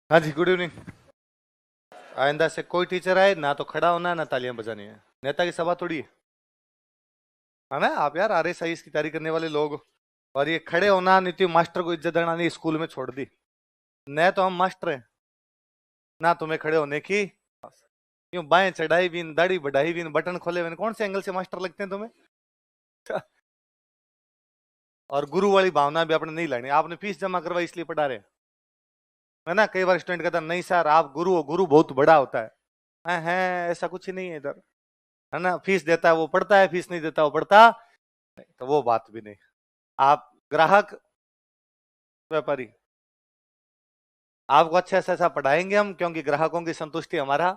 हाँ जी, good evening. आइंदा से कोई टीचर आए ना तो खड़ा होना है ना तालियां बजानी है। नेता की सभा थोड़ी है ना। आप यार RSI की तैयारी करने वाले लोग, और ये खड़े होना नीति मास्टर को इज्जत देना नहीं, स्कूल में छोड़ दी। न तो हम मास्टर हैं ना तुम्हें खड़े होने की। क्यों बाएं चढ़ाई भी दाढ़ी बढ़ाई भी बटन खोले हुए, कौन से एंगल से मास्टर लगते हैं तुम्हें? और गुरु वाली भावना भी आपने नहीं लानी। आपने फीस जमा करवाई इसलिए पढ़ा रहे हैं, है ना। कई बार स्टूडेंट कहता नहीं सर आप गुरु हो, गुरु बहुत बड़ा होता है ऐसा कुछ ही नहीं है इधर, है ना। फीस देता है वो पढ़ता है, फीस नहीं देता वो पढ़ता नहीं, तो वो बात भी नहीं। आप ग्राहक व्यापारी, आपको अच्छे से अच्छा पढ़ाएंगे हम, क्योंकि ग्राहकों की संतुष्टि हमारा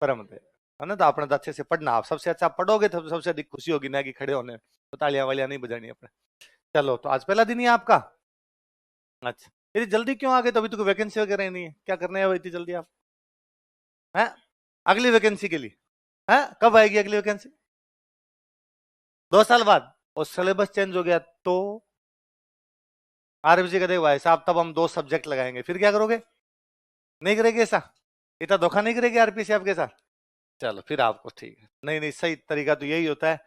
परम है ना। तो आपने तो अच्छे से पढ़ना, आप सबसे अच्छा पढ़ोगे तो सबसे अधिक खुशी होगी ना कि खड़े होने तो तालियां वालियां नहीं बजानी अपने। चलो, तो आज पहला दिन ही है आपका। अच्छा, इतनी जल्दी क्यों आ गए? तो अभी तो वैकेंसी वगैरह ही नहीं है, क्या करने हैं इतनी जल्दी आप? हैं? अगली वैकेंसी के लिए? है कब आएगी अगली वैकेंसी? 2 साल बाद? और सिलेबस चेंज हो गया तो? RBC का देखो भाई साहब, तब हम 2 सब्जेक्ट लगाएंगे, फिर क्या करोगे? नहीं करेगी ऐसा? इतना धोखा नहीं करेगी RPC आपके साथ? चलो फिर आपको ठीक है। नहीं नहीं, सही तरीका तो यही होता है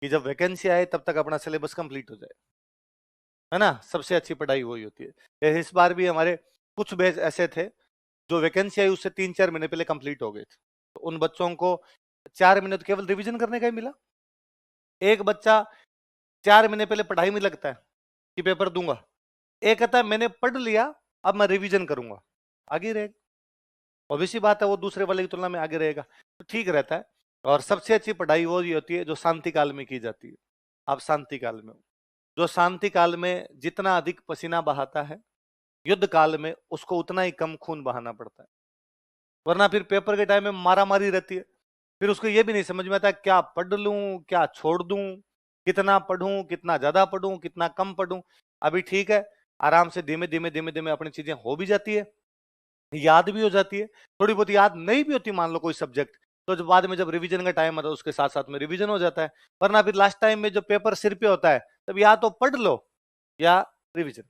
कि जब वैकेंसी आए तब तक अपना सिलेबस कंप्लीट हो जाए, है ना। सबसे अच्छी पढ़ाई वही होती है। इस बार भी हमारे कुछ बैच ऐसे थे जो वैकेंसी आई उससे 3-4 महीने पहले कंप्लीट हो गए थे, तो उन बच्चों को 4 महीने तो केवल रिविजन करने का ही मिला। एक बच्चा 4 महीने पहले पढ़ाई में लगता है कि पेपर दूंगा, एक कहता है मैंने पढ़ लिया अब मैं रिविजन करूंगा, आगे रहेगा। ऑब्वियसली बात है वो दूसरे वाले की तुलना में आगे रहेगा, तो ठीक रहता है। और सबसे अच्छी पढ़ाई वो ही होती है जो शांति काल में की जाती है। आप शांति काल में हो, जो शांति काल में जितना अधिक पसीना बहाता है, युद्ध काल में उसको उतना ही कम खून बहाना पड़ता है। वरना फिर पेपर के टाइम में मारा मारी रहती है, फिर उसको ये भी नहीं समझ में आता क्या पढ़ लूं क्या छोड़ दूं, कितना पढ़ूं कितना ज्यादा पढ़ूं कितना कम पढ़ूं। अभी ठीक है, आराम से धीमे धीमे धीमे धीमे अपनी चीजें हो भी जाती है, याद भी हो जाती है। थोड़ी बहुत याद नहीं भी होती मान लो कोई सब्जेक्ट, तो जब बाद में जब रिवीजन का टाइम आता है उसके साथ साथ में रिवीजन हो जाता है। वरना फिर लास्ट टाइम में जो पेपर सिर पे होता है तब या तो पढ़ लो या रिवीजन।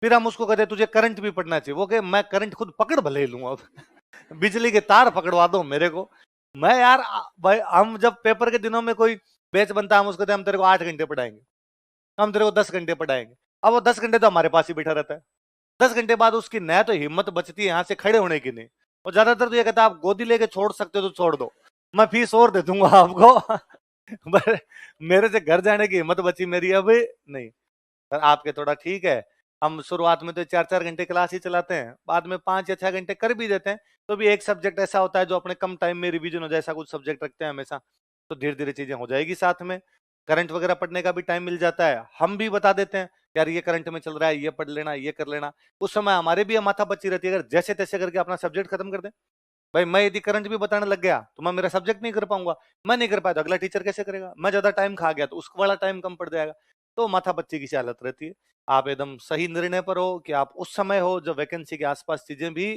फिर हम उसको कहते हैं तुझे करंट भी पढ़ना चाहिए, वो कहे मैं करंट खुद पकड़ भले ही लूंगा अब बिजली के तार पकड़वा दो मेरे को। मैं यार भाई, हम जब पेपर के दिनों में कोई बैच बनता है हम उसको कहते हैं हम तेरे को 8 घंटे पढ़ाएंगे, हम तेरे को 10 घंटे पढ़ाएंगे। अब वो 10 घंटे तो हमारे पास ही बैठा रहता है। 10 घंटे बाद उसकी न तो हिम्मत बचती है यहाँ से खड़े होने की, नहीं। और ज्यादातर तो ये कहता है आप गोदी लेके छोड़ सकते हो तो छोड़ दो, मैं फीस और दे दूंगा आपको पर मेरे से घर जाने की हिम्मत बची मेरी अब नहीं। पर आपके थोड़ा ठीक है, हम शुरुआत में तो 4-4 घंटे क्लास ही चलाते हैं, बाद में 5 या 6 घंटे कर भी देते हैं। तो भी एक सब्जेक्ट ऐसा होता है जो अपने कम टाइम में रिवीजन हो जाए, ऐसा कुछ सब्जेक्ट रखते हैं हमेशा। तो धीरे धीरे चीजें हो जाएगी साथ में। करंट वगैरह पढ़ने का भी टाइम मिल जाता है, हम भी बता देते हैं यार ये करंट में चल रहा है, ये पढ़ लेना ये कर लेना। उस समय हमारे भी माथा बची रहती है, अगर जैसे तैसे करके अपना सब्जेक्ट खत्म कर दे। भाई मैं यदि करंट भी बताने लग गया तो मैं मेरा सब्जेक्ट नहीं कर पाऊंगा, मैं नहीं कर पाया तो अगला टीचर कैसे करेगा, मैं ज्यादा टाइम खा गया तो उसका वाला टाइम कम पड़ जाएगा। तो माथा बच्चे की सी हालत रहती है। आप एकदम सही निर्णय पर हो कि आप उस समय हो जब वैकेंसी के आसपास चीजें भी,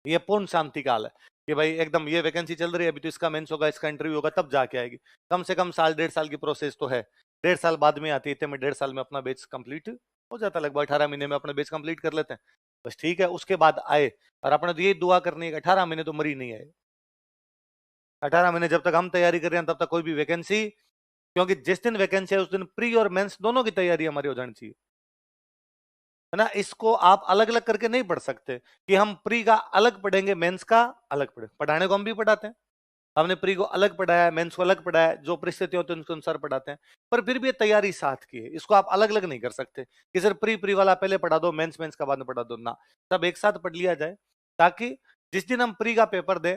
ये पूर्ण शांति काल है कि भाई एकदम ये वैकेंसी चल रही है, अभी तो इसका मेंस होगा इसका इंटरव्यू होगा तब जाके आएगी। कम से कम साल 1.5 साल की प्रोसेस तो है, 1.5 साल बाद में आती है, इतने में 1.5 साल में अपना बैच कंप्लीट हो जाता है, लगभग 18 महीने में अपना बैच कंप्लीट कर लेते हैं। बस ठीक है, उसके बाद आए। और अपने तो यही दुआ करनी है कि 18 महीने तो मरी नहीं आए। 18 महीने जब तक हम तैयारी कर रहे हैं तब तक कोई भी वैकेंसी, क्योंकि जिस दिन वैकेंसी है उस दिन प्री और मेंस दोनों की तैयारी हमारी हो जानी चाहिए, है ना। इसको आप अलग अलग करके नहीं पढ़ सकते कि हम प्री का अलग पढ़ेंगे मेंस का अलग पढ़े। पढ़ाने को हम भी पढ़ाते हैं, हमने प्री को अलग पढ़ाया मेंस को अलग पढ़ाया, जो परिस्थिति होती है उनके अनुसार पढ़ाते हैं। पर फिर भी ये तैयारी साथ की है, इसको आप अलग अलग नहीं कर सकते कि सर प्री प्री वाला पहले पढ़ा दो मेंस मेंस का बाद में पढ़ा दो ना। सब एक साथ पढ़ लिया जाए, ताकि जिस दिन हम प्री का पेपर दें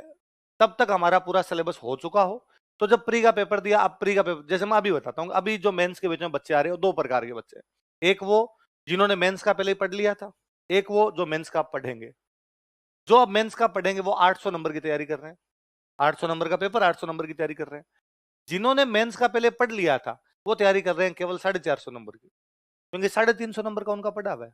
तब तक हमारा पूरा सिलेबस हो चुका हो। तो जब प्री का पेपर दिया, अब प्री का पेपर जैसे मैं अभी बताता हूँ, अभी जो मेंस के बीच में बच्चे आ रहे हैं 2 प्रकार के बच्चे हैं। एक वो जिन्होंने मेंस का पहले ही पढ़ लिया था, एक वो जो मेंस का पढ़ेंगे। जो अब मेंस का पढ़ेंगे वो 800 नंबर की तैयारी कर रहे हैं, 800 नंबर का पेपर 800 नंबर की तैयारी कर रहे हैं। जिन्होंने मेंस का पहले पढ़ लिया था वो तैयारी कर रहे हैं केवल 450 नंबर की, क्योंकि 350 नंबर का उनका पढ़ा हुआ है।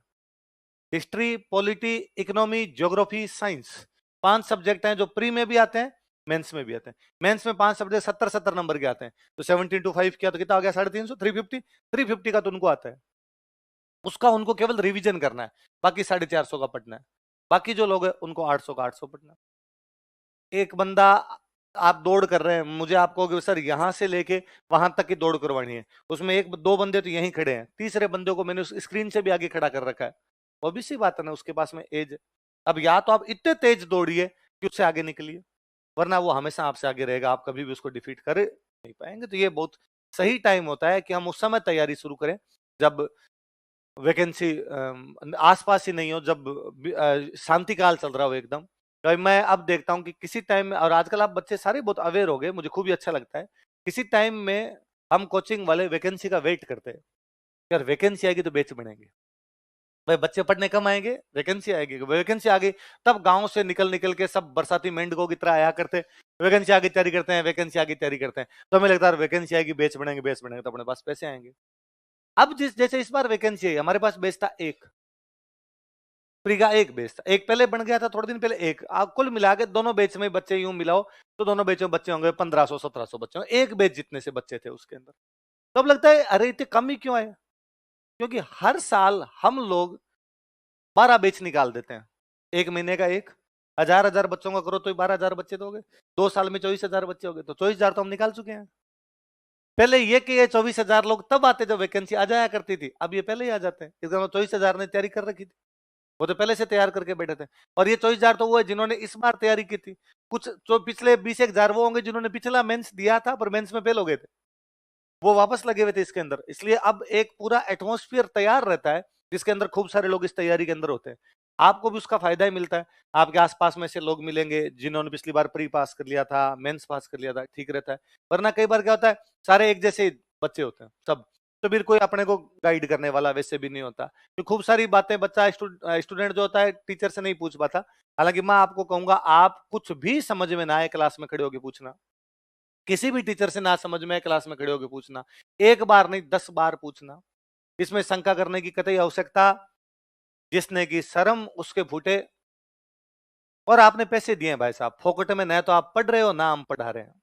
History polity economy geography science 5 subject हैं जो प्री में भी आते हैं मेंस में भी आते हैं। मेंस में 5 सब्जेक्ट 70-70 नंबर के आते हैं, तो 17 to 5 किया तो कितना हो गया 350, 350 का तो उनको आता है। उसका उनको केवल रिवीजन करना है, बाकी 450 का पढ़ना है। बाकी जो लोग हैं उनको 800 का 800 पढ़ना है। एक बंदा, आप दौड़ कर रहे हैं, मुझे आप कहोगे सर यहां से लेके वहां तक की दौड़ करवानी है, उसमें एक दो बंदे तो यहीं खड़े हैं, तीसरे बंदे को मैंने उस स्क्रीन से भी आगे खड़ा कर रखा है, वो भी सी बात है ना, उसके पास में एज। अब या तो आप इतने तेज दौड़िए कि उससे आगे निकलिए, वरना वो हमेशा आपसे आगे रहेगा, आप कभी भी उसको डिफीट कर नहीं पाएंगे। तो ये बहुत सही टाइम होता है कि हम उस समय तैयारी शुरू करें जब वैकेंसी आसपास ही नहीं हो, जब शांति काल चल रहा हो एकदम। तो मैं अब देखता हूँ कि किसी टाइम में, और आजकल आप बच्चे सारे बहुत अवेयर हो गए, मुझे खूब ही अच्छा लगता है, किसी टाइम में हम कोचिंग वाले वैकेंसी का वेट करते हैं, यार वैकेंसी आएगी तो बैच बनेंगे, भाई बच्चे पढ़ने कम आएंगे, वैकेंसी आएगी, वैकेंसी आ गई, तब गांव से निकल निकल के सब बरसाती मेंढकों की तरह आया करते, वैकेंसी आगे तैयारी करते हैं, वैकेंसी आगे तैयारी करते हैं, तो हमें लगता है वैकेंसी आएगी बैच बनेंगे, बैच बनेंगे तो अपने पास पैसे आएंगे। अब जैसे इस बार वैकेंसी है, हमारे पास बेच था एक, फ्री का एक बेच था, एक पहले बन गया था थोड़े दिन पहले, एक आप कुल मिला के दोनों बेच में बच्चे यूं मिलाओ तो दोनों बेच में बच्चे होंगे 1500-1700 बच्चे होंगे, एक बेच जितने से बच्चे थे उसके अंदर। तो अब लगता है अरे इतने कम ही क्यों आए, क्योंकि हर साल हम लोग 12 बेच निकाल देते हैं, एक महीने का एक, 1000 बच्चों का करो तो 12,000 बच्चे तो हो गए, 2 साल में 24,000 बच्चे हो गए, तो 24,000 तो हम निकाल चुके हैं। पहले ये कि ये 24,000 लोग तब आते जब वैकेंसी आ जाया करती थी, अब ये पहले ही आ जाते हैं, इसका मतलब 24,000 ने तैयारी कर रखी थी, वो तो पहले से तैयार करके बैठे थे। और ये 24,000 तो वो है जिन्होंने इस बार तैयारी की थी, कुछ जो पिछले 20,000 वो होंगे जिन्होंने पिछला मेंस दिया था पर मेंस में फेल हो गए थे, वो वापस लगे हुए थे इसके अंदर। इसलिए अब एक पूरा एटमोस्फियर तैयार रहता है जिसके अंदर खूब सारे लोग इस तैयारी के अंदर होते हैं, आपको भी उसका फायदा ही मिलता है। आपके आसपास में से लोग मिलेंगे जिन्होंने पिछली बार प्री पास कर लिया था, मेंस पास कर लिया था, ठीक रहता है। वरना कई बार क्या होता है, सारे एक जैसे बच्चे होते हैं सब, तो फिर कोई अपने को गाइड करने वाला वैसे भी नहीं होता, तो खूब सारी बातें बच्चा स्टूडेंट जो होता है टीचर से नहीं पूछ पाता। हालांकि मैं आपको कहूंगा, आप कुछ भी समझ में ना आए क्लास में खड़े होकर पूछना, किसी भी टीचर से ना समझ में क्लास में खड़े होकर पूछना, एक बार नहीं 10 बार पूछना, इसमें शंका करने की कतई आवश्यकता, जिसने की शर्म उसके फूटे। और आपने पैसे दिए भाई साहब फोकट में, न तो आप पढ़ रहे हो ना हम पढ़ा रहे हैं।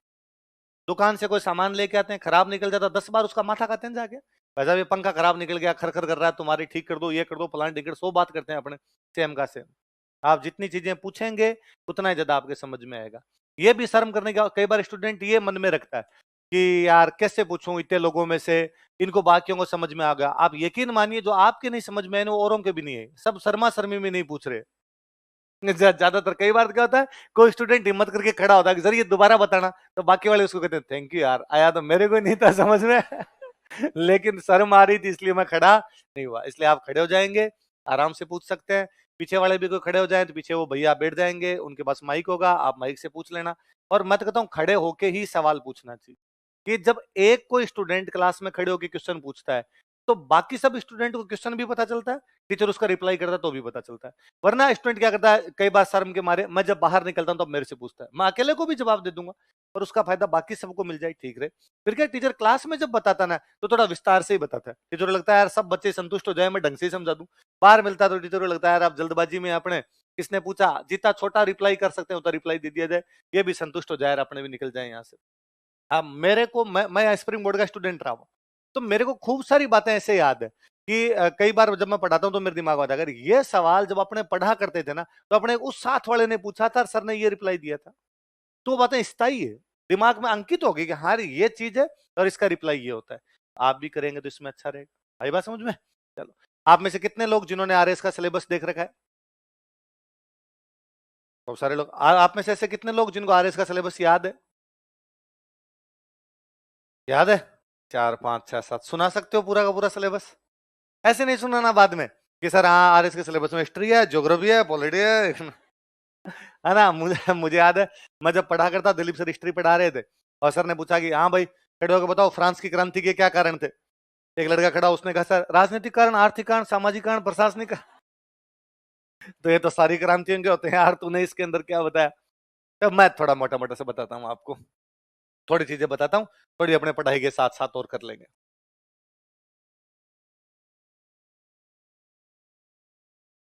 दुकान से कोई सामान लेके आते हैं, खराब निकल जाता, 10 बार उसका माथा खाते हैं जाके, भाई साहब ये पंखा खराब निकल गया, खरखर कर रहा है, तुम्हारी ठीक कर दो, ये कर दो, प्लांट टिकट, 100 बात करते हैं अपने सेम का सेम। आप जितनी चीजें पूछेंगे उतना ही ज्यादा आपके समझ में आएगा। ये भी शर्म करने का कई बार स्टूडेंट ये मन में रखता है कि यार कैसे पूछूं इतने लोगों में से, इनको बाकियों को समझ में आ गया। आप यकीन मानिए जो आपके नहीं समझ में आए वो औरों के भी नहीं है, सब शर्मा शर्मी में नहीं पूछ रहे। ज्यादातर कई बार क्या होता है, कोई स्टूडेंट हिम्मत करके खड़ा होता है कि सर ये दोबारा बताना, तो बाकी वाले उसको कहते हैं थैंक यू यार, आया तो मेरे को नहीं था समझ में लेकिन शर्म आ रही थी इसलिए मैं खड़ा नहीं हुआ। इसलिए आप खड़े हो जाएंगे, आराम से पूछ सकते हैं, पीछे वाले भी कोई खड़े हो जाए तो पीछे वो भैया बैठ जाएंगे, उनके पास माइक होगा, आप माइक से पूछ लेना। और मैं तो कहता हूँ खड़े होके ही सवाल पूछना चाहिए, कि जब एक कोई स्टूडेंट क्लास में खड़े होकर क्वेश्चन पूछता है तो बाकी सब स्टूडेंट को क्वेश्चन भी पता चलता है, टीचर उसका रिप्लाई करता है तो भी पता चलता है। वरना स्टूडेंट क्या करता है, कई बार शर्म के मारे, मैं जब बाहर निकलता हूं तो मेरे से पूछता है, मैं अकेले को भी जवाब दे दूंगा, और उसका फायदा बाकी सबको मिल जाए, ठीक रहे। फिर क्या टीचर क्लास में जब बताता ना तो थोड़ा विस्तार से ही बताता है, टीचर को लगता है यार सब बच्चे संतुष्ट हो जाए, मैं ढंग से ही समझा दूं। बाहर मिलता है तो टीचर को लगता है यार आप जल्दबाजी में अपने, किसने पूछा, जितना छोटा रिप्लाई कर सकते हैं उतना रिप्लाई दे दिया जाए, ये भी संतुष्ट हो जाए, अपने भी निकल जाए यहाँ से। हाँ मेरे को, मैं स्प्रिंग बोर्ड का स्टूडेंट रहा हूँ, तो मेरे को खूब सारी बातें ऐसे याद है कि कई बार जब मैं पढ़ाता हूँ तो मेरे दिमाग में आता है, अगर ये सवाल जब अपने पढ़ा करते थे ना तो अपने उस साथ वाले ने पूछा था, सर ने ये रिप्लाई दिया था, तो वो बातें स्थायी है, दिमाग में अंकित होगी कि हाँ ये चीज है और इसका रिप्लाई ये होता है। आप भी करेंगे तो इसमें अच्छा रहेगा। आई बात समझ में? चलो, आप में से कितने लोग जिन्होंने आरएस का सिलेबस देख रखा है? बहुत सारे लोग। आप में से ऐसे कितने लोग जिनको आरएस का सिलेबस याद है? याद है? 4 5 6 7 सुना सकते हो पूरा का पूरा सिलेबस? ऐसे नहीं सुनाना बाद में कि सर हाँ आरएस के सिलेबस में हिस्ट्री है, ज्योग्राफी है, पॉलिटी है है ना। मुझे मुझे याद है, मैं जब पढ़ा करता, दिलीप सर हिस्ट्री पढ़ा रहे थे और सर ने पूछा कि हाँ भाई खड़े होकर बताओ फ्रांस की क्रांति के क्या कारण थे। एक लड़का खड़ा, उसने कहा सर राजनीतिक कारण, आर्थिक कारण, सामाजिक कारण, प्रशासनिक। तो ये तो सारी क्रांतियों के होते हैं यार, तूने इसके अंदर क्या बताया? तो मैं थोड़ा मोटा मोटा से बताता हूँ आपको, थोड़ी चीजें बताता हूँ, थोड़ी अपने पढ़ाई के साथ साथ और कर लेंगे।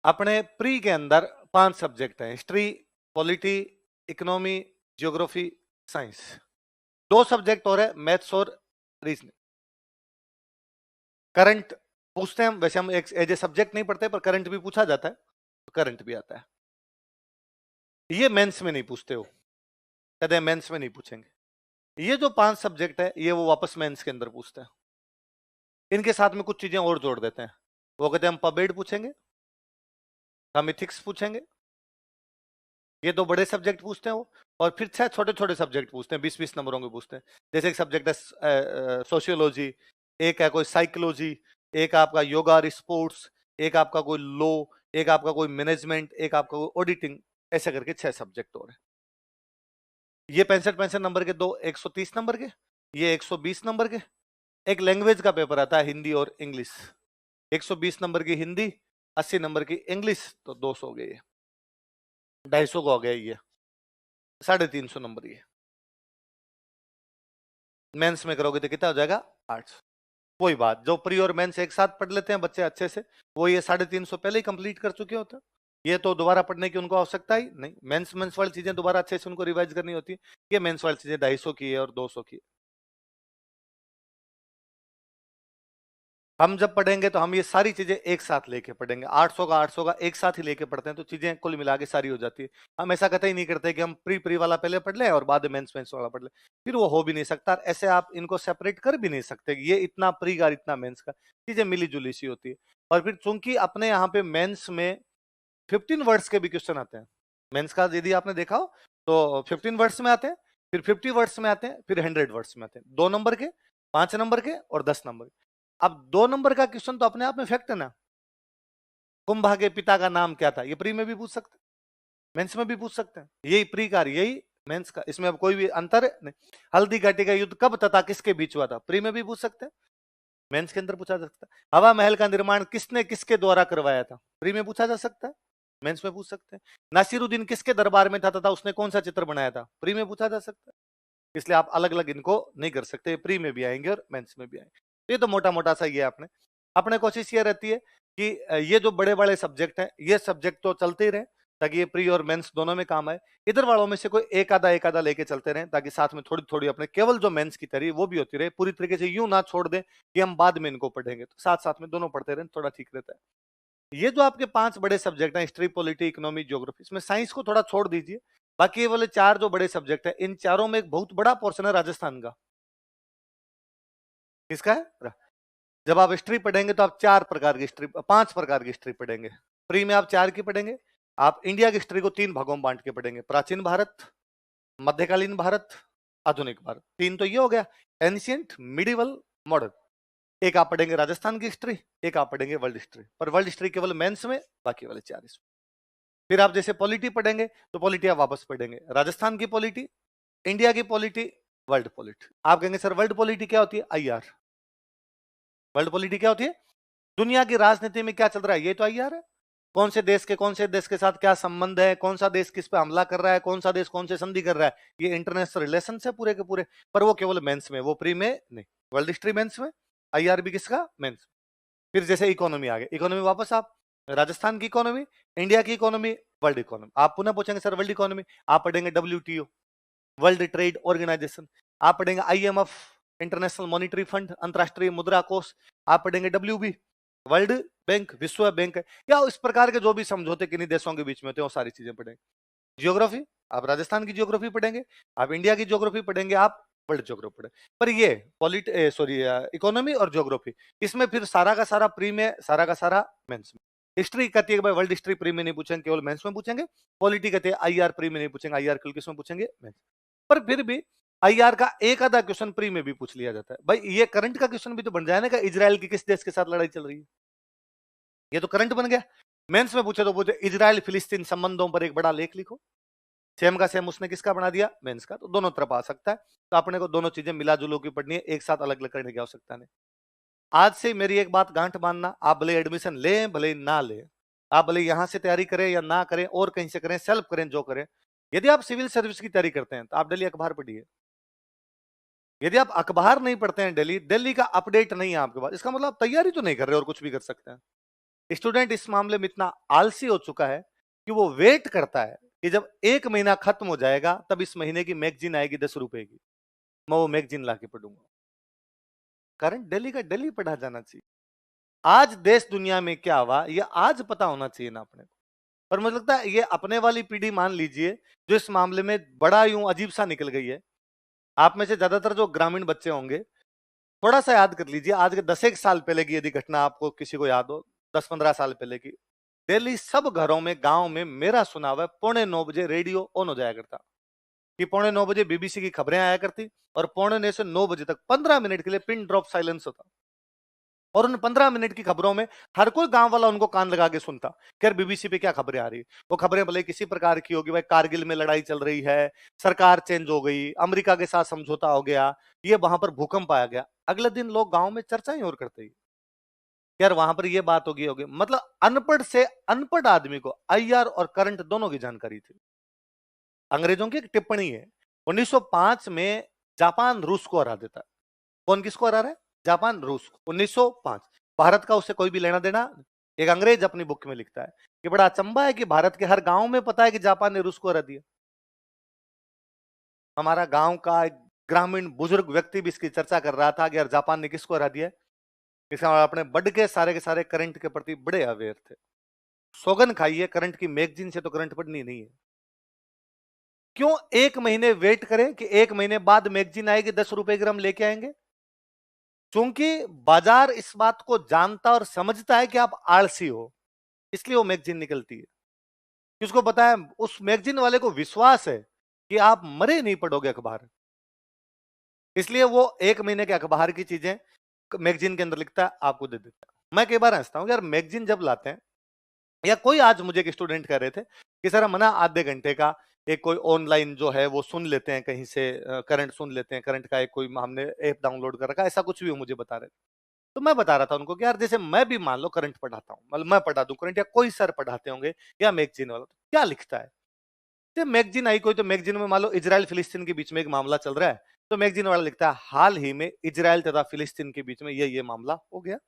अपने प्री के अंदर 5 सब्जेक्ट हैं, history, polity, economy, geography, science. 2 subject और है, मैथ्स और रीजनिंग। करंट पूछते हैं हम, वैसे हम एक एज ए सब्जेक्ट नहीं पढ़ते, पर करंट भी पूछा जाता है, तो करंट भी आता है। ये मेंस में नहीं पूछते हो, कदे मेंस में नहीं पूछेंगे। ये जो 5 सब्जेक्ट है ये वो वापस मेंस के अंदर पूछते हैं। इनके साथ में कुछ चीजें और जोड़ देते हैं। वो कहते हैं हम पबेड पूछेंगे, हम इथिक्स पूछेंगे, ये 2 बड़े सब्जेक्ट पूछते हैं वो, और फिर 6 छोटे छोटे सब्जेक्ट पूछते हैं, 20-20 नंबरों के पूछते हैं। जैसे एक सब्जेक्ट है सोशियोलॉजी, एक है कोई साइकोलॉजी, एक आपका योगा और स्पोर्ट्स, एक आपका कोई लॉ, एक आपका कोई मैनेजमेंट, एक आपका कोई ऑडिटिंग, ऐसे करके 6 सब्जेक्ट और है। ये 65 नंबर के, 2 130 नंबर के, ये 120 नंबर के। एक लैंग्वेज का पेपर आता है हिंदी और इंग्लिश, 120 नंबर की हिंदी, 80 नंबर की इंग्लिश, तो 200 हो गए, 250 का हो गया ये, 350 नंबर ये। मेंस में करोगे तो कितना हो जाएगा, 800। वही बात, जो प्री और मेंस एक साथ पढ़ लेते हैं बच्चे अच्छे से, वो ये 350 पहले ही कंप्लीट कर चुके होते हैं। ये तो दोबारा पढ़ने की उनको आवश्यकता ही नहीं। मेंस मेंस वाली चीजें दोबारा अच्छे से उनको रिवाइज करनी होती है। ये मेंस वाली चीजें 250 की है और 200 की है। हम जब पढ़ेंगे तो हम ये सारी चीजें एक साथ लेके पढ़ेंगे, 800 का एक साथ ही लेके पढ़ते हैं, तो चीजें कुल मिला के सारी हो जाती है। हम ऐसा कतई नहीं करते कि हम प्री प्री वाला पहले पढ़ लें और बाद में मेंस मेंस वाला पढ़ लें, फिर वो हो भी नहीं सकता। ऐसे आप इनको सेपरेट कर भी नहीं सकते, ये इतना प्री का इतना मेंस का, चीजें मिली जुली सी होती है। और फिर चूंकि अपने यहाँ पे मेंस में 15 वर्ड्स के भी क्वेश्चन आते हैं, मेंस का यदि आपने देखा हो तो 15 वर्ड्स में आते हैं, फिर 50 वर्ड्स में आते हैं, फिर 100 वर्ड्स में आते हैं, 2 नंबर के, 5 नंबर के और 10 नंबर के। अब 2 नंबर का क्वेश्चन तो अपने आप में फैक्ट है ना, कुंभा के पिता का नाम क्या था, ये प्री में भी पूछ सकते हैं, मेंस में भी पूछ सकते हैं। यही प्री का, यही मेंस का, इसमें अब कोई भी अंतर नहीं। हल्दी घाटी का युद्ध कब तथा किसके बीच हुआ था, प्री में भी पूछ सकते हैं, मेंस के अंदर पूछा जा सकता है। हवा महल का निर्माण किसने किसके द्वारा करवाया था, प्री में पूछा जा सकता है, मेंस में पूछ सकते हैं। नासिरुद्दीन किसके दरबार में था तथा उसने कौन सा चित्र बनाया था, प्री में पूछा जा सकता है। इसलिए आप अलग अलग इनको नहीं कर सकते, प्री में भी आएंगे और मेंस में भी आएंगे। ये तो मोटा मोटा सा ये आपने अपने कोशिश ये रहती है कि ये जो बड़े बड़े सब्जेक्ट हैं ये सब्जेक्ट तो चलते ही रहे, ताकि ये प्री और मेंस दोनों में काम आए। इधर वालों में से कोई एक आधा लेके चलते रहे, ताकि साथ में थोड़ी थोड़ी अपने केवल जो मेंस की तैयारी वो भी होती रहे। पूरी तरीके से यूं ना छोड़ दें कि हम बाद में इनको पढ़ेंगे, तो साथ साथ में दोनों पढ़ते रहे, थोड़ा ठीक रहता है। ये जो आपके 5 बड़े सब्जेक्ट हैं, हिस्ट्री, पॉलिटी, इकोनॉमी, ज्योग्राफी, इसमें साइंस को थोड़ा छोड़ दीजिए। बाकी ये वाले 4 जो बड़े सब्जेक्ट है, इन चारों में एक बहुत बड़ा पोर्शन है राजस्थान का। किसका है? जब आप हिस्ट्री पढ़ेंगे तो आप 4 प्रकार की हिस्ट्री, 5 प्रकार की हिस्ट्री पढ़ेंगे। प्री में आप 4 की पढ़ेंगे। आप इंडिया की हिस्ट्री को 3 भागों में बांट के पढ़ेंगे, प्राचीन भारत, मध्यकालीन भारत, आधुनिक भारत। 3 तो ये हो गया, एंशियंट, मिडिवल, मॉडर्न। एक आप पढ़ेंगे राजस्थान की हिस्ट्री, एक आप पढ़ेंगे वर्ल्ड हिस्ट्री, पर वर्ल्ड हिस्ट्री केवल मेंस में, बाकी वाले 4 इसमें। फिर आप जैसे पॉलिटी पढ़ेंगे तो पॉलिटी आप वापस पढ़ेंगे, राजस्थान की पॉलिटी, इंडिया की पॉलिटी, वर्ल्ड पॉलिटी। आप कहेंगे सर वर्ल्ड पॉलिटी क्या होती है? आईआर। वर्ल्ड पॉलिटी क्या होती है? दुनिया की राजनीति में क्या चल रहा है, ये तो आईआर है। कौन से देश के साथ क्या संबंध है, कौन सा देश किस पे हमला कर रहा है, कौन सा देश कौन से संधि कर रहा है, ये इंटरनेशनल रिलेशन है पूरे के पूरे। पर वो केवल मेंस में, वो प्री में नहीं। वर्ल्ड हिस्ट्री मेंस में, आईआर भी किसका? मेंस। फिर जैसे इकोनॉमी आ गया, इकोनॉमी वापस आप राजस्थान की इकोनॉमी, इंडिया की इकोनॉमी, वर्ल्ड इकोनॉमी। आप पुनः पूछेंगे सर वर्ल्ड इकोनॉमी, आप पढ़ेंगे डब्ल्यूटीओ, वर्ल्ड ट्रेड ऑर्गेनाइजेशन। आप पढ़ेंगे आईएमएफ, इंटरनेशनल मॉनिटरी फंड, अंतरराष्ट्रीय मुद्रा कोष। आप पढ़ेंगे डब्ल्यूबी, वर्ल्ड बैंक, विश्व बैंक है, या इस प्रकार के जो भी समझौते किन्हीं देशों के बीच में होते हैं, वो सारी चीजें पढ़ेंगे। जियोग्राफी, आप राजस्थान की जियोग्राफी पढ़ेंगे, आप इंडिया की जियोग्राफी पढ़ेंगे, आप वर्ल्ड जियोग्राफी पढ़ेंगे। पर ये इकोनॉमी और जियोग्राफी, इसमें फिर सारा का सारा प्री में, सारा का सारा मेंस में। हिस्ट्री कहती है कि भाई वर्ल्ड हिस्ट्री प्री में नहीं पूछेंगे, केवल मेंस में पूछेंगे। पॉलिटी कहते हैं आईआर प्री में नहीं पूछेंगे, आईआर केवल किस में पूछेंगे? मेंस। पर फिर भी आईआर का एक आधा क्वेश्चन प्री में भी पूछ लिया जाता है। भाई ये करंट का क्वेश्चन भी तो बन जाए ना, इजराइल की किस देश के साथ लड़ाई चल रही है, ये तो करंट बन गया। मेंस में पूछे तो पूछे इजराइल फिलिस्तीन संबंधों पर एक बड़ा लेख लिखो, सेम का सेम उसने किसका बना दिया? मेंस का। तो दोनों तरफ आ सकता है, तो अपने को दोनों चीजें मिला जुलो की पढ़नी है, एक साथ अलग अलग करने की आवश्यकता नहीं। आज से मेरी एक बात गांठ बांधना, आप भले एडमिशन ले भले ना ले, आप भले यहां से तैयारी करें या ना करें, और कहीं से करें, सेल्फ करें, जो करें, यदि आप सिविल सर्विस की तैयारी करते हैं तो आप डेली अखबार पढ़िए। यदि आप अखबार नहीं पढ़ते हैं, डेली दिल्ली का अपडेट नहीं है आपके पास, इसका मतलब आप तैयारी तो नहीं कर रहे और कुछ भी कर सकते हैं। स्टूडेंट इस मामले में इतना आलसी हो चुका है कि वो वेट करता है कि जब 1 महीना खत्म हो जाएगा तब इस महीने की मैगजीन आएगी 10 रुपए की, मैं वो मैगजीन लाके पढ़ूंगा। करंट डेली का डेली पढ़ा जाना चाहिए। आज देश दुनिया में क्या हुआ ये आज पता होना चाहिए ना अपने को। पर मुझे लगता है ये अपने वाली पीढ़ी मान लीजिए जो इस मामले में बड़ा यूं अजीब सा निकल गई है। आप में से ज्यादातर जो ग्रामीण बच्चे होंगे थोड़ा सा याद कर लीजिए, आज के 10 एक साल पहले की यदि घटना आपको किसी को याद हो, 10-15 साल पहले की, दिल्ली सब घरों में गांव में मेरा सुना हुआ 8:45 रेडियो ऑन हो जाया करता कि 8:45 बीबीसी की खबरें आया करती और 8:45 से 9 बजे तक 15 मिनट के लिए पिन ड्रॉप साइलेंस होता। और उन 15 मिनट की खबरों में हर कोई गांव वाला उनको कान लगा के सुनता कि यार बीबीसी पे क्या खबरें आ रही। वो खबरें भले किसी प्रकार की होगी, भाई कारगिल में लड़ाई चल रही है, सरकार चेंज हो गई, अमेरिका के साथ समझौता हो गया, ये वहां पर भूकंप आया गया। अगले दिन लोग गांव में चर्चा ही और करते ही यार वहां पर ये बात होगी। मतलब अनपढ़ से अनपढ़ आदमी को आईआर और करंट दोनों की जानकारी थी। अंग्रेजों की एक टिप्पणी है 1905 में जापान रूस को हरा देता है। कौन किसको हरा रहा है? जापान रूस को 1905। भारत का उससे कोई भी लेना देना। एक अंग्रेज अपनी बुक में लिखता है कि बड़ा अचंबा है कि भारत के हर गांव में पता है कि जापान ने रूस को हरा दिया। हमारा गांव का एक ग्रामीण बुजुर्ग व्यक्ति भी इसकी चर्चा कर रहा था कि यार जापान ने किसको हरा दिया। इसका अपने बड के सारे करंट के प्रति बड़े अवेयर थे। सौगन खाइए करंट की, मैगजीन से तो करंट पढ़नी नहीं है। क्यों एक महीने वेट करें कि एक महीने बाद मैगजीन आएगी, 10 रुपए ग्राम लेके आएंगे? क्योंकि बाजार इस बात को जानता और समझता है कि आप आलसी हो, इसलिए वो मैगजीन निकलती है। किसको पता है? उस मैगजीन वाले को विश्वास है कि आप मरे नहीं पढ़ोगे अखबार, इसलिए वो एक महीने के अखबार की चीजें मैगजीन के अंदर लिखता है, आपको दे देता है। मैं कई बार हंसता हूं यार, मैगजीन जब लाते हैं या कोई, आज मुझे एक स्टूडेंट कह रहे थे कि सर हम ना आधे घंटे का एक कोई ऑनलाइन जो है वो सुन लेते हैं कहीं से, करंट सुन लेते हैं, करंट का एक कोई हमने ऐप डाउनलोड कर रखा, ऐसा कुछ भी वो मुझे बता रहे थे। तो मैं बता रहा था उनको कि यार जैसे मैं भी मान लो करंट पढ़ाता हूँ, मतलब मैं पढ़ा दूं करंट या कोई सर पढ़ाते होंगे या मैगजीन वाला, तो क्या लिखता है? जब मैगजीन आई कोई, तो मैगजीन में मान लो इजराइल फिलिस्तीन के बीच में एक मामला चल रहा है, तो मैगजीन वाला लिखता है हाल ही में इजराइल तथा फिलिस्तीन के बीच में ये मामला हो गया,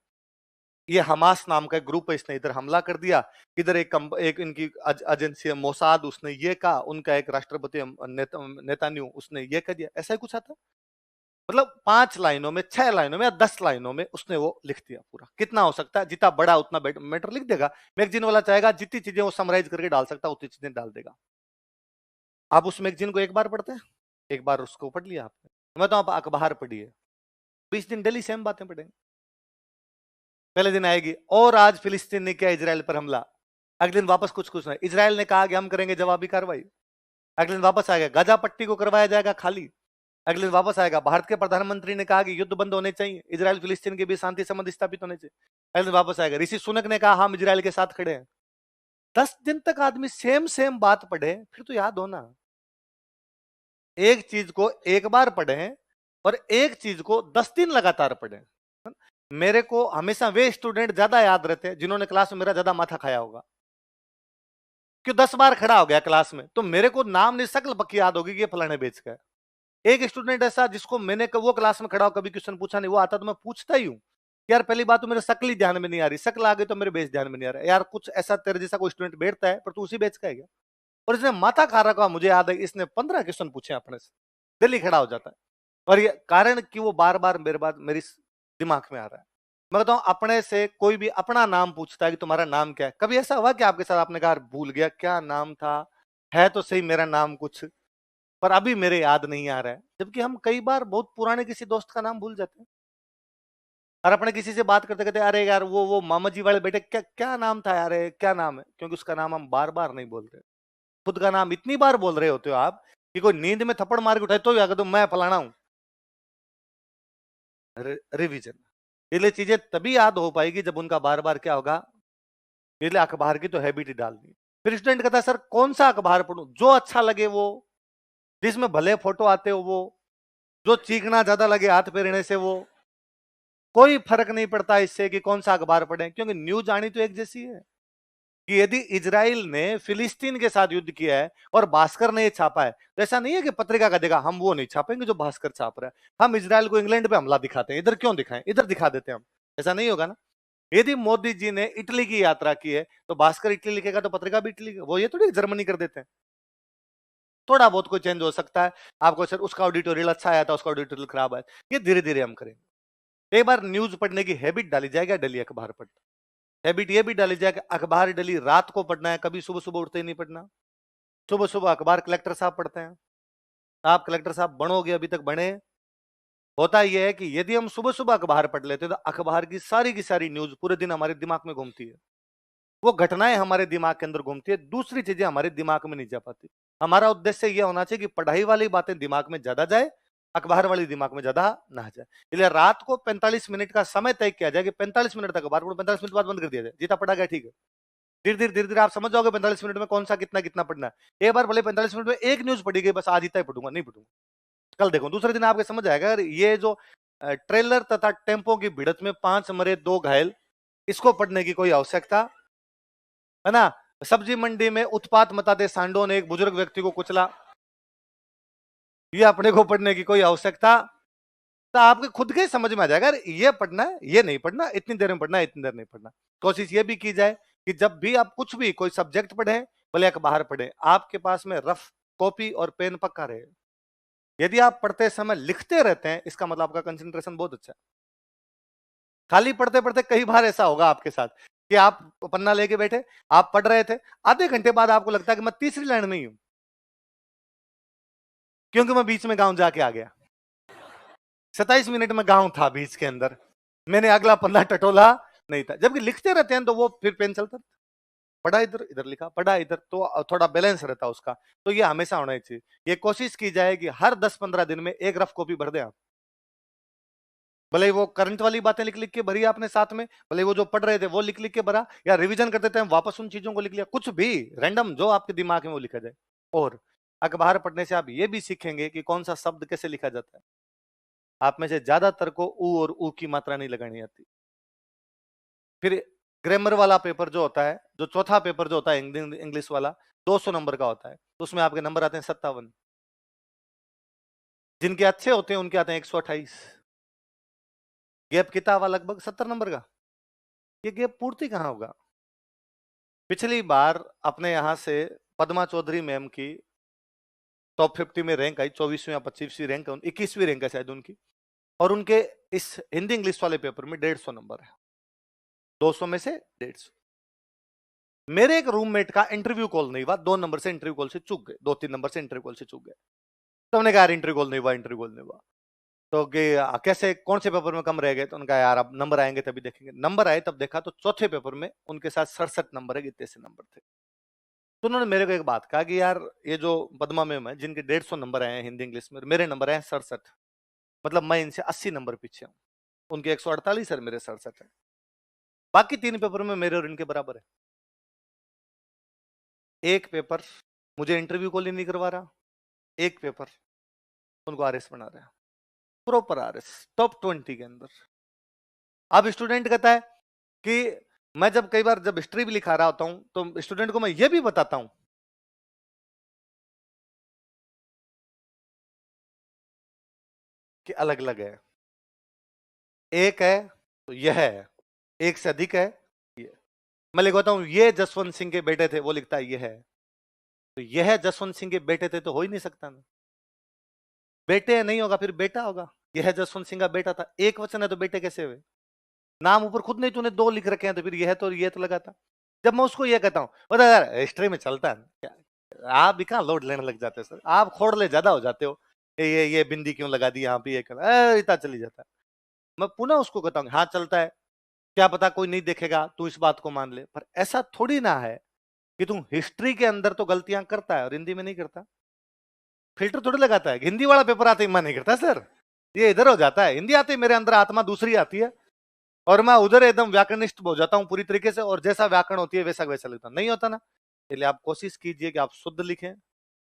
ये हमास नाम का एक ग्रुप है, इसने इधर हमला कर दिया, इधर एक इनकी एजेंसी है मोसाद, उसने ये कहा, उनका एक राष्ट्रपति नेतान्यू उसने ये कह दिया। ऐसा ही कुछ आता। मतलब 5 लाइनों में, 6 लाइनों में या 10 लाइनों में उसने वो लिख दिया पूरा। कितना हो सकता है? जितना बड़ा उतना मैटर लिख देगा। मैगजीन वाला चाहेगा जितनी चीजें वो समराइज करके डाल सकता है उतनी चीजें डाल देगा। आप उस मैगजीन को एक बार पढ़ते हैं, एक बार उसको पढ़ लिया आपने। मैं तो आप अखबार पढ़िए, 20 दिन डेली सेम बातें पढ़ेंगे। पहले दिन आएगी और आज फिलिस्तीन ने किया इजराइल पर हमला, अगले दिन वापस कुछ कुछ नहीं, इजराइल ने कहा कि हम करेंगे जवाबी कार्रवाई, अगले दिन वापस आएगा गाजा पट्टी को करवाया जाएगा खाली, अगले दिन वापस आएगा भारत के प्रधानमंत्री ने कहा कि युद्ध बंद होने चाहिए, इजराइल फिलिस्तीन के बीच शांति संबंध स्थापित होने चाहिए, अगले दिन वापस आएगा ऋषि सुनक ने कहा हम इजराइल के साथ खड़े हैं। 10 दिन तक आदमी सेम सेम बात पढ़े फिर तो याद होना। एक चीज को एक बार पढ़े और एक चीज को 10 दिन लगातार पढ़े। मेरे को हमेशा वे स्टूडेंट ज्यादा याद रहते हैं जिन्होंने क्लास में मेरा ज्यादा माथा खाया होगा। क्यों 10 बार खड़ा हो गया क्लास में, तो मेरे को नाम नहीं शक्ल पक्की याद होगी कि ये फलाने बेच का है। एक स्टूडेंट ऐसा जिसको मैंने वो क्लास में खड़ा हो कभी क्वेश्चन पूछा नहीं, वो आता तो मैं पूछता ही हूँ यार पहली बात तो मेरे शक्ल ही ध्यान में नहीं आ रही, शक्ल आ गई तो मेरे बेच ध्यान में नहीं आ रहा यार, कुछ ऐसा तेरे जैसा कोई स्टूडेंट बैठता है पर तू उसी बेच का है क्या? और इसने माथा खा रखा, मुझे याद है इसने 15 क्वेश्चन पूछे अपने से, दिल्ली खड़ा हो जाता है। और ये कारण कि वो बार बार मेरी दिमाग में आ रहा है। मैं कहता हूं अपने से कोई भी अपना नाम पूछता है कि तुम्हारा नाम क्या है, कभी ऐसा हुआ कि आपके साथ आपने कहा भूल गया क्या नाम था, है तो सही मेरा नाम कुछ, पर अभी मेरे याद नहीं आ रहा है, जबकि हम कई बार बहुत पुराने किसी दोस्त का नाम भूल जाते हैं। और अपने किसी से बात करते कहते अरे यार वो मामा जी वाले बेटे क्या क्या नाम था यार, क्या नाम है, क्योंकि उसका नाम हम बार बार नहीं बोलते। खुद का नाम इतनी बार बोल रहे होते हो आप कि कोई नींद में थप्पड़ मार के उठाए तो अगर तो मैं फलाना हूं। रिवीजन, इसलिए चीजें तभी याद हो पाएगी जब उनका बार बार क्या होगा, इसलिए अखबार की तो हैबिट ही डाल दी। फिर स्टूडेंट कहता है सर कौन सा अखबार पढ़ूं, जो अच्छा लगे वो, जिसमें भले फोटो आते हो वो, जो चीखना ज्यादा लगे हाथ फेरने से वो, कोई फर्क नहीं पड़ता इससे कि कौन सा अखबार पढ़ें, क्योंकि न्यूज आनी तो एक जैसी है। कि यदि इजराइल ने फिलिस्तीन के साथ युद्ध किया है और भास्कर ने ये छापा है, तो ऐसा नहीं है कि पत्रिका का देगा हम वो नहीं छापेंगे जो भास्कर छाप रहा है, हम इजराइल को इंग्लैंड पे हमला दिखाते हैं, इधर क्यों दिखाएं, इधर दिखा देते हैं हम, ऐसा नहीं होगा ना। यदि मोदी जी ने इटली की यात्रा की है तो भास्कर इटली लिखेगा तो पत्रिका भी इटली, वो ये थोड़ी जर्मनी कर देते हैं। थोड़ा बहुत कोई चेंज हो सकता है, आपको सर उसका ऑडिटोरियल अच्छा आया था उसका ऑडिटोरियल खराब आया, ये धीरे धीरे हम करेंगे। एक बार न्यूज पढ़ने की हैबिट डाली जाएगा, डेली अखबार पढ़ना। हैबिट ये भी डाली जाएगा, अखबार डेली रात को पढ़ना है, कभी सुबह सुबह उठते ही नहीं पढ़ना। सुबह सुबह अखबार कलेक्टर साहब पढ़ते हैं, आप कलेक्टर साहब बनोगे, अभी तक बने। होता यह है कि यदि हम सुबह सुबह अखबार पढ़ लेते तो अखबार की सारी न्यूज पूरे दिन हमारे दिमाग में घूमती है, वो घटनाएं हमारे दिमाग के अंदर घूमती है, दूसरी चीजें हमारे दिमाग में नहीं जा पाती। हमारा उद्देश्य यह होना चाहिए कि पढ़ाई वाली बातें दिमाग में ज्यादा जाए, अखबार वाली दिमाग में ज्यादा ना जाए। इसलिए रात को 45 मिनट का समय तय किया जाए कि 45 मिनट तक अखबार पढ़ो, 45 मिनट बाद बंद कर दिया जाए, जितना पढ़ा गया ठीक है। धीरे धीरे आप समझ जाओगे 45 मिनट में कौन सा कितना कितना पढ़ना है। एक बार भले 45 मिनट में एक न्यूज पढ़ी गई, बस आज इतना ही पढ़ूंगा, नहीं पढ़ूंगा, कल देखो, दूसरे दिन आपको समझ आएगा। अगर ये जो ट्रेलर तथा टेम्पो की भिड़त में 5 मरे 2 घायल, इसको पढ़ने की कोई आवश्यकता है ना। सब्जी मंडी में उत्पात मचाते सांडों ने एक बुजुर्ग व्यक्ति को कुचला, ये अपने को पढ़ने की कोई आवश्यकता, तो आपके खुद के समझ में आ जाएगा ये पढ़ना है, ये नहीं पढ़ना, इतनी देर में पढ़ना है, इतनी देर नहीं पढ़ना। कोशिश ये भी की जाए कि जब भी आप कुछ भी कोई सब्जेक्ट पढ़े, भले अखबार पढ़े, आपके पास में रफ कॉपी और पेन पक्का रहे। यदि आप पढ़ते समय लिखते रहते हैं, इसका मतलब आपका कंसंट्रेशन बहुत अच्छा है। खाली पढ़ते पढ़ते कई बार ऐसा होगा आपके साथ कि आप पन्ना लेके बैठे, आप पढ़ रहे थे, आधे घंटे बाद आपको लगता है कि मैं तीसरी लाइन में ही हूं, क्योंकि मैं बीच में गांव जाके आ गया। 27 मिनट में गांव था बीच के अंदर, मैंने अगला पन्ना टटोला नहीं था। जबकि लिखते रहते हैं तो वो फिर पेन चलता, पढ़ा इधर, इधर लिखा, पढ़ा इधर, तो थोड़ा बैलेंस रहता उसका। तो ये हमेशा होना चाहिए। ये कोशिश की जाए कि हर 10-15 दिन में एक रफ कॉपी भर दे आप। भले वो करंट वाली बातें लिख लिख के भरी आपने साथ में, भले वो जो पढ़ रहे थे वो लिख लिख के भरा, या रिवीजन करते थे वापस उन चीजों को लिख लिया, कुछ भी रैंडम जो आपके दिमाग में वो लिखा जाए। और अखबार पढ़ने से आप ये भी सीखेंगे कि कौन सा शब्द कैसे लिखा जाता है। आप में से ज्यादातर को ऊ और ऊ की मात्रा नहीं लगानी आती। फिर ग्रामर वाला पेपर जो होता है, जो चौथा पेपर जो होता है इंग्लिश वाला, 200 नंबर का होता है, तो उसमें आपके नंबर आते हैं 57। जिनके अच्छे होते हैं उनके आते हैं 128। गैप कितना हुआ? लगभग 70 नंबर का। ये गैप पूर्ति कहां होगा? पिछली बार अपने यहां से पद्मा चौधरी मैम की टॉप 50 में रैंक आई, 24वीं या 25वीं रैंक, 21वीं रैंक है शायद उनकी, और उनके इस हिंदी इंग्लिश वाले पेपर में 150 नंबर है, 200 में से 150। मेरे एक रूममेट का इंटरव्यू कॉल नहीं हुआ, 2 नंबर से इंटरव्यू कॉल से चूक गए, 2-3 नंबर से इंटरव्यू कॉल से चूक गए। तो हमने कहा यार इंटरव्यू कॉल नहीं हुआ, इंटरव्यू कॉल नहीं हुआ। तो कैसे, कौन से पेपर में कम रह गए? तो उनका यार अब नंबर आएंगे तभी देखेंगे। नंबर आए तब देखा तो चौथे पेपर में उनके साथ 67 नंबर है, इतने से नंबर थे। तो उन्होंने मेरे को एक बात कहा कि यार ये जो पद्मा मैम है जिनके 150 नंबर आए हैं हिंदी इंग्लिश में, मेरे नंबर आए हैं 67, मतलब मैं इनसे 80 नंबर पीछे हूँ। उनके 148 है, मेरे 67 है। बाकी 3 पेपर में मेरे और इनके बराबर है। एक पेपर मुझे इंटरव्यू कॉल ही नहीं करवा रहा, एक पेपर उनको आरएस बना रहा है, प्रॉपर आरएस, टॉप 20 के अंदर। अब स्टूडेंट कहता है कि मैं जब कई बार जब हिस्ट्री भी लिखा रहा होता हूं तो स्टूडेंट को मैं ये भी बताता हूं कि अलग अलग है, एक है तो यह है, एक से अधिक है ये। मैं लिखवाता हूं ये जसवंत सिंह के बेटे थे, वो लिखता है यह है, तो यह जसवंत सिंह के बेटे थे तो हो ही नहीं सकता ना, बेटे नहीं होगा फिर बेटा होगा। यह जसवंत सिंह का बेटा था, एक वचन है तो बेटे कैसे हुए? नाम ऊपर खुद नहीं तूने 2 लिख रखे हैं, तो फिर यह तो ये तो लगा था। जब मैं उसको ये कहता हूं, बता यार हिस्ट्री में चलता है क्या, आप भी कहां लोड लेने लग जाते हो सर, आप खोड़ले ज्यादा हो जाते हो, ये बिंदी क्यों लगा दी यहाँ पे, ये क्यों, इतना चली जाता है। मैं पुनः उसको कहता हूँ हाँ चलता है, क्या पता कोई नहीं देखेगा, तू इस बात को मान ले। पर ऐसा थोड़ी ना है कि तुम हिस्ट्री के अंदर तो गलतियां करता है और हिंदी में नहीं करता। फिल्टर थोड़ी लगाता है, हिंदी वाला पेपर आते ही मैं नहीं करता सर, ये इधर हो जाता है, हिंदी आते ही मेरे अंदर आत्मा दूसरी आती है और मैं उधर एकदम व्याकरणिस्ट हो जाता हूँ पूरी तरीके से, और जैसा व्याकरण होती है वैसा वैसा लिखता नहीं होता ना। इसलिए आप कोशिश कीजिए कि आप शुद्ध लिखें।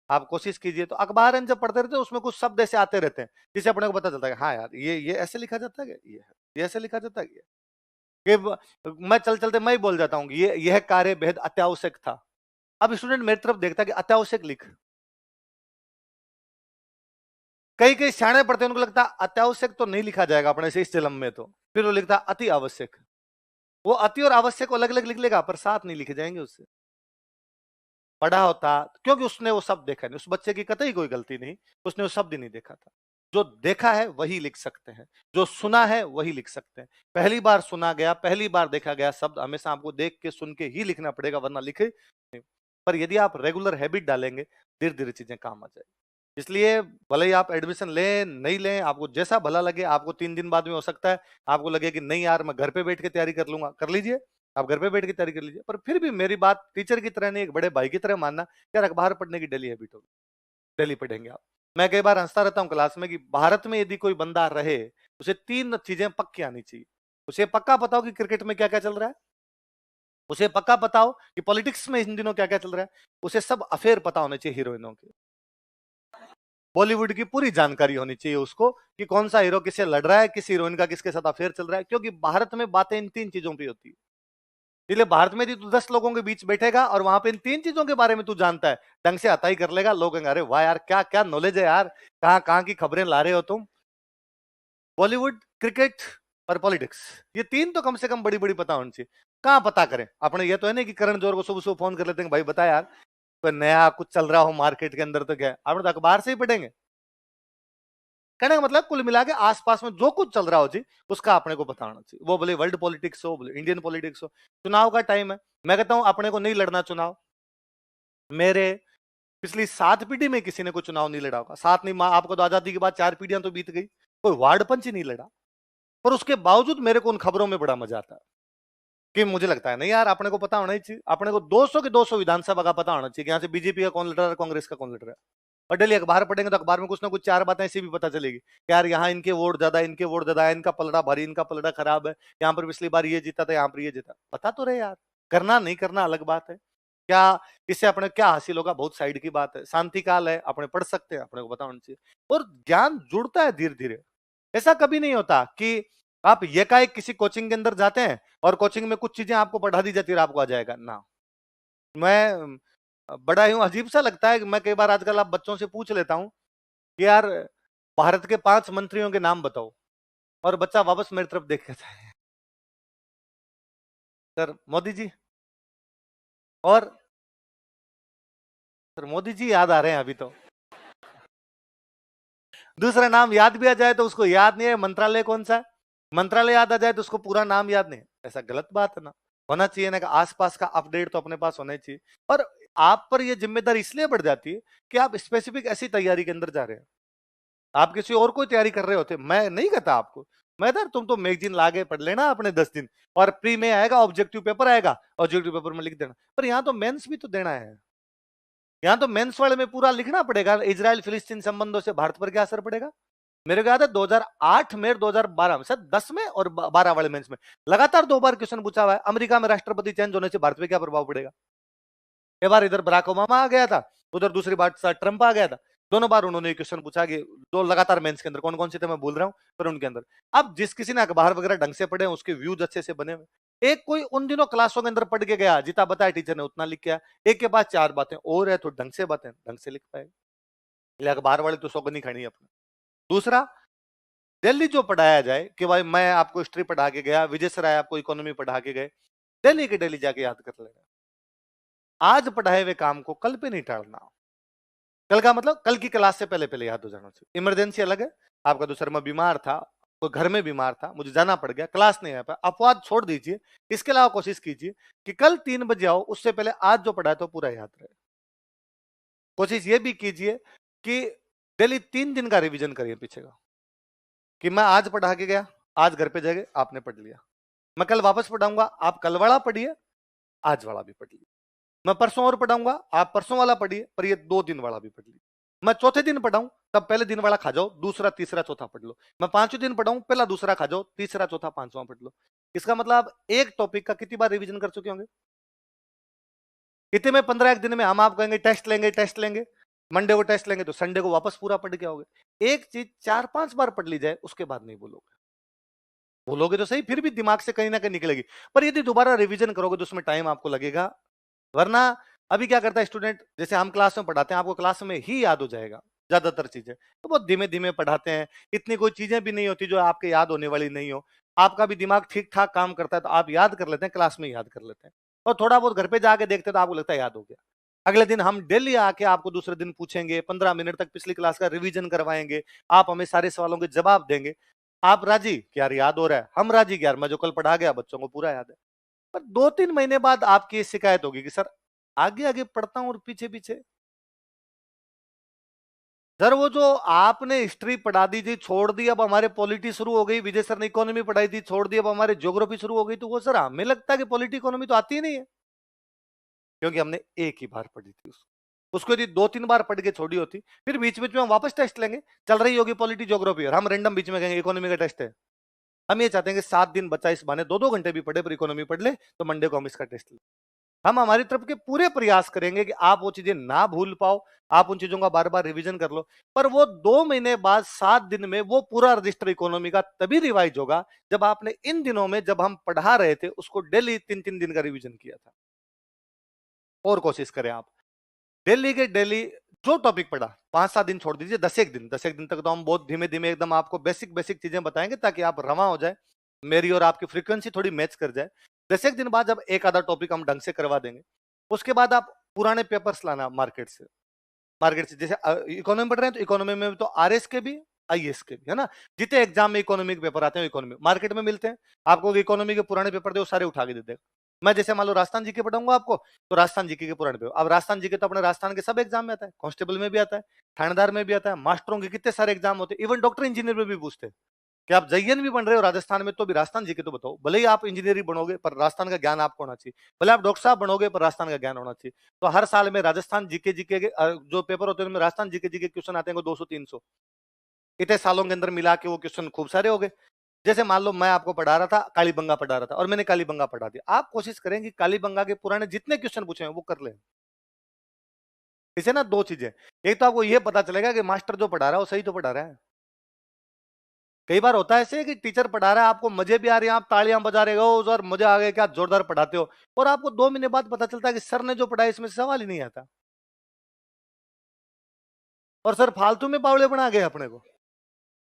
आप कोशिश कीजिए, तो अखबार हम जब पढ़ते रहते हैं उसमें कुछ शब्द ऐसे आते रहते हैं जिससे अपने को पता चलता है हाँ यार ये ऐसे लिखा जाता है, ये ऐसे लिखा जाता है। कि मैं चल चलते मैं ही बोल जाता हूँ कि यह कार्य बेहद अत्यावश्यक था। अब स्टूडेंट मेरी तरफ देखता है कि अत्यावश्यक लिख, कई कई सियाने पढ़ते हैं उनको लगता है अत्यावश्यक तो नहीं लिखा जाएगा अपने से इस जन्म में, तो फिर वो लिखता अति आवश्यक। वो अति और आवश्यक अलग अलग लिख लेगा पर साथ नहीं लिखे जाएंगे उससे। पढ़ा होता, क्योंकि उसने वो शब्द देखा नहीं, उस बच्चे की कतई कोई गलती नहीं, उसने वो शब्द ही नहीं देखा था। जो देखा है वही लिख सकते हैं, जो सुना है वही लिख सकते हैं। पहली बार सुना गया, पहली बार देखा गया शब्द हमेशा आपको देख के सुन के ही लिखना पड़ेगा, वरना लिखे नहीं। पर यदि आप रेगुलर हैबिट डालेंगे, धीरे धीरे चीजें काम आ जाएगी। इसलिए भले ही आप एडमिशन लें नहीं लें, आपको जैसा भला लगे, आपको 3 दिन बाद में हो सकता है आपको लगे कि नहीं यार मैं घर पे बैठ के तैयारी कर लूंगा, कर लीजिए, आप घर पे बैठ के तैयारी कर लीजिए। पर फिर भी मेरी बात टीचर की तरह नहीं, एक बड़े भाई की तरह मानना, यार अखबार पढ़ने की डेली हैबिट होगी, डेली पढ़ेंगे आप। मैं कई बार हंसता रहता हूँ क्लास में कि भारत में यदि कोई बंदा रहे, उसे 3 चीजें पक्की आनी चाहिए। उसे पक्का पता हो कि क्रिकेट में क्या क्या चल रहा है, उसे पक्का पता हो कि पॉलिटिक्स में इन दिनों क्या क्या चल रहा है, उसे सब अफेयर पता होने चाहिए हीरोइनों के, बॉलीवुड की पूरी जानकारी होनी चाहिए उसको कि कौन सा हीरो किससे लड़ रहा है, किस हीरोइन का किसके साथ अफेयर चल रहा है। क्योंकि भारत में बातें इन 3 चीजों पे होती है। इसलिए भारत में यदि तू 10 लोगों के बीच बैठेगा और वहां पे इन 3 चीजों के बारे में तू जानता है, ढंग से आता ही कर लेगा, लोग कहेंगे अरे वाह यार क्या क्या नॉलेज है यार, कहाँ कहाँ की खबरें ला रहे हो तुम। बॉलीवुड, क्रिकेट और पॉलिटिक्स, ये 3 तो कम से कम बड़ी बड़ी पता होनी चाहिए। कहाँ पता करें अपने, ये तो है नहीं कि करण जौहर को सुबह सुबह फोन कर लेते हैं भाई बता यार कोई नया कुछ चल रहा हो मार्केट के अंदर, तो क्या आपने तो अखबार से ही पढ़ेंगे। कहने का मतलब कुल मिला के आसपास में जो कुछ चल रहा हो जी उसका अपने को पता होना चाहिए। वो बोले वर्ल्ड पॉलिटिक्स हो, बोले इंडियन पॉलिटिक्स हो। चुनाव का टाइम है, मैं कहता हूं अपने को नहीं लड़ना चुनाव। मेरे पिछली 7 पीढ़ी में किसी ने कोई चुनाव नहीं लड़ा होगा, 7 नहीं, आपको तो आजादी के बाद 4 पीढ़ियां तो बीत गई, कोई वार्ड पंच ही नहीं लड़ा। पर उसके बावजूद मेरे को उन खबरों में बड़ा मजा आता है कि मुझे लगता है नहीं यार अपने को पता होना ही चाहिए। अपने को 200 के 200 विधानसभा का पता होना चाहिए कि यहाँ से बीजेपी का कौन लड़ रहा है, कांग्रेस का कौन लड़ रहा है। और डेली अखबार पढ़ेंगे तो अखबार में कुछ ना कुछ 4 बातें ऐसी भी पता चलेगी कि यार यहाँ इनके वोट ज्यादा, इनके वोट ज्यादा है, इनका पलड़ा भारी, इनका पलड़ा खराब है, यहाँ पर पिछली बार ये जीता था, यहाँ पर ये जीता। पता तो रहे यार, करना नहीं करना अलग बात है। क्या इससे अपने क्या हासिल होगा, बहुत साइड की बात है। शांति काल है, अपने पढ़ सकते हैं, अपने को पता होना चाहिए। और ज्ञान जुड़ता है धीरे धीरे। ऐसा कभी नहीं होता कि आप एकाएक किसी कोचिंग के अंदर जाते हैं और कोचिंग में कुछ चीजें आपको पढ़ा दी जाती है और आपको आ जाएगा ना। मैं बड़ा यूं अजीब सा लगता है कि मैं कई बार आजकल आप बच्चों से पूछ लेता हूं कि यार भारत के 5 मंत्रियों के नाम बताओ, और बच्चा वापस मेरी तरफ देख कहता है सर मोदी जी। और सर मोदी जी याद आ रहे हैं अभी तो, दूसरा नाम याद भी आ जाए तो उसको याद नहीं है मंत्रालय कौन सा है, मंत्रालय याद आ जाए तो उसको पूरा नाम याद नहीं। ऐसा गलत बात है ना, होना चाहिए ना कि आसपास का अपडेट तो अपने पास होना चाहिए। पर आप पर यह जिम्मेदारी इसलिए बढ़ जाती है कि आप स्पेसिफिक ऐसी तैयारी के अंदर जा रहे हैं। आप किसी और कोई तैयारी कर रहे होते, मैं नहीं कहता आपको, मैं था तुम तो मैगजीन लाके पढ़ लेना अपने 10 दिन, और प्री में आएगा ऑब्जेक्टिव पेपर आएगा, ऑब्जेक्टिव पेपर में लिख देना। पर यहाँ तो मेंस भी तो देना है, यहाँ तो मेंस वाले में पूरा लिखना पड़ेगा। इजराइल फिलिस्तीन संबंधों से भारत पर क्या असर पड़ेगा। मेरे को याद है 2008 में, 2012 में, शायद 10 में और 12 वाले मेंस में लगातार 2 बार क्वेश्चन पूछा हुआ है, अमेरिका में राष्ट्रपति चेंज होने से भारत पे क्या प्रभाव पड़ेगा। एक बार इधर बराक ओबामा आ गया था, उधर दूसरी बार ट्रंप आ गया था। दोनों बार उन्होंने क्वेश्चन पूछा कि दो लगातार मेंस के अंदर, कौन कौन से थे मैं भूल रहा हूं, पर उनके अंदर। अब जिस किसी ने अखबार वगैरह ढंग से पढ़े, उसके व्यूज अच्छे से बने हुए, एक कोई उन दिनों क्लासों के अंदर पढ़ के गया, जितना बताया टीचर ने उतना लिख गया, एक के पास 4 बातें और है तो ढंग से बातें ढंग से लिख पाएगा। अखबार वाले तो सौगंध खड़ी अपने। दूसरा, दिल्ली जो पढ़ाया जाए कि भाई मैं आपको हिस्ट्री पढ़ा के गया, विजय सराय आपको इकोनॉमी पढ़ा के गए, दिल्ली के डेली जाके याद कर लेना। आज पढ़ाए हुए काम को कल पे नहीं टालना। कल का मतलब कल की क्लास से पहले पहले याद हो जाना चाहिए। इमरजेंसी अलग है, आपका तो शर्मा बीमार था, कोई घर में बीमार था, मुझे जाना पड़ गया, क्लास नहीं आ पाया, अपवाद छोड़ दीजिए। इसके अलावा कोशिश कीजिए कि कल 3 बजे आओ, उससे पहले आज जो पढ़ा है तो पूरा याद रहे। कोशिश ये भी कीजिए कि डेली 3 दिन का रिवीजन करिए पीछे का, कि मैं आज पढ़ा के गया, आज घर पे जाके आपने पढ़ लिया, मैं कल वापस पढ़ाऊंगा, आप कल वाला पढ़िए, आज वाला भी पढ़ लीजिए। मैं परसों और पढ़ाऊंगा, आप परसों वाला पढ़िए, पर ये 2 दिन वाला भी पढ़ लीजिए। मैं चौथे दिन पढ़ाऊं, तब पहले दिन वाला खा जाओ, दूसरा तीसरा चौथा पढ़ लो। मैं 5वें दिन पढ़ाऊं, पहला दूसरा खा जाओ, तीसरा चौथा पांचवा पढ़ लो। इसका मतलब एक टॉपिक का कितनी बार रिवीजन कर चुके होंगे। इतने में 15 एक दिन में हम आप कहेंगे टेस्ट लेंगे, टेस्ट लेंगे, मंडे को टेस्ट लेंगे तो संडे को वापस पूरा पढ़ के आओगे। एक चीज 4-5 बार पढ़ ली जाए, उसके बाद नहीं बोलोगे। बोलोगे तो सही, फिर भी दिमाग से कहीं ना कहीं निकलेगी, पर यदि दोबारा रिवीजन करोगे तो उसमें टाइम आपको लगेगा। वरना अभी क्या करता है स्टूडेंट, जैसे हम क्लास में पढ़ाते हैं, आपको क्लास में ही याद हो जाएगा ज्यादातर चीजें, तो बहुत धीमे धीमे पढ़ाते हैं, इतनी कोई चीजें भी नहीं होती जो आपके याद होने वाली नहीं हो। आपका भी दिमाग ठीक ठाक काम करता है तो आप याद कर लेते हैं, क्लास में याद कर लेते हैं, और थोड़ा बहुत घर पे जाके देखते हैं तो आपको लगता है याद हो गया। अगले दिन हम डेली आके आपको दूसरे दिन पूछेंगे, 15 मिनट तक पिछली क्लास का रिवीजन करवाएंगे, आप हमें सारे सवालों के जवाब देंगे। आप राजी कि यार याद हो रहा है, हम राजी कि यार मैं जो कल पढ़ा गया बच्चों को पूरा याद है। पर 2-3 महीने बाद आपकी शिकायत होगी कि सर आगे आगे पढ़ता हूं और पीछे पीछे। सर वो जो आपने हिस्ट्री पढ़ा दी थी छोड़ दी, अब हमारे पॉलिटी शुरू हो गई, विजय सर ने इकोनॉमी पढ़ाई थी छोड़ दी, अब हमारे ज्योग्राफी शुरू हो गई, तो वो सर हमें लगता है कि पॉलिटी इकोनॉमी तो आती ही नहीं है, क्योंकि हमने एक ही बार पढ़ी थी उसको यदि 2-3 बार पढ़ के छोड़ी होती, फिर बीच बीच में हम वापस टेस्ट लेंगे, चल रही होगी पॉलिटी ज्योग्राफी और हम रैंडम बीच में कहेंगे इकोनॉमी का टेस्ट है। हम ये चाहते हैं कि 7 दिन बच्चा इस बहाने 2-2 घंटे भी पढ़े पर इकोनॉमी पढ़ ले, तो मंडे को हम इसका टेस्ट लें। हम हमारी तरफ के पूरे प्रयास करेंगे कि आप वो चीजें ना भूल पाओ, आप उन चीजों का बार बार रिवीजन कर लो। पर वो 2 महीने बाद 7 दिन में वो पूरा रजिस्टर इकोनॉमी का तभी रिवाइज होगा जब आपने इन दिनों में जब हम पढ़ा रहे थे उसको डेली 3-3 दिन का रिवीजन किया था। और कोशिश करें आप डेली के डेली जो टॉपिक पढ़ा 5-7 दिन छोड़ दीजिए, 10-1 दिन, 10-1 दिन तक तो हम बहुत धीमे धीमे एकदम आपको बेसिक बेसिक चीजें बताएंगे ताकि आप रवा हो जाए, मेरी और आपकी फ्रीक्वेंसी थोड़ी मैच कर जाए। 10-1 दिन बाद जब एक आधा टॉपिक हम ढंग से करवा देंगे, उसके बाद आप पुराने पेपर्स लाना मार्केट से जैसे इकोनॉमी पढ़ रहे हैं तो इकोनॉमी में भी तो आरएस के भी आईएएस के भी, है ना। जितने एग्जाम में इकोनॉमी के पेपर आते हैं इकोनॉमी मार्केट में मिलते हैं, आपको इकोनॉमी के पुराने पेपर दे वो सारे उठा के दे देगा। मैं जैसे मान लो राजस्थान जीके पढ़ाऊंगा आपको, तो राजस्थान जीके के पुराने पेपर, अब राजस्थान जीके तो अपने राजस्थान के सब एग्जाम में आता है, कांस्टेबल में भी आता है, थानेदार में भी आता है, मास्टरों के कितने सारे एग्जाम होते हैं, इवन डॉक्टर इंजीनियर में भी पूछते हैं कि आप जयन भी बन रहे हो राजस्थान में तो भी राजस्थान जीके तो बताओ, भले ही आप इंजीनियरिंग बनोगे पर राजस्थान का ज्ञान आपको होना चाहिए, भले आप डॉक्टर साहब बनोगे पर राजस्थान का ज्ञान होना चाहिए। तो हर साल में राजस्थान जीके जीके के जो पेपर होते हैं उनमें राजस्थान जीके जीके क्वेश्चन आते हैं 200-300, इतने सालों के अंदर मिला के वो क्वेश्चन खूब सारे हो गए। जैसे मान लो मैं आपको पढ़ा रहा था, कालीबंगा पढ़ा रहा था और मैंने कालीबंगा पढ़ा दिया, आप कोशिश करें कि कालीबंगा के पुराने जितने क्वेश्चन पूछे हैं वो कर लें। इसे ना 2 चीजें, एक तो आपको ये पता चलेगा कि मास्टर जो पढ़ा रहा है वो सही तो पढ़ा रहा है। कई बार होता है ऐसे कि टीचर पढ़ा रहा है, आपको मजे भी आ रही है, आप तालियां बजा रहे हो और मजे आ गए, क्या जोरदार पढ़ाते हो, और आपको 2 महीने बाद पता चलता है कि सर ने जो पढ़ाया इसमें सवाल ही नहीं आता और सर फालतू में बावड़े बना गए अपने को।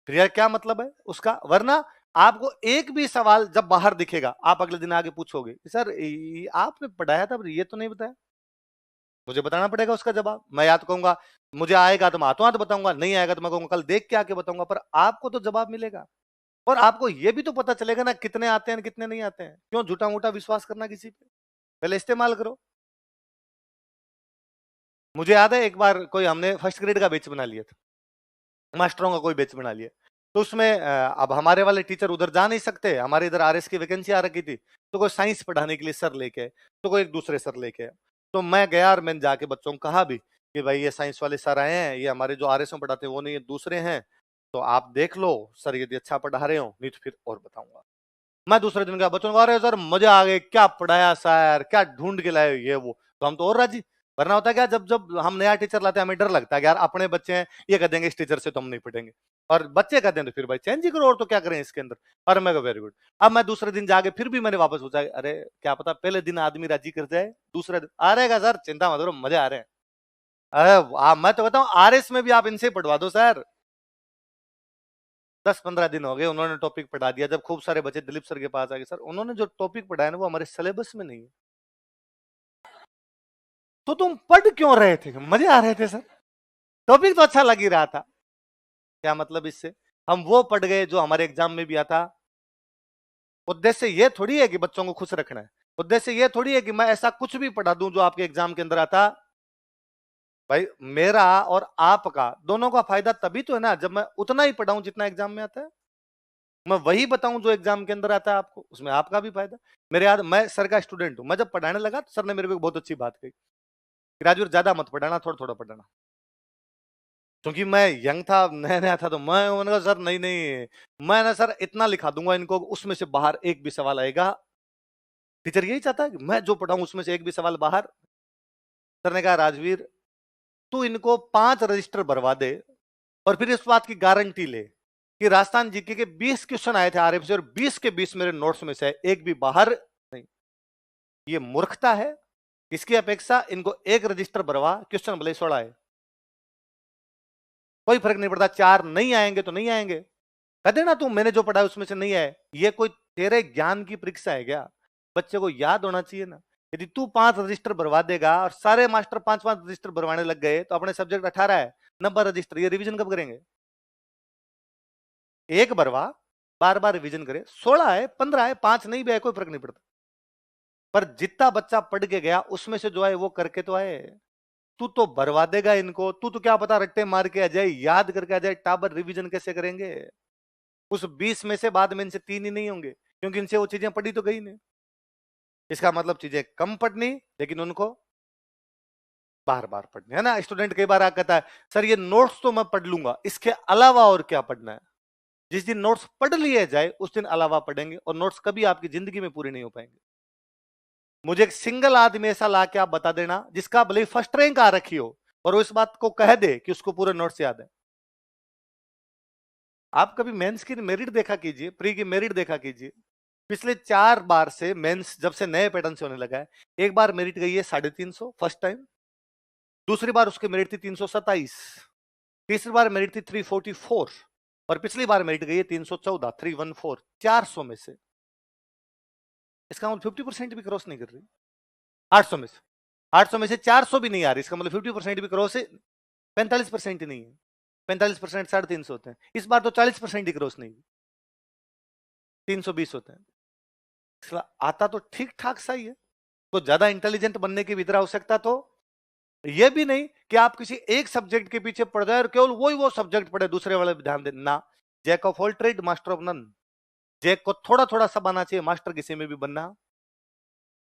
फिर यार क्या मतलब है उसका, वरना आपको एक भी सवाल जब बाहर दिखेगा आप अगले दिन आगे पूछोगे सर आपने पढ़ाया था पर ये तो नहीं बताया, मुझे बताना पड़ेगा उसका जवाब। मैं या तो कहूंगा मुझे आएगा तो मैं हाथों हाथ बताऊंगा, नहीं आएगा तो मैं कहूंगा कल देख के आके बताऊंगा, पर आपको तो जवाब मिलेगा और आपको ये भी तो पता चलेगा ना कितने आते हैं कितने नहीं आते हैं। क्यों झूठा मूठा विश्वास करना किसी पे, पहले इस्तेमाल करो। मुझे याद है एक बार कोई हमने फर्स्ट ग्रेड का बैच बना लिया था, मास्टरों का कोई बैच बना लिया, तो उसमें अब हमारे वाले टीचर उधर जा नहीं सकते, हमारे इधर आरएस की वैकेंसी आ रखी थी, तो कोई साइंस पढ़ाने के लिए सर लेके, तो कोई एक दूसरे सर लेके, तो मैं गया और मैंने जाके बच्चों को कहा भी कि भाई ये साइंस वाले सर आए हैं, ये हमारे जो आरएस में पढ़ाते हैं वो नहीं है दूसरे हैं, तो आप देख लो सर यदि अच्छा पढ़ा रहे हो, नहीं तो फिर और बताऊंगा। मैं दूसरे दिन का बच्चों को, अरे सर मजा आ गए, क्या पढ़ाया सर, क्या ढूंढ के लाए ये वो, तो हम तो और राजी। वरना होता है क्या, जब जब हम नया टीचर लाते हैं हमें डर लगता है कि यार अपने बच्चे हैं ये कह देंगे इस टीचर से तो हम नहीं पढ़ेंगे, और बच्चे कहते हैं तो फिर भाई चेंज ही करो और तो क्या करें इसके अंदर। और मैं वेरी गुड, अब मैं दूसरे दिन जाके फिर भी मैंने वापस पूछा, अरे क्या पता पहले दिन आदमी राजी कर जाए, दूसरे दिन आ रहेगा सर चिंता मत करो मजे आ रहे हैं। अरे मैं तो बताऊं आरएस में भी आप इनसे पढ़वा दो सर। 10-15 दिन हो गए उन्होंने टॉपिक पढ़ा दिया, जब खूब सारे बच्चे दिलीप सर के पास आ गए, सर उन्होंने जो टॉपिक पढ़ाया ना वो हमारे सिलेबस में नहीं है, तो तुम पढ़ क्यों रहे थे, मजे आ रहे थे सर, टॉपिक तो अच्छा लग ही रहा था। क्या मतलब इससे, हम वो पढ़ गए जो हमारे एग्जाम में भी आता। उद्देश्य ये थोड़ी है कि बच्चों को खुश रखना है, उद्देश्य ये थोड़ी है कि मैं ऐसा कुछ भी पढ़ा दूं जो आपके एग्जाम के अंदर आता। भाई मेरा और आपका दोनों का फायदा तभी तो है ना जब मैं उतना ही पढ़ाऊं जितना एग्जाम में आता है, मैं वही बताऊं जो एग्जाम के अंदर आता है आपको, उसमें आपका भी फायदा। मेरे याद मैं सर का स्टूडेंट हूं, मैं जब पढ़ाने लगा तो सर ने मेरे को बहुत अच्छी बात कही, राजवीर ज्यादा मत पढ़ाना थोड़ा थोड़ा पढ़ाना, क्योंकि मैं यंग था नया नया था, तो मैंने कहा सर नहीं नहीं मैं ना सर इतना लिखा दूंगा इनको उसमें से बाहर एक भी सवाल आएगा, टीचर यही चाहता है कि मैं जो पढ़ाऊं उसमें से एक भी सवाल बाहर। सर ने कहा राजवीर तू इनको 5 रजिस्टर भरवा दे और फिर इस बात की गारंटी ले कि राजस्थान जीके के 20 क्वेश्चन आए थे आरएफ से और 20 के 20 मेरे नोट्स में से एक भी बाहर नहीं। ये मूर्खता है, इसकी अपेक्षा इनको एक रजिस्टर भरवा, क्वेश्चन भले 16 आए कोई फर्क नहीं पड़ता, 4 नहीं आएंगे तो नहीं आएंगे, कह देना तू मैंने जो पढ़ा उसमें से नहीं आए, ये कोई तेरे ज्ञान की परीक्षा है क्या, बच्चे को याद होना चाहिए ना। यदि तू 5 रजिस्टर भरवा देगा और सारे मास्टर 5-5 रजिस्टर भरवाने लग गए तो अपने सब्जेक्ट 18 है, 90 रजिस्टर, ये रिवीजन कब करेंगे? एक भरवा, बार बार रिवीजन करे, 16 है, 15 है, 5 नहीं भी है, कोई फर्क नहीं पड़ता। पर जितना बच्चा पढ़ के गया उसमें से जो आए वो करके तो आए। तू तो भरवा देगा इनको, तू तो क्या पता रट्टे मार के आ जाए, याद करके आ जाए, टाबर रिवीजन कैसे करेंगे? उस 20 में से बाद में इनसे 3 ही नहीं होंगे, क्योंकि इनसे वो चीजें पढ़ी तो गई नहीं। इसका मतलब चीजें कम पढ़नी, लेकिन उनको बार बार पढ़नी है ना। स्टूडेंट कई बार कहता है सर ये नोट्स तो मैं पढ़ लूंगा, इसके अलावा और क्या पढ़ना है? जिस दिन नोट्स पढ़ लिए जाए उस दिन अलावा पढ़ेंगे, और नोट्स कभी आपकी जिंदगी में पूरे नहीं हो पाएंगे। मुझे एक सिंगल आदमी ऐसा ला के आप बता देना जिसका भले फर्स्ट रैंक आ रखी हो और वो इस बात को कह दे कि उसको पूरे नोट्स याद है। आप कभी मेंस की मेरिट देखा कीजिए, प्री की मेरिट देखा कीजिए। पिछले 4 बार से मेंस जब से नए पैटर्न से होने लगा है, एक बार मेरिट गई है 350 फर्स्ट टाइम, दूसरी बार उसकी मेरिट थी 327, तीसरी बार मेरिट थी 344, और पिछली बार मेरिट गई है 314, 314, 400 में से। इसका मतलब 50% भी क्रॉस नहीं कर रही। 800 में से 800 में से 400 भी नहीं आ रही, इसका मतलब 50% भी क्रॉस है, 45% ही नहीं है। 45% 350 होते हैं, इस बार तो 40% ही क्रॉस नहीं, 320 होते हैं। आता तो ठीक ठाक सा ही है, तो ज्यादा इंटेलिजेंट बनने की भीतर आवश्यकता तो यह भी नहीं कि आप किसी एक सब्जेक्ट के पीछे पड़ जाए और केवल वो सब्जेक्ट पढ़े, दूसरे वाले पे ध्यान देना। Jack of all trade master of none. Jack को थोड़ा थोड़ा सा बनना चाहिए, मास्टर किसी में भी बनना।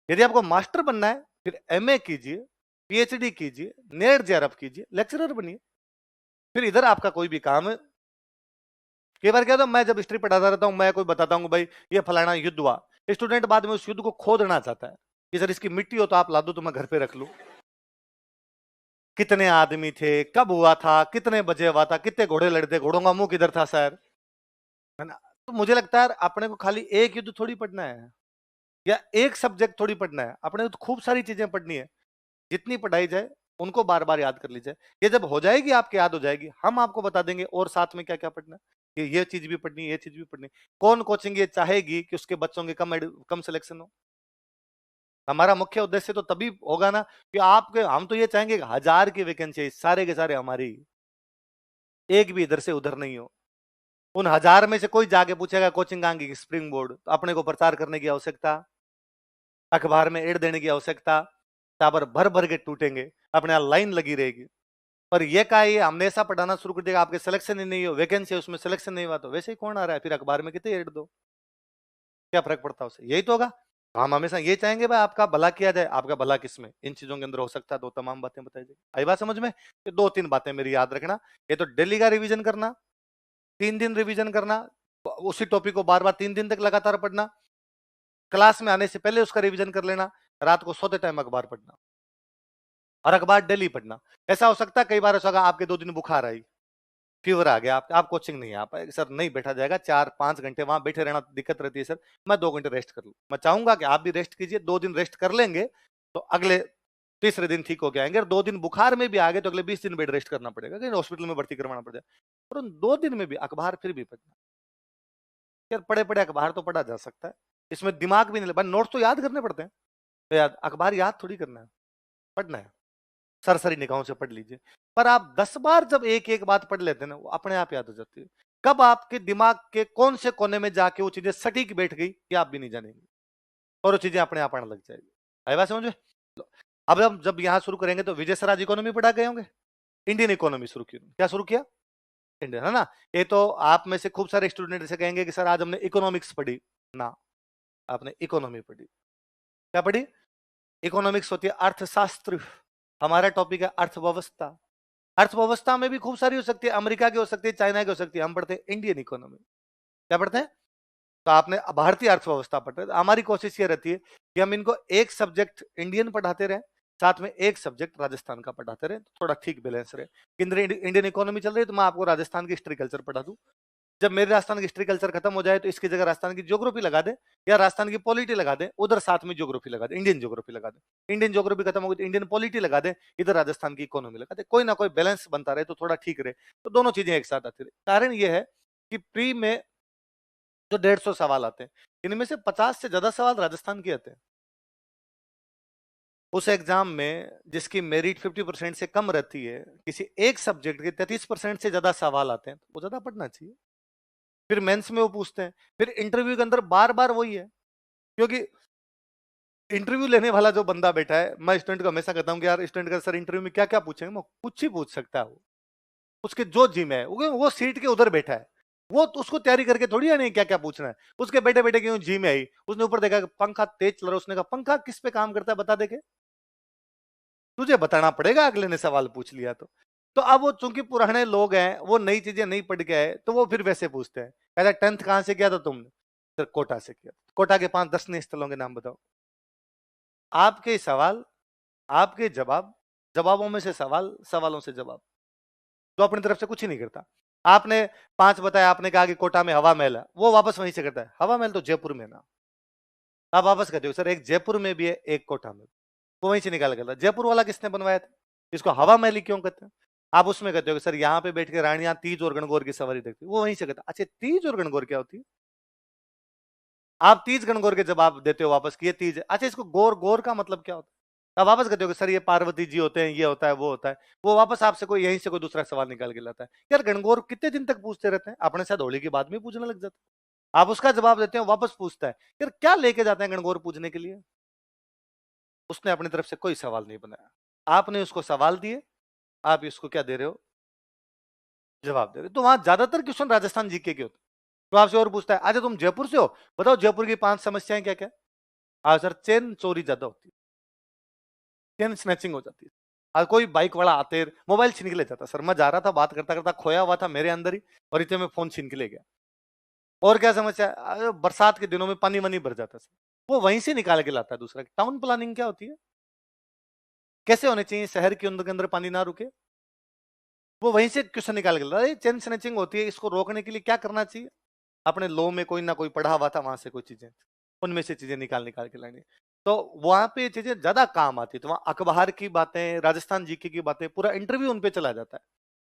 यदि आपको मास्टर बनना है फिर एमए कीजिए, पीएचडी कीजिए, नेट जेआरएफ कीजिए, लेक्चरर बनिए, फिर इधर आपका कोई भी काम है। कई बार क्या होता है, मैं जब हिस्ट्री पढ़ाता रहता हूं, मैं कोई बताता हूं भाई ये फलाना युद्ध हुआ, स्टूडेंट बाद में उस युद्ध को खोदना चाहता है कि सर इसकी मिट्टी हो तो आप ला दो तो मैं घर पे रख लूं। कितने आदमी थे, कब हुआ था, कितने बजे हुआ था, कितने घोड़े लड़ते, घोड़ों का मुंह किधर था सर, है ना? तो मुझे लगता है अपने को खाली एक युद्ध थोड़ी पढ़ना है या एक सब्जेक्ट थोड़ी पढ़ना है, अपने को तो खूब सारी चीजें पढ़नी है। जितनी पढ़ाई जाए उनको बार बार याद कर लीजिए। ये जब हो जाएगी आपके याद हो जाएगी, हम आपको बता देंगे और साथ में क्या क्या पढ़ना है, कि ये चीज भी पढ़नी है, ये चीज भी पढ़नी है। कौन कोचिंग ये चाहेगी कि उसके बच्चों के कम सिलेक्शन हो? हमारा मुख्य उद्देश्य तो तभी होगा ना कि आपके, हम तो ये चाहेंगे 1000 की वैकेंसी सारे के सारे हमारी, एक भी इधर से उधर नहीं हो। उन 1000 में से कोई जाके पूछेगा कोचिंग कहां की, स्प्रिंग बोर्ड, तो अपने को प्रचार करने की आवश्यकता, अखबार में एड देने की आवश्यकता, टावर भर भर के टूटेंगे, अपने यहाँ लाइन लगी रहेगी। और ये का ये हमने ऐसा पढ़ाना शुरू कर दिया आपके सिलेक्शन ही नहीं हो, वैकेंसी है उसमें सिलेक्शन नहीं हुआ, तो वैसे ही कौन आ रहा है, फिर अखबार में कितने एड दो, क्या फर्क पड़ता है उससे? यही तो होगा। हम हमेशा ये चाहेंगे भाई आपका भला किया जाए। आपका भला किसमें? इन चीजों के अंदर हो सकता है, तो तमाम बातें बताई जाएगी। आई बात समझ में? ये 2-3 बातें मेरी याद रखना। ये तो डेली का रिवीजन करना, 3 दिन रिवीजन करना, उसी टॉपिक को बार बार 3 दिन तक लगातार पढ़ना, क्लास में आने से पहले उसका रिवीजन कर लेना, रात को सोते टाइम अखबार पढ़ना, और अखबार डेली पढ़ना। ऐसा हो सकता है कई बार ऐसा होगा आपके 2 दिन बुखार आई, फीवर आ गया, आप कोचिंग नहीं आ पाए, सर नहीं बैठा जाएगा, 4-5 घंटे वहां बैठे रहना दिक्कत रहती है सर, मैं 2 घंटे रेस्ट कर लूं। मैं चाहूंगा कि आप भी रेस्ट कीजिए, 2 दिन रेस्ट कर लेंगे तो अगले तीसरे दिन ठीक हो के आएंगे। और 2 दिन बुखार में भी आ गए तो अगले 20 दिन बेड रेस्ट करना पड़ेगा, कहीं हॉस्पिटल में भर्ती करवाना पड़ जाए। और उन 2 दिन में भी अखबार फिर भी पढ़ना। यार पढ़े पढ़े अखबार तो पढ़ा जा सकता है, इसमें दिमाग भी नहीं लगा, नोट्स तो याद करने पड़ते हैं, तो याद अखबार याद थोड़ी करना है, पढ़ना है, सरसरी निगाहों से पढ़ लीजिए। पर आप 10 बार जब एक एक बात पढ़ लेते हैं ना, वो अपने आप याद हो जाती है। कब आपके दिमाग के कौन से कोने में जाके वो चीजें सटीक बैठ गई कि आप भी नहीं जानेंगे, और वो चीजें अपने आप आने लग जाएगी। आई बात समझ में? अब हम जब यहां शुरू करेंगे तो विजय सर आज इकोनॉमी पढ़ा गए होंगे, इंडियन इकोनॉमी शुरू की, क्या शुरू किया? इंडियन, है ना? ये तो आप में से खूब सारे स्टूडेंट ऐसे कहेंगे कि सर आज हमने इकोनॉमिक्स पढ़ी ना, आपने इकोनॉमी पढ़ी। क्या पढ़ी? इकोनॉमिक्स होती है अर्थशास्त्र, हमारा टॉपिक है अर्थव्यवस्था। अर्थव्यवस्था में भी खूब सारी हो सकती है, अमेरिका की हो सकती है, चाइना की हो सकती है, हम पढ़ते हैं इंडियन इकोनॉमी। क्या पढ़ते हैं? तो आपने भारतीय अर्थव्यवस्था पढ़ते हैं। हमारी कोशिश ये रहती है कि हम इनको एक सब्जेक्ट इंडियन पढ़ाते रहे, साथ में एक सब्जेक्ट राजस्थान का पढ़ाते रहे, थोड़ा ठीक बैलेंस रहे। इंडियन इकोनॉमी चल रही है तो मैं आपको राजस्थान की हिस्ट्री कल्चर पढ़ा दूं। जब मेरे राजस्थान की हिस्ट्री कल्चर खत्म हो जाए तो इसकी जगह राजस्थान की ज्योग्राफी लगा दे, या राजस्थान की पॉलिटी लगा दे, उधर साथ में ज्योग्राफी लगा दे, इंडियन ज्योग्राफी लगा दे। इंडियन ज्योग्राफी खत्म हो गई तो इंडियन पॉलिटी लगा दे, इधर राजस्थान की इकोनॉमी लगा दे, कोई ना कोई बैलेंस बनता रहे तो थोड़ा ठीक रहे, तो दोनों चीजें एक साथ आती रहे। कारण यह है कि प्री में जो 150 सवाल आते हैं, इनमें से 50 से ज्यादा सवाल राजस्थान के आते हैं। उस एग्जाम में जिसकी मेरिट 50% से कम रहती है, किसी एक सब्जेक्ट के 33% से ज्यादा सवाल आते हैं, तो वो ज्यादा पढ़ना चाहिए। फिर मेंस में वो पूछते हैं, फिर इंटरव्यू के अंदर बार बार वही है, क्योंकि इंटरव्यू लेने वाला जो बंदा बैठा है, मैं स्टूडेंट को हमेशा कहता हूँ कि यार स्टूडेंट का सर इंटरव्यू में क्या क्या पूछेंगे, वो कुछ ही पूछ सकता है। वो उसके जो जिम है, वो सीट के उधर बैठा है, वो तो उसको तैयारी करके थोड़ी है नहीं क्या क्या पूछना है। उसके बैठे बैठे क्यों जिम में आई, उसने ऊपर देखा पंखा तेज चल रहा है, उसने कहा पंखा किस पे काम करता है बता दे के, तुझे बताना पड़ेगा, अगले ने सवाल पूछ लिया तो अब वो चूंकि पुराने लोग हैं, वो नई चीजें नहीं पढ़ के आए, तो वो फिर वैसे पूछते हैं, कहता 10th कहां से किया था तुमने, सर कोटा से किया। कोटा के 5 दर्शनीय स्थलों के नाम बताओ। आपके सवाल, आपके जवाब, जवाबों में से सवाल, सवालों से जवाब, तो अपनी तरफ से कुछ ही नहीं करता। आपने 5 बताया, आपने कहा कि कोटा में हवा महल है, वो वापस वहीं से करता है, हवा महल तो जयपुर में ना। आप वापस कहते हो सर एक जयपुर में भी है एक कोटा में, वो वहीं से निकाल करता, जयपुर वाला किसने बनवाया था, इसको हवा महल ही क्यों कहते हैं। आप उसमें कहते हो कि सर यहाँ पे बैठ के रानियां तीज और गणगौर की सवारी देखती, वो वहीं से कहता, अच्छा तीज और गणगौर क्या होती है। आप तीज गणगौर के जवाब देते हो वापस कि ये तीज है, अच्छा इसको गौर, गौर का मतलब क्या होता है। आप वापस कहते हो कि सर ये पार्वती जी होते हैं, ये होता है, वो होता है, वो वापस आपसे कोई यहीं से कोई दूसरा सवाल निकाल के लाता है। यार गणगौर कितने दिन तक पूछते रहते हैं, अपने साथ होली के बाद में पूछने लग जाते हैं। आप उसका जवाब देते हो, वापस पूछता है, यार क्या लेके जाते हैं गणगौर पूछने के लिए। उसने अपनी तरफ से कोई सवाल नहीं बनाया, आपने उसको सवाल दिए, आप इसको क्या दे रहे हो, जवाब दे रहे हो। तो वहां ज्यादातर क्वेश्चन राजस्थान जीके के होते, तो आपसे और पूछता है अच्छा तुम जयपुर से हो, बताओ जयपुर की 5 समस्याएं क्या क्या। हाँ सर चेन चोरी ज्यादा होती है, चेन स्नैचिंग हो जाती है। और कोई बाइक वाला आते मोबाइल छीन के ले जाता, सर मैं जा रहा था बात करता करता खोया हुआ था मेरे अंदर ही, और इतने में फोन छीन के ले गया। और क्या समस्या है, बरसात के दिनों में पानी वानी भर जाता है सर, वो वहीं से निकाल के लाता है। दूसरा टाउन प्लानिंग क्या होती है, कैसे होने चाहिए शहर के अंदर पानी ना रुके, वो वहीं से क्वेश्चन निकाल के लाता है। चेन स्नैचिंग होती है, इसको रोकने के लिए क्या करना चाहिए, अपने लॉ में कोई ना कोई पढ़ा हुआ था, वहां से कोई चीजें, उनमें से चीजें निकाल निकाल के लानी, तो वहां पे चीजें ज्यादा काम आती। तो वहां अखबार की बातें, राजस्थान जीके की बातें, पूरा इंटरव्यू उन पे चला जाता है।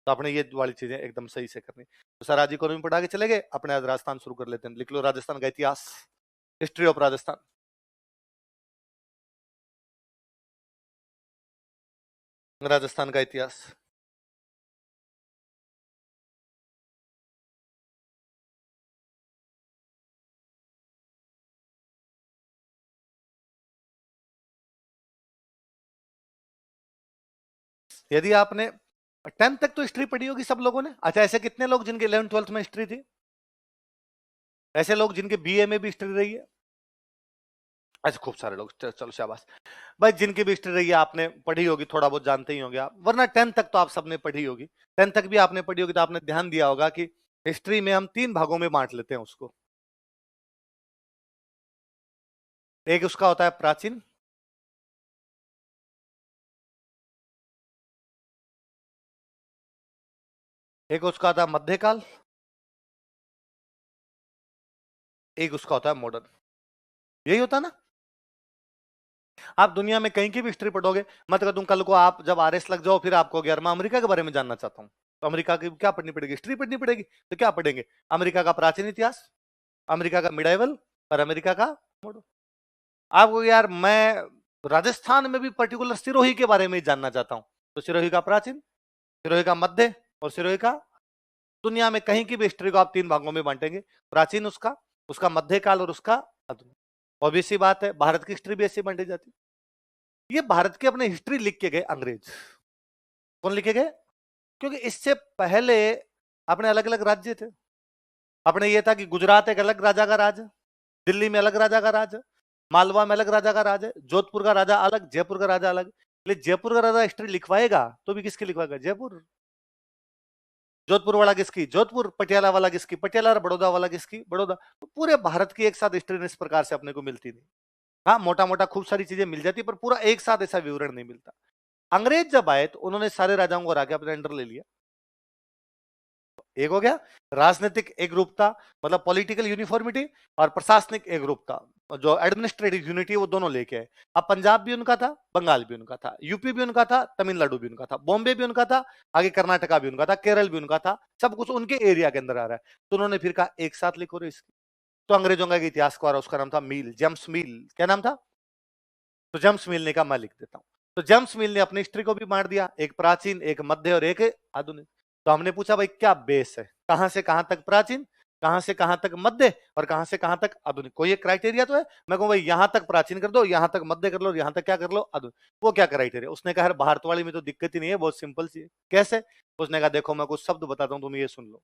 तो आपने ये वाली चीजें एकदम सही से करनी। तो सर आज इकोनॉमी पढ़ा के चले गए, अपने आज राजस्थान शुरू कर लेते हैं। लिख लो राजस्थान का इतिहास, हिस्ट्री ऑफ राजस्थान। राजस्थान का इतिहास, यदि आपने 10th तक तो हिस्ट्री पढ़ी होगी सब लोगों ने। अच्छा ऐसे कितने लोग जिनके 11th 12th में हिस्ट्री थी, ऐसे लोग जिनके बीए में भी हिस्ट्री रही है। ऐसे खूब सारे लोग, चलो शाबाश भाई, जिनकी भी हिस्ट्री रही है आपने पढ़ी होगी, थोड़ा बहुत जानते ही होंगे आप, वरना 10th तक तो आप सबने पढ़ी होगी। 10th तक भी आपने पढ़ी होगी, तो आपने ध्यान दिया होगा कि हिस्ट्री में हम 3 भागों में बांट लेते हैं उसको। एक उसका होता है प्राचीन, एक उसका होता है मध्यकाल, एक उसका होता है मॉडर्न। यही होता है ना। आप दुनिया में कहीं की भी हिस्ट्री पढ़ोगे, मत कर दूं कल को आप जब आरएस लग जाओ, फिर आपको यार मैं अमेरिका के बारे में जानना चाहता हूं, तो अमेरिका की क्या पढ़नी पड़ेगी, हिस्ट्री पढ़नी पड़ेगी। तो क्या पढ़ेंगे, अमेरिका का प्राचीन इतिहास, अमेरिका का मिडाइवल, और अमेरिका का मॉडर्न। आपको यार मैं राजस्थान में भी पर्टिकुलर सिरोही के बारे में जानना चाहता हूं, तो सिरोही का प्राचीन, सिरोही का मध्य, और सिरोही का। दुनिया में कहीं की भी हिस्ट्री को आप 3 भागों में बांटेंगे, प्राचीन उसका, उसका मध्यकाल, और उसका आधुनिक। ऑब्वियस सी बात है, भारत की हिस्ट्री भी ऐसी बांटी जाती है। ये भारत की अपने हिस्ट्री लिख के गए अंग्रेज। कौन लिखे गए, क्योंकि इससे पहले अपने अलग अलग राज्य थे। अपने ये था कि गुजरात एक अलग राजा का राज है, दिल्ली में अलग राजा का राज है, मालवा में अलग राजा का राज है, जोधपुर का राजा अलग, जयपुर का राजा अलग। लेकिन जयपुर का राजा हिस्ट्री लिखवाएगा तो भी किसकी लिखवाएगा, जयपुर। जोधपुर वाला किसकी, जोधपुर। पटियाला वाला किसकी, पटियाला। और बड़ौदा वाला किसकी, बड़ौदा। तो पूरे भारत की एक साथ हिस्ट्री इस प्रकार से अपने को मिलती नहीं। हाँ मोटा मोटा खूब सारी चीजें मिल जाती, पर पूरा एक साथ ऐसा विवरण नहीं मिलता। अंग्रेज जब आए तो उन्होंने सारे राजाओं को हरा के अपने अंडर ले लिया। एक हो गया राजनीतिक एक रूपता, मतलब पॉलिटिकल यूनिफॉर्मिटी, और प्रशासनिक एक रूपता, जो एडमिनिस्ट्रेटिव यूनिटी, वो दोनों लेके आए। अब पंजाब भी उनका था, बंगाल भी उनका था, यूपी भी उनका था, तमिलनाडु भी उनका था, बॉम्बे भी उनका था, आगे कर्नाटका भी उनका था, केरल भी उनका था, सब कुछ उनके एरिया के अंदर आ रहा है। तो उन्होंने फिर कहा एक साथ लिखो रे इसकी। तो अंग्रेजों का एक इतिहासकार, उसका नाम था मील, जेम्स मील। क्या नाम था, तो जेम्स मिल ने कहा मैं लिख देता हूं। तो जेम्स मिल ने अपनी हिस्ट्री को भी बांट दिया, एक प्राचीन, एक मध्य और एक आधुनिक। तो हमने पूछा भाई क्या बेस है, कहां से कहां तक प्राचीन, कहां से कहां तक मध्य और कहां से कहां तक आधुनिक, कोई एक क्राइटेरिया तो है। मैं कहूं भाई यहां तक प्राचीन कर दो, यहां तक मध्य कर लो, यहां तक क्या कर लो आधुनिक, वो क्या क्राइटेरिया। उसने कहा भारत वाली में तो दिक्कत ही नहीं है, बहुत सिंपल सी है। कैसे? उसने कहा देखो मैं कुछ शब्द बताता हूं, तुम ये सुन लो।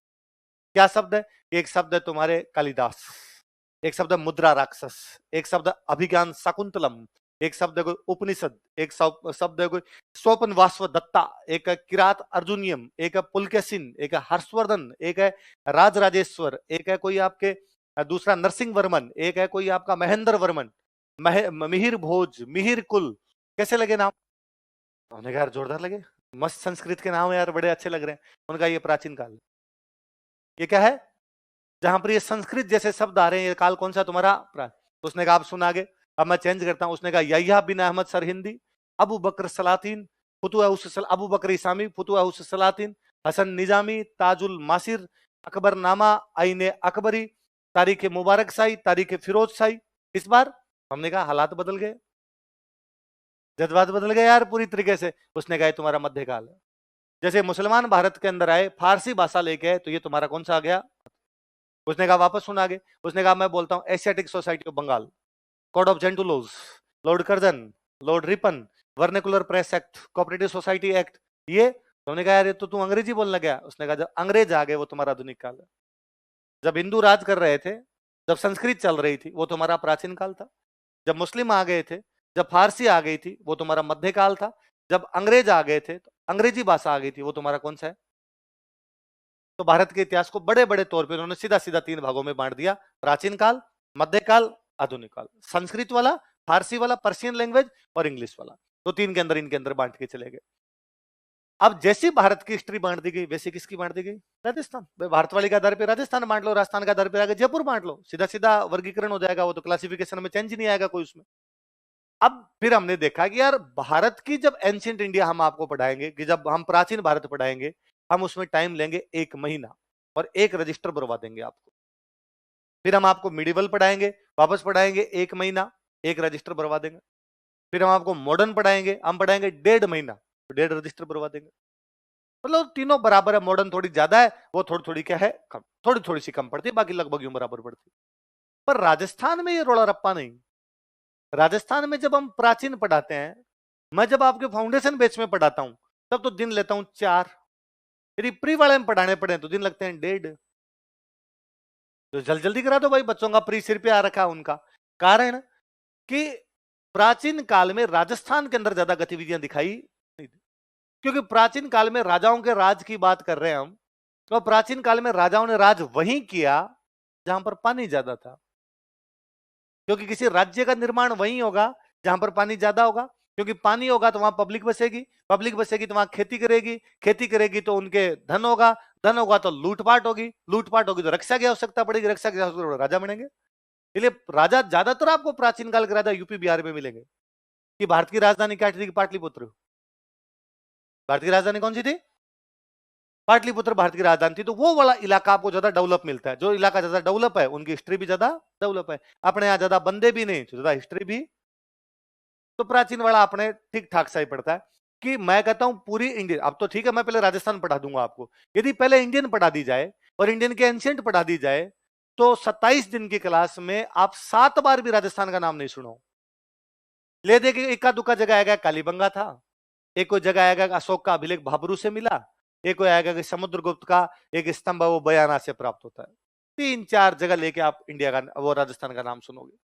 क्या शब्द है? एक शब्द है तुम्हारे कालिदास, एक शब्द है मुद्रा राक्षस, एक शब्द अभिज्ञान शकुंतलम, एक शब्द है कोई उपनिषद, एक शब्द है कोई स्वपन वास्व दत्ता, एक है किरात अर्जुनियम, एक है पुलकेशिन, एक है हर्षवर्धन, एक है राजराजेश्वर, एक है कोई आपके दूसरा नरसिंह वर्मन, एक है कोई आपका महेंद्र वर्मन, मिहिर भोज, मिहिर कुल। कैसे लगे नाम? उन्होंने कहा यार जोरदार लगे, मस्त संस्कृत के नाम है यार, बड़े अच्छे लग रहे हैं। उनका ये प्राचीन काल, ये क्या है जहां पर ये संस्कृत जैसे शब्द आ रहे हैं, ये काल कौन सा तुम्हारा? तो उसने कहा आप सुन आगे, अब मैं चेंज करता हूं। उसने कहा यह्या बिन अहमद सरहिंदी, अबू बकर सलातीन, अबू बकर इसामी, फुतुआ उस सलातीन, हसन निजामी, ताजुल मासिर, अकबर नामा, आईने अकबरी, तारीख मुबारक साई, तारीख फिरोज साई। इस बार हमने कहा हालात बदल गए, जज्बात बदल गए यार पूरी तरीके से। उसने कहा तुम्हारा मध्यकाल है। जैसे मुसलमान भारत के अंदर आए, फारसी भाषा लेके आए, तो ये तुम्हारा कौन सा आ गया? उसने कहा वापस सुन आगे। उसने कहा मैं बोलता हूं Asiatic society of Bengal, code of Gentoo laws, Lord Curzon, Lord Ripon, vernacular press act, cooperative society act. ये तो उन्होंने कहा यार तो तू अंग्रेजी बोलने गया। उसने कहा जब अंग्रेज आ गए वो तुम्हारा आधुनिक काल है, जब हिंदू राज कर रहे थे, जब संस्कृत चल रही थी वो तुम्हारा प्राचीन काल था, जब मुस्लिम आ गए थे, जब फारसी आ गई थी वो तुम्हारा मध्यकाल था, जब अंग्रेज आ गए थे तो अंग्रेजी भाषा आ गई थी, वो तुम्हारा कौन सा है? तो भारत के इतिहास को बड़े बड़े तौर पे उन्होंने सीधा सीधा 3 भागों में बांट दिया, प्राचीन काल, मध्यकाल, आधुनिक काल। संस्कृत वाला, फारसी वाला, पर्शियन लैंग्वेज और इंग्लिश वाला, तो 3 के अंदर इनके अंदर बांट के चले गए। अब जैसी भारत की हिस्ट्री बांट दी गई वैसे किसकी बांट दी गई? राजस्थान। भारत वाली के आधार पे राजस्थान बांट लो, राजस्थान के आधार पे आगे जयपुर बांट लो, सीधा सीधा वर्गीकरण हो जाएगा, वो तो क्लासिफिकेशन में चेंज ही नहीं आएगा कोई उसमें। अब फिर हमने देखा कि यार भारत की जब एंशिएंट इंडिया हम आपको पढ़ाएंगे, कि जब हम प्राचीन भारत पढ़ाएंगे, हम उसमें टाइम लेंगे 1 महीना और 1 रजिस्टर भरवा देंगे आपको। फिर हम आपको मिडिवल पढ़ाएंगे, वापस पढ़ाएंगे 1 महीना, 1 रजिस्टर भरवा देंगे। फिर हम आपको मॉडर्न पढ़ाएंगे, हम पढ़ाएंगे 1.5 महीना, तो 1.5 रजिस्टर भरवा देंगे। मतलब तीनों बराबर है, मॉडर्न थोड़ी ज्यादा है, वो थोड़ी थोड़ी क्या है कम, थोड़ी थोड़ी सी कम पड़ती है, बाकी लगभग यूं बराबर पड़ती है। पर राजस्थान में ये रोड़ा रप्पा नहीं। राजस्थान में जब हम प्राचीन पढ़ाते हैं, मैं जब आपके फाउंडेशन बैच में पढ़ाता हूं तब तो दिन लेता हूं 4, यदि प्री वाले में पढ़ाने पड़े तो दिन लगते हैं 1.5। तो जल्दी जल्दी करा दो भाई, बच्चों का प्री सिर पे आ रखा है उनका। कारण कि प्राचीन काल में राजस्थान के अंदर ज्यादा गतिविधियां दिखाई नहीं दी, क्योंकि प्राचीन काल में राजाओं के राज की बात कर रहे हैं हम, तो प्राचीन काल में राजाओं ने राज वहीं किया जहां पर पानी ज्यादा था, क्योंकि किसी राज्य का निर्माण वहीं होगा जहां पर पानी ज्यादा होगा, क्योंकि पानी होगा तो वहां पब्लिक बसेगी, पब्लिक बसेगी तो वहां खेती करेगी, खेती करेगी तो उनके धन होगा, धन होगा तो लूटपाट होगी, लूटपाट होगी तो रक्षा की आवश्यकता पड़ेगी, रक्षा की आवश्यकता राजा बनेंगे। इसलिए राजा ज्यादातर आपको प्राचीन काल के राजा यूपी बिहार में मिलेंगे। कि भारत की राजधानी क्या थी? पाटलिपुत्र। भारत की राजधानी कौन सी थी? पाटलिपुत्र भारत की राजधानी थी। तो वो वाला इलाका आपको ज्यादा डेवलप मिलता है, जो इलाका ज्यादा डेवलप है उनकी हिस्ट्री भी ज्यादा डेवलप है। अपने यहाँ ज्यादा बंदे भी नहीं, ज्यादा हिस्ट्री भी, तो प्राचीन वाला अपने ठीक ठाक सा ही पड़ता है। कि मैं कहता हूं पूरी इंडियन, अब तो ठीक है मैं पहले राजस्थान पढ़ा दूंगा आपको, यदि पहले इंडियन पढ़ा दी जाए और इंडियन के एंशिएंट पढ़ा दी जाए तो 27 दिन की क्लास में आप 7 बार भी राजस्थान का नाम नहीं सुनो। ले दे के इक्का दुक्का जगह आएगा कालीबंगा था, एक कोई जगह आएगा अशोक का अभिलेख भाबरू से मिला, एक कोई आएगा कि समुद्रगुप्त का एक स्तंभ वो बयाना से प्राप्त होता है। 3-4 जगह लेके आप इंडिया का वो राजस्थान का नाम सुनोगे।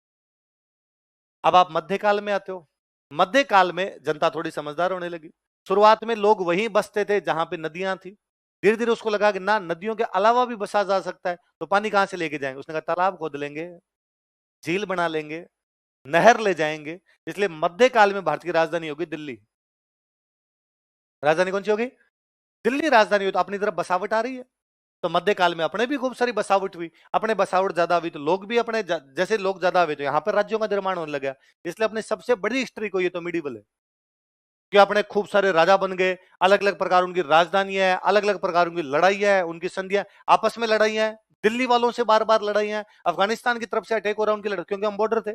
अब आप मध्यकाल में आते हो, मध्यकाल में जनता थोड़ी समझदार होने लगी। शुरुआत में लोग वहीं बसते थे जहां पे नदियां थी, धीरे धीरे उसको लगा कि ना नदियों के अलावा भी बसा जा सकता है, तो पानी कहां से लेके जाएंगे? उसने कहा तालाब खोद लेंगे, झील बना लेंगे, नहर ले जाएंगे। इसलिए मध्यकाल में भारत की राजधानी होगी दिल्ली। राजधानी कौन सी होगी? दिल्ली राजधानी हो, तो अपनी तरफ बसावट आ रही है। तो मध्यकाल में अपने भी खूब सारी बसावट हुई, अपने बसावट ज्यादा हुई तो लोग भी अपने जैसे लोग ज्यादा हुए तो यहाँ पर राज्यों का निर्माण होने लगा। इसलिए अपने सबसे बड़ी हिस्ट्री को ये तो मिडिवल है कि अपने खूब सारे राजा बन गए, अलग अलग प्रकार उनकी राजधानियां है, अलग अलग प्रकार उनकी लड़ाइयां है, उनकी संधियां, आपस में लड़ाइयां है, दिल्ली वालों से बार बार लड़ाइयां, अफगानिस्तान की तरफ से अटैक हो रहा है उनकी लड़ाई, क्योंकि हम बॉर्डर थे।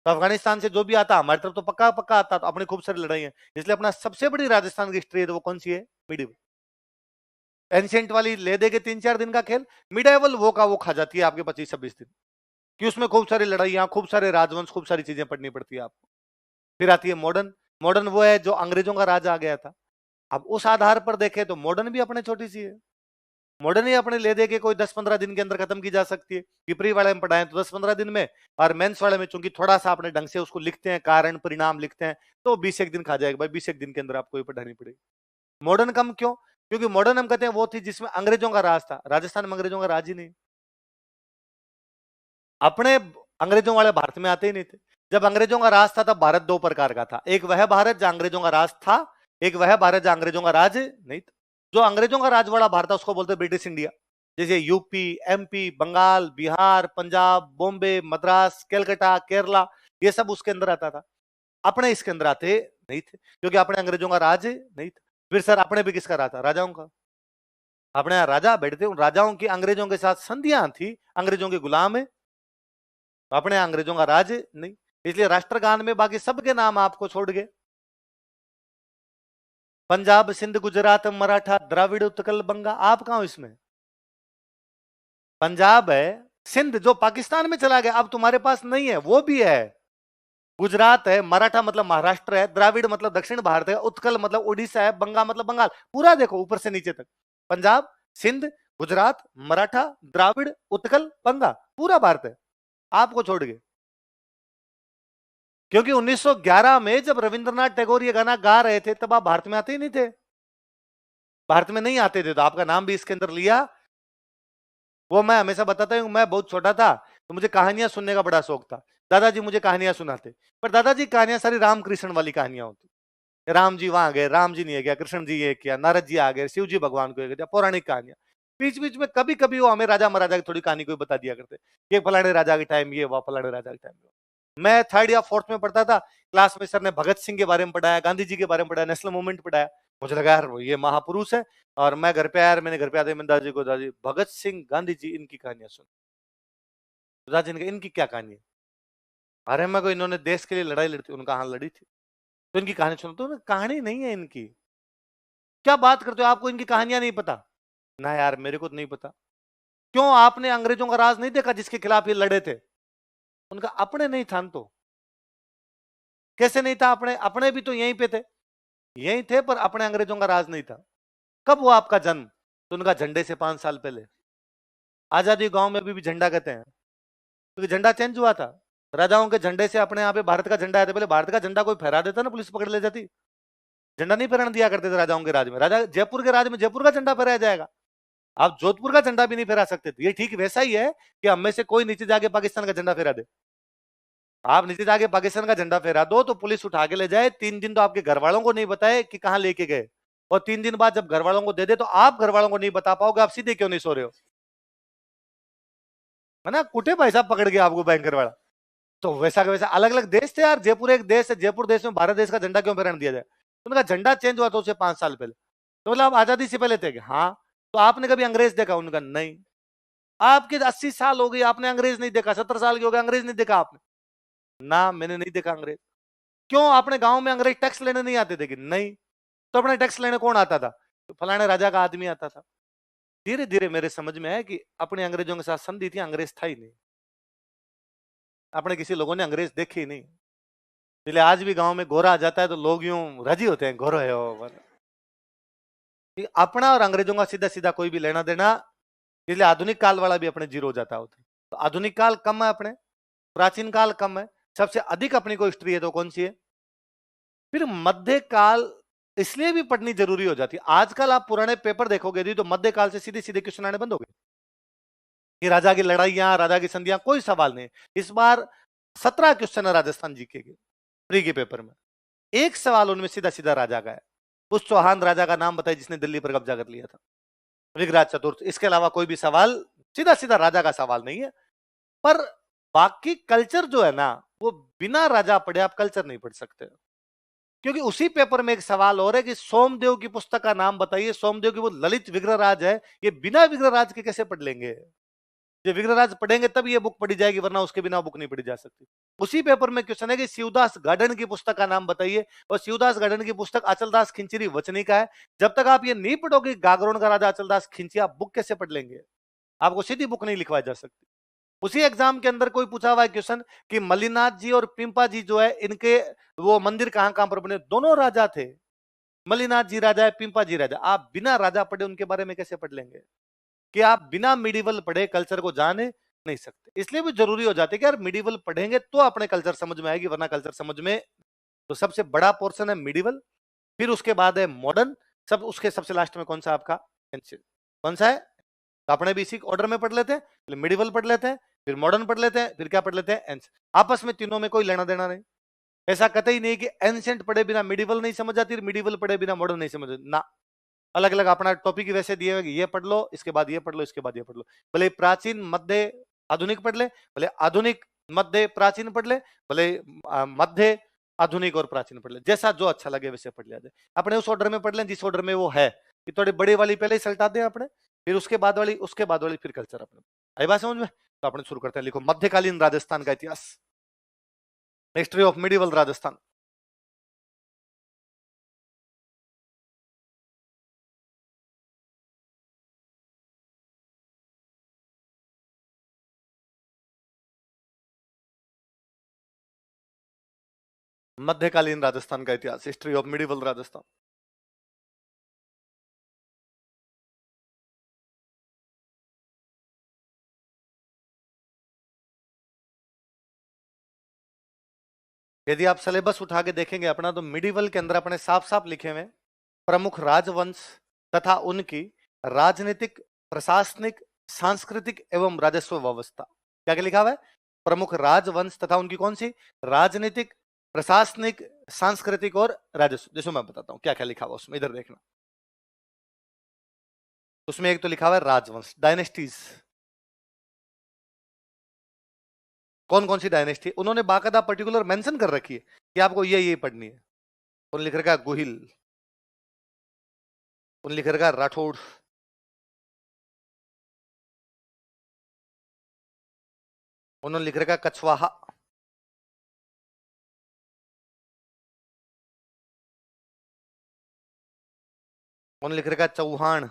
तो अफगानिस्तान से जो भी आता हमारी तरफ तो पक्का पक्का आता, तो अपनी खूब सारी लड़ाई है। इसलिए अपना सबसे बड़ी राजस्थान की हिस्ट्री है तो वो कौन सी है? मिडिवल। एंशियंट वाली ले देके 3-4 दिन का खेल, मिडाइवल वो का वो खा जाती है आपके 25-26 दिन, कि उसमें खूब सारी लड़ाइयां, खूब सारे राजवंश, खूब सारी चीजें पढ़नी पड़ती है आपको। फिर आती है मॉडर्न। मॉडर्न वो है जो अंग्रेजों का राज आ गया था। अब उस आधार पर देखें तो मॉडर्न भी अपने छोटी सी है। मॉडर्न ही अपने ले दे के कोई 10-15 दिन के अंदर खत्म की जा सकती है। पिपरी वाले में पढ़ाएं तो 10-15 दिन में, और मेंस वाले में चूंकि थोड़ा सा अपने ढंग से उसको लिखते हैं, कारण परिणाम लिखते हैं, तो 20 एक दिन खा जाएगा भाई। 20 एक दिन के अंदर आपको ये पढ़ानी पड़ेगी। मॉडर्न कम क्यों? क्योंकि मॉडर्न हम कहते हैं वो थी जिसमें अंग्रेजों का राज था। राजस्थान में अंग्रेजों का राज ही नहीं। अपने अंग्रेजों वाले भारत में आते ही नहीं थे। जब अंग्रेजों का राज था तब भारत दो प्रकार का था, एक वह भारत जहां अंग्रेजों का राज था, एक वह भारत जहां अंग्रेजों का राज नहीं था। जो अंग्रेजों का राज वाला भारत था उसको बोलते ब्रिटिश इंडिया। जैसे यूपी, एमपी, बंगाल, बिहार, पंजाब, बॉम्बे, मद्रास, कलकत्ता, केरला, ये सब उसके अंदर आता था। अपने इसके अंदर आते नहीं थे क्योंकि अपने अंग्रेजों का राज नहीं था। फिर सर अपने भी किसका राज था? राजाओं का। अपने यहाँ राजा बैठते, उन राजाओं की अंग्रेजों के साथ संधियां थी, अंग्रेजों के गुलाम है। अपने अंग्रेजों का राज नहीं, इसलिए राष्ट्रगान में बाकी सबके नाम आपको छोड़ गए। पंजाब, सिंध, गुजरात, मराठा, द्राविड़, उत्कल, बंगा, आप कहां हो इसमें? पंजाब है, सिंध जो पाकिस्तान में चला गया अब तुम्हारे पास नहीं है, वो भी है। गुजरात है, मराठा मतलब महाराष्ट्र है, द्राविड़ मतलब दक्षिण भारत है, उत्कल मतलब उड़ीसा है, बंगा मतलब बंगाल। पूरा देखो ऊपर से नीचे तक, पंजाब, सिंध, गुजरात, मराठा, द्राविड़, उत्कल, बंगा, पूरा भारत है आपको छोड़ के। क्योंकि 1911 में जब रविंद्रनाथ टैगोर ये गाना गा रहे थे तब आप भारत में आते ही नहीं थे। भारत में नहीं आते थे तो आपका नाम भी इसके अंदर लिया। वो मैं हमेशा बताता हूं, मैं बहुत छोटा था तो मुझे कहानियां सुनने का बड़ा शौक था। दादाजी मुझे कहानियां सुनाते, पर दादाजी कहानियां सारी रामकृष्ण वाली कहानियां होती। राम जी वहां गए, राम जी नहीं गया, कृष्ण जी ये किया, नारद जी आ गए, शिव जी भगवान को ये किया, पौराणिक कहानियां। बीच बीच में कभी कभी वो हमें राजा महाराजा की थोड़ी कहानी कोई बता दिया करते, ये फलाने राजा के टाइम ये हुआ, फलाने राजा के टाइम। मैं थर्ड या फोर्थ में पढ़ता था, क्लास में सर ने भगत सिंह के बारे में पढ़ाया, गांधी जी के बारे में पढ़ाया, नेशनल मूवमेंट पढ़ाया। मुझे लगा यार ये महापुरुष है। और मैं घर पे आया, मैंने घर पे आते मैंने दादाजी को, दादी भगत सिंह गांधी जी इनकी कहानियां सुन। दादाजी ने कहा इनकी क्या कहानी है? अरे मैं को इन्होंने देश के लिए लड़ाई लड़ी थी। उनका हाँ लड़ी थी, तो इनकी कहानी सुनो। तो कहानी नहीं है इनकी, क्या बात करते हो, आपको इनकी कहानियां नहीं पता? ना यार मेरे को तो नहीं पता। क्यों, आपने अंग्रेजों का राज नहीं देखा जिसके खिलाफ ये लड़े थे? उनका अपने नहीं था तो कैसे नहीं था? अपने अपने भी तो यहीं पे थे, यहीं थे, पर अपने अंग्रेजों का राज नहीं था। कब हुआ आपका जन्म? तो उनका झंडे से 5 साल पहले। आजादी गांव में भी झंडा कहते हैं क्योंकि झंडा चेंज हुआ था। राजाओं के झंडे से अपने यहाँ पे भारत का झंडा आया था। पहले भारत का झंडा कोई फहरा देता ना, पुलिस पकड़ ले जाती। झंडा नहीं फहराने दिया करते थे राजाओं के राज में। राजा जयपुर के राज में जयपुर का झंडा फहराया जाएगा, आप जोधपुर का झंडा भी नहीं फहरा सकते थे। ये ठीक वैसा ही है कि हम में से कोई नीचे जाके पाकिस्तान का झंडा फहरा दे। आप नीचे जाके पाकिस्तान का झंडा फहरा दो तो पुलिस उठा के ले जाए। 3 दिन तो आपके घर वालों को नहीं बताए कि कहां लेके गए, और 3 दिन बाद जब घर वालों को दे दे तो आप घर वालों को नहीं बता पाओगे आप सीधे क्यों नहीं सो रहे हो, है ना? कुटे पैसा पकड़ गया आपको बैंकर वाला। तो वैसा का वैसा अलग अलग देश थे यार। जयपुर एक देश है, जयपुर देश में भारत देश का झंडा क्यों फहराने दिया जाए? उनका झंडा चेंज हुआ था उसे 5 साल पहले। तो मतलब आप आजादी से पहले थे कि हाँ। तो आपने कभी अंग्रेज देखा? उनका नहीं। आपके 80 साल हो गए आपने अंग्रेज नहीं देखा, 70 साल के हो गए अंग्रेज नहीं देखा आपने? ना, मैंने नहीं देखा अंग्रेज। क्यों, आपने गांव में अंग्रेज टैक्स लेने नहीं आते थे कि? नहीं। तो अपने टैक्स लेने कौन आता था? तो फलाने राजा का आदमी आता था। धीरे धीरे मेरे समझ में आया कि अपने अंग्रेजों के साथ संधि थी, अंग्रेज था ही नहीं। अपने किसी लोगों ने अंग्रेज देखे ही नहीं। इसलिए आज भी गांव में गोरा आ जाता है तो लोग यूं राजी होते हैं, गोरा है वो। अपना और अंग्रेजों का सीधा सीधा कोई भी लेना देना, इसलिए आधुनिक काल वाला भी अपने जीरो हो जाता होता। तो आधुनिक काल कम है अपने, प्राचीन काल कम है। सबसे अधिक अपनी को हिस्ट्री है तो कौन सी है? फिर मध्यकाल इसलिए भी पढ़नी जरूरी हो जाती है। आजकल आप पुराने पेपर देखोगे तो मध्यकाल से सीधे सीधे क्वेश्चन आने बंद हो गए कि राजा की लड़ाइयां, राजा की संधियां, कोई सवाल नहीं। इस बार 17 क्वेश्चन है राजस्थान जीके के प्री के पेपर में, एक सवाल उनमें सीधा सीधा राजा का है। उस चौहान राजा का नाम बताइए जिसने दिल्ली पर कब्जा कर लिया था, ऋगराज चतुर्थ। इसके अलावा कोई भी सवाल सीधा सीधा राजा का सवाल नहीं है। पर बाकी कल्चर जो है ना, वो बिना राजा पढ़े आप कल्चर नहीं पढ़ सकते। क्योंकि उसी पेपर में एक सवाल और है कि सोमदेव की पुस्तक का नाम बताइए। सोमदेव की वो ललित विग्रहराज है, ये बिना विग्रहराज के कैसे पढ़ लेंगे? ये विग्रहराज पढ़ेंगे तब ये बुक पढ़ी जाएगी, वरना उसके बिना बुक नहीं पढ़ी जा सकती। उसी पेपर में क्वेश्चन है कि शिवदास गार्डन की पुस्तक का नाम बताइए, और शिवदास गार्डन की पुस्तक अचलदास खिंचरी वचनी का है। जब तक आप ये नहीं पढ़ोगे गागरोन का राजा अचलदास खिंची, आप बुक कैसे पढ़ लेंगे? आपको सीधी बुक नहीं लिखवाई जा सकती। उसी एग्जाम के अंदर कोई पूछा हुआ है क्वेश्चन कि मल्लीनाथ जी और पिंपा जी जो है, इनके वो मंदिर कहां कहां पर बने? दोनों राजा थे, मल्लीनाथ जी राजा है, पिंपा जी राजा। आप बिना राजा पढ़े उनके बारे में कैसे पढ़ लेंगे? कि आप बिना मिडिवल पढ़े कल्चर को जाने नहीं सकते। इसलिए भी जरूरी हो जाती है कि यार मिडिवल पढ़ेंगे तो अपने कल्चर समझ में आएगी, वरना कल्चर समझ में। तो सबसे बड़ा पोर्शन है मिडिवल, फिर उसके बाद है मॉडर्न, सब उसके सबसे लास्ट में कौन सा आपका एंशियंट, कौन सा है? तो अपने भी इसी ऑर्डर में पढ़ लेते हैं, मिडिवल पढ़ लेते हैं, फिर मॉडर्न पढ़ लेते हैं, फिर क्या पढ़ लेते हैं? एंशियंट। आपस में तीनों में कोई लेना देना नहीं। ऐसा कतई नहीं कि एंशियंट पढ़े बिना मिडिवल नहीं समझ आती, मिडिवल पढ़े बिना मॉडर्न नहीं समझ ना। अलग अलग अपना टॉपिक वैसे दिए हुए, ये पढ़ लो, इसके बाद ये पढ़ लो, इसके बाद ये पढ़ लो। भले प्राचीन मध्य आधुनिक पढ़ ले, भले आधुनिक मध्य प्राचीन पढ़ ले, भले मध्य आधुनिक और प्राचीन पढ़ ले, जैसा जो अच्छा लगे वैसे पढ़ लिया जाए। अपने उस ऑर्डर में पढ़ लें जिस ऑर्डर में वो है, कि थोड़ी बड़ी वाली पहले ही सल्टा दें अपने, फिर उसके बाद वाली, उसके बाद वाली, फिर कल्चर अपने। आई बात समझ में? तो अपने शुरू करते हैं। लिखो, मध्यकालीन राजस्थान का इतिहास, हिस्ट्री ऑफ मिडिवल राजस्थान। मध्यकालीन राजस्थान का इतिहास, हिस्ट्री ऑफ मिडिवल राजस्थान। यदि आप सिलेबस उठा के देखेंगे अपना, तो मिडिवल के अंदर अपने साफ साफ लिखे हुए प्रमुख राजवंश तथा उनकी राजनीतिक, प्रशासनिक, सांस्कृतिक एवं राजस्व व्यवस्था। क्या क्या लिखा हुआ है? प्रमुख राजवंश तथा उनकी कौन सी? राजनीतिक, प्रशासनिक, सांस्कृतिक और राजस्व। जैसे मैं बताता हूं क्या क्या लिखा हुआ उसमें, इधर देखना। उसमें एक तो लिखा हुआ है राजवंश, डायनेस्टीज। कौन कौन सी डायनेस्टी उन्होंने बाकायदा पर्टिकुलर मेंशन कर रखी है कि आपको ये पढ़नी है। उन्होंने लिख रखा है गोहिल, उन्होंने लिख रखा है राठौड़, उन्होंने लिख रखा है कछवाहा, उन्होंने लिख रखा है चौहान,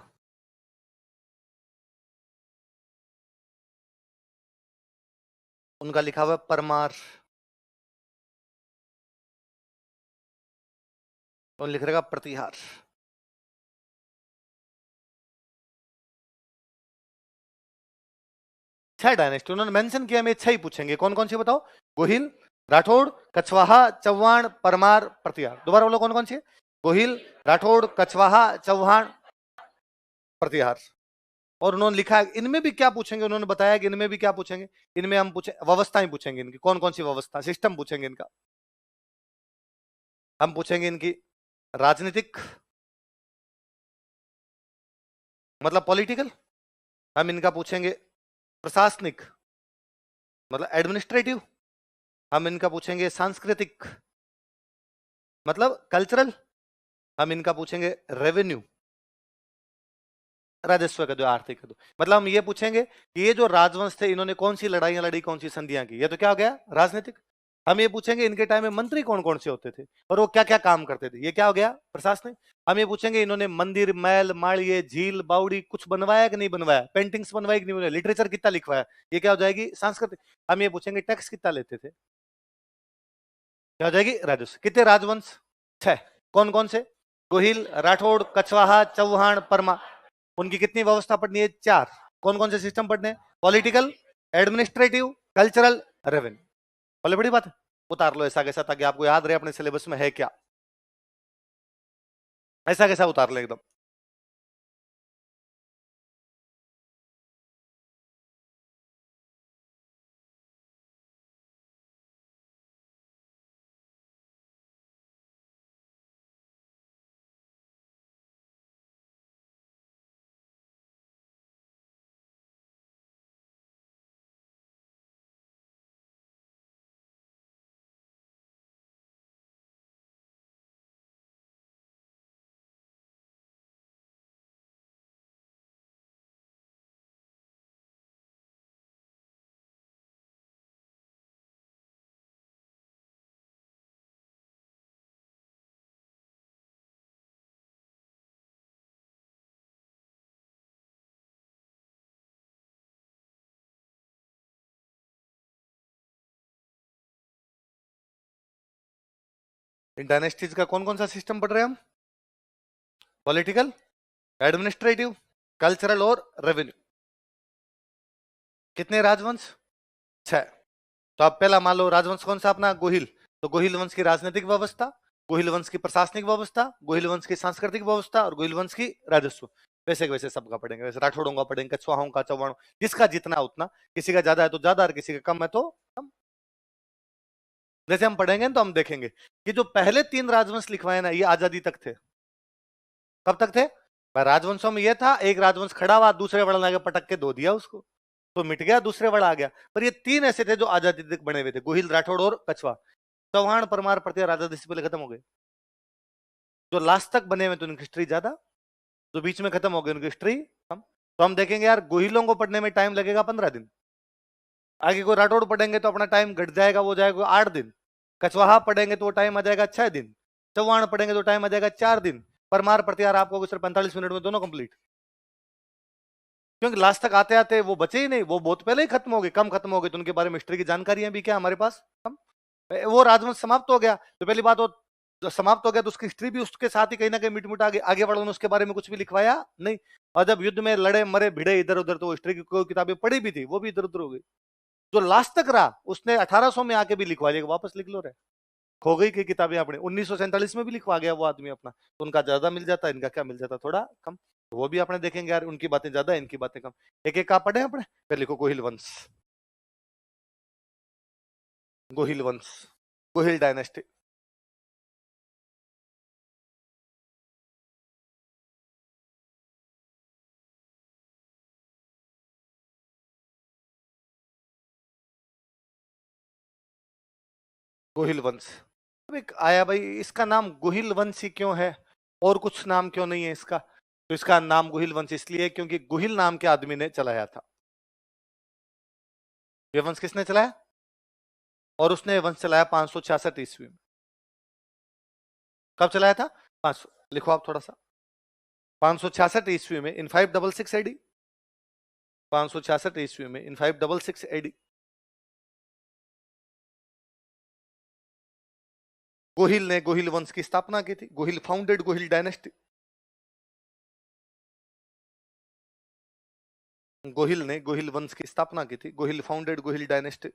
उनका लिखा हुआ है परमार, उन्होंने लिख रखा है प्रतिहार। छह डायनेस्टी उन्होंने मेंशन किया, मैं छह ही पूछेंगे। कौन कौन सी बताओ? गोहिल, राठौड़, कछवाहा, चौहान, परमार, प्रतिहार। दोबारा बोलो, कौन कौन सी? गोहिल, राठौड़, कछवाहा, चौहान, प्रतिहार। और उन्होंने लिखा है इनमें भी क्या पूछेंगे, उन्होंने बताया कि इनमें भी क्या पूछेंगे। इनमें हम पूछे व्यवस्थाएं पूछेंगे, इनकी कौन कौन सी व्यवस्था, सिस्टम पूछेंगे इनका। हम पूछेंगे इनकी राजनीतिक, मतलब पॉलिटिकल। हम इनका पूछेंगे प्रशासनिक, मतलब एडमिनिस्ट्रेटिव। हम इनका पूछेंगे सांस्कृतिक, मतलब कल्चरल। हम इनका पूछेंगे रेवेन्यू, राजस्व का, जो आर्थिक का, मतलब हम ये पूछेंगे कि ये जो राजवंश थे इन्होंने कौन सी लड़ाइयां लड़ी, कौन सी संधियां की। ये तो क्या हो गया? राजनीतिक। हम ये पूछेंगे इनके टाइम में मंत्री कौन कौन से होते थे और वो क्या क्या काम करते थे। ये क्या हो गया? प्रशासनिक। हम ये पूछेंगे इन्होंने मंदिर, महल, माड़िए, झील, बावड़ी कुछ बनवाया कि नहीं बनवाया, पेंटिंग्स बनवाई कि नहीं बनवाया, लिटरेचर कितना लिखवाया। ये क्या हो जाएगी? सांस्कृतिक। हम ये पूछेंगे टैक्स कितना लेते थे। क्या हो जाएगी? राजस्व। कितने राजवंश? छह। कौन कौन से? गोहिल, राठौड़, कछवाहा, चौहान, परमा। उनकी कितनी व्यवस्था पढ़नी है? चार। कौन कौन से सिस्टम पढ़ने हैं? Political, administrative, cultural, revenue. बोले बड़ी बात है, उतार लो ऐसा कैसा, ताकि आपको याद रहे अपने सिलेबस में है क्या। ऐसा कैसा उतार ले एकदम। इन डायनेस्टीज का कौन कौन सा सिस्टम पढ़ रहे हैं हम? पॉलिटिकल, एडमिनिस्ट्रेटिव, कल्चरल और रेवेन्यू। कितने राजवंश? 6। तो अब पहला मान लो राजवंश कौन सा अपना? गोहिल। तो गोहिल वंश की राजनीतिक व्यवस्था, गोहिल वंश की प्रशासनिक व्यवस्था, गोहिल वंश की सांस्कृतिक व्यवस्था और गोहिल वंश की राजस्व। वैसे के वैसे सबका पढ़ेंगे, वैसे राठौड़ों का पढ़ेंगे, कछवाहों का, चौहानों, जिसका जितना उतना, किसी का ज्यादा है तो ज्यादा और किसी का कम है तो कम। जैसे हम पढ़ेंगे तो हम देखेंगे कि जो पहले 3 राजवंश लिखवाए ना, ये आजादी तक थे। कब तक थे? राजवंशों में ये था, एक राजवंश खड़ा हुआ, दूसरे बड़ा आगे पटक के धो दिया उसको, तो मिट गया, दूसरे बड़ा आ गया। पर ये 3 ऐसे थे जो आजादी तक बने हुए थे, गोहिल, राठौड़ और कछवा। चौहान, परमार, प्रत्यय, राजा से पहले खत्म हो गए। जो लास्ट तक बने हुए थे उनकी हिस्ट्री ज्यादा, जो बीच में खत्म हो गए उनकी हिस्ट्री कम। तो हम देखेंगे यार, गोहिलों को पढ़ने में टाइम लगेगा 15 दिन, आगे कोई राठौड़ पढ़ेंगे तो अपना टाइम घट जाएगा, वो जाएगा 8 दिन। कछवाहा पढ़ेंगे तो वो टाइम आ जाएगा 6 दिन। चौहान पढ़ेंगे तो टाइम आ जाएगा 4 दिन। परमार, प्रत्यार आपको सिर्फ 45 मिनट में दोनों कंप्लीट, क्योंकि लास्ट तक आते आते वो बचे ही नहीं, वो बहुत पहले ही खत्म हो गए, कम खत्म हो गए, तो उनके बारे में हिस्ट्री की जानकारियां भी क्या हमारे पास कम। वो राजवंश समाप्त हो गया तो पहली बात, वो जो समाप्त हो गया तो उसकी हिस्ट्री भी उसके साथ ही कहीं ना कहीं मिट मुटा आगे वालों ने उसके बारे में कुछ भी लिखवाया नहीं। और जब युद्ध में लड़े मरे भिड़े इधर उधर, तो हिस्ट्री की कोई किताबें पढ़ी भी थी वो भी इधर उधर हो गई। जो लास्ट तक रहा उसने 1800 में आके भी लिखवा लिया, वापस लिख लो रहे। खो गई की किताबें अपने 1947 में भी लिखवा गया वो आदमी अपना, तो उनका ज्यादा मिल जाता, इनका क्या मिल जाता, थोड़ा कम। तो वो भी अपने देखेंगे यार, उनकी बातें ज्यादा, इनकी बातें कम। एक एक का पढ़े अपने। फिर लिखो गोहिल वंश, गोहिल वंश, गोहिल डायनेस्टी। गोहिल वंश। अब एक आया भाई, इसका नाम गोहिल वंश ही क्यों है, और कुछ नाम क्यों नहीं है इसका? तो इसका नाम गोहिल वंश इसलिए क्योंकि गोहिल नाम के आदमी ने चलाया था। ये वंश किसने चलाया? और उसने वंश चलाया 566 ईस्वी में। कब चलाया था? 500, लिखो आप थोड़ा सा। 566 ईस्वी में, इन 566 एडी। 566 ईस्वी में, इन 566 एडी। गोहिल ने गोहिल वंश की स्थापना की थी। Gohil founded Gohil dynasty. गोहिल ने गोहिल वंश की स्थापना की थी। Gohil founded Gohil dynasty.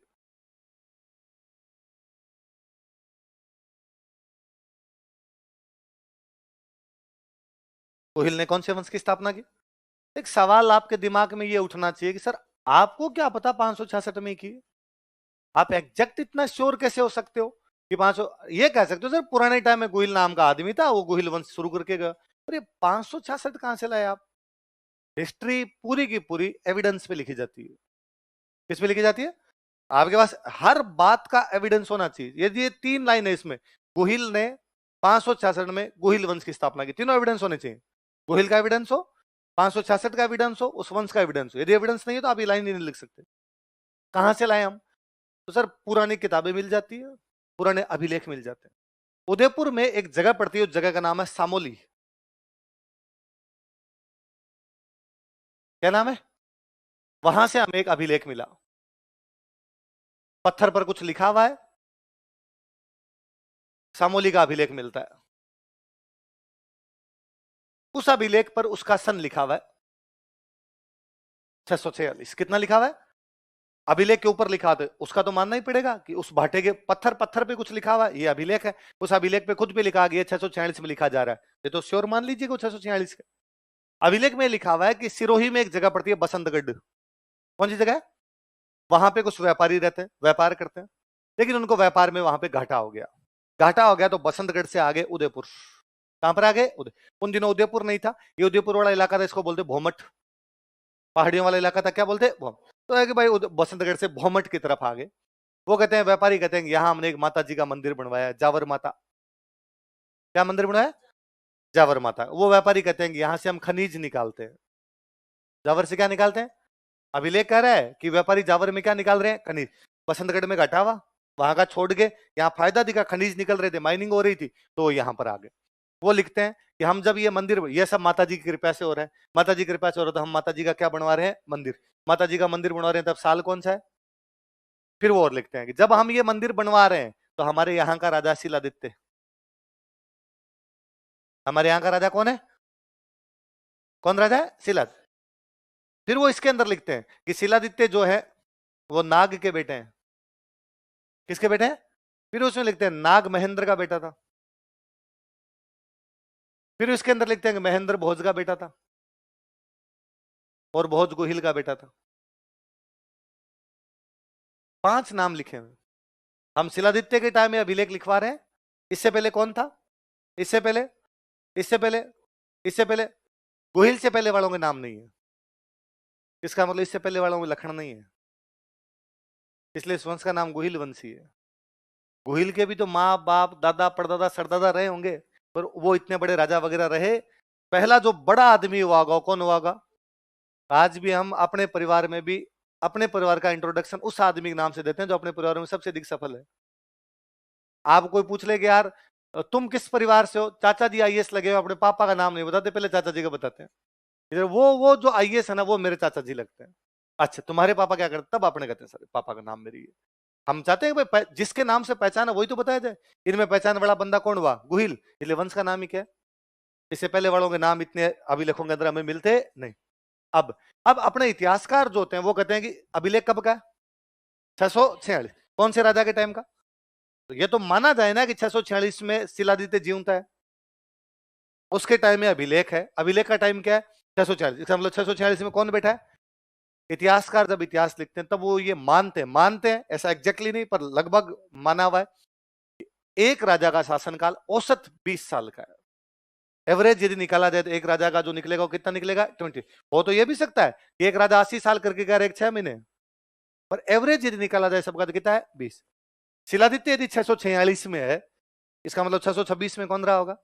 गोहिल ने कौन से वंश की स्थापना की? एक सवाल आपके दिमाग में ये उठना चाहिए कि सर आपको क्या पता 566 में की? आप एग्जैक्ट इतना श्योर कैसे हो सकते हो कि 500? ये कह सकते हो सर पुराने टाइम में गोहिल नाम का आदमी था, वो गोहिल वंश शुरू करके गया। अरे 566 कहां से लाए आप? हिस्ट्री पूरी की पूरी एविडेंस पे लिखी जाती है। किस पे लिखी जाती है? आपके पास हर बात का एविडेंस होना चाहिए। यदि ये 3 लाइन है इसमें, गोहिल ने 566 में गोहिल वंश की स्थापना की, तीनों एविडेंस होने चाहिए। गोहिल का एविडेंस हो, 566 का एविडेंस हो, उस वंश का एविडेंस हो। यदि एविडेंस नहीं है तो आप ये लाइन ही नहीं लिख सकते। कहां से लाए हम? तो सर पुरानी किताबें मिल जाती है, पुराने अभिलेख मिल जाते हैं। उदयपुर में एक जगह पड़ती है, उस जगह का नाम है सामोली। क्या नाम है? वहां से हमें एक अभिलेख मिला, पत्थर पर कुछ लिखा हुआ है, सामोली का अभिलेख मिलता है। उस अभिलेख पर उसका सन लिखा हुआ है 646। कितना लिखा हुआ है? अभिलेख के ऊपर लिखा था, उसका तो मानना ही पड़ेगा कि उस भाटे के पत्थर पत्थर पे कुछ लिखा हुआ है, ये अभिलेख है। उस अभिलेख पे खुद भी लिखा गया 646 में लिखा जा रहा है, ये तो श्योर मान लीजिए 646 का अभिलेख में लिखा हुआ है कि सिरोही में एक जगह पड़ती है बसंतगढ़। कौन सी जगह है? वहां पे कुछ व्यापारी रहते हैं, व्यापार करते हैं, लेकिन उनको व्यापार में वहां पे घाटा हो गया। घाटा हो गया तो बसंतगढ़ से आगे उदयपुर। कहां पर आ गए? उन दिनों उदयपुर नहीं था, ये उदयपुर वाला इलाका था, इसको बोलते भोमट। पहाड़ियों वाला इलाका था, क्या बोलते? भोमट। तो है कि भाई बसंतगढ़ से भोमट की तरफ आ गए। वो कहते हैं, व्यापारी कहते हैं, यहाँ हमने एक माता जी का मंदिर बनवाया, जावर माता। क्या मंदिर बनवाया? जावर माता। वो व्यापारी कहते हैं कि यहाँ से हम खनिज निकालते हैं। जावर से क्या निकालते हैं? अभिलेख कह रहा है कि व्यापारी जावर में क्या निकाल रहे हैं? खनिज। बसंतगढ़ में घटा हुआ, वहां का छोड़ के यहाँ फायदा दिखा, खनिज निकल रहे थे, माइनिंग हो रही थी, तो यहाँ पर आ गए। वो लिखते हैं कि हम जब ये मंदिर, ये सब माता जी की कृपा से हो रहा है, माता जी की कृपा से हो रहा है, तो हम माता जी का क्या बनवा रहे हैं? मंदिर। माता जी का मंदिर बनवा रहे हैं, तब साल कौन सा है? फिर वो और लिखते हैं कि जब हम ये मंदिर बनवा रहे हैं तो हमारे यहाँ का राजा शिलादित्य हमारे यहाँ का राजा कौन है? कौन राजा है? शिलादित्य। फिर वो इसके अंदर लिखते हैं कि शिलादित्य जो है वो नाग के बेटे हैं। किसके बेटे हैं? फिर उसमें लिखते हैं नाग महेंद्र का बेटा था। फिर इसके अंदर लिखते हैं कि महेंद्र भोज का बेटा था और भोज गोहिल का बेटा था। 5 नाम लिखे हुए। हम शिलादित्य के टाइम में अभिलेख लिखवा रहे हैं। इससे पहले कौन था? इससे पहले, इससे पहले, इससे पहले गोहिल से पहले वालों के नाम नहीं है। इसका मतलब इससे पहले वालों में लखन नहीं है, इसलिए इस वंश का नाम गोहिल वंशी है। गोहिल के भी तो माँ बाप दादा परदादा सरदादा रहे होंगे, पर वो इतने बड़े राजा वगैरह रहे। पहला जो बड़ा आदमी हुआ होगा कौन हुआ होगा? आज भी हम अपने परिवार में भी अपने परिवार का इंट्रोडक्शन उस आदमी के नाम से देते हैं जो अपने परिवार में सबसे अधिक सफल है। आप कोई पूछ ले कि यार तुम किस परिवार से हो? चाचा जी आईएएस लगे हो, अपने पापा का नाम नहीं बताते, पहले चाचा जी का बताते हैं। इधर वो जो आईएएस है ना, वो मेरे चाचा जी लगते हैं। अच्छा तुम्हारे पापा क्या करते? तब आपने कहते हैं सर पापा का नाम मेरी है। हम चाहते हैं भाई जिसके नाम से पहचान है वही तो बताया जाए। इनमें पहचान वाला बंदा कौन हुआ? गोहिल, इसलिए वंश का नाम ही क्या है। इससे पहले वालों के नाम इतने अभिलेखों के अंदर हमें मिलते नहीं। अब अब अपने इतिहासकार जो होते हैं वो कहते हैं कि अभिलेख कब का है? 646। कौन से राजा के टाइम का? तो ये तो माना जाए ना कि 646 में शिलादित्य जीवंत है, उसके टाइम में अभिलेख है। अभिलेख का टाइम क्या है? 646। इसका मतलब 646 में कौन बैठा है? इतिहासकार जब इतिहास लिखते हैं तब वो ये मानते हैं, ऐसा एग्जैक्टली नहीं पर लगभग माना हुआ है। एक राजा का शासनकाल औसत 20 साल का है। एवरेज यदि निकाला जाए तो एक राजा का जो निकलेगा वो कितना निकलेगा? 20। हो तो ये भी सकता है कि एक राजा 80 साल करके गया, एक 6 महीने, पर एवरेज यदि निकाला जाए सबका तो कितना है? 20। शिलादित्य यदि 646 में है, इसका मतलब 626 में कौन रहा होगा?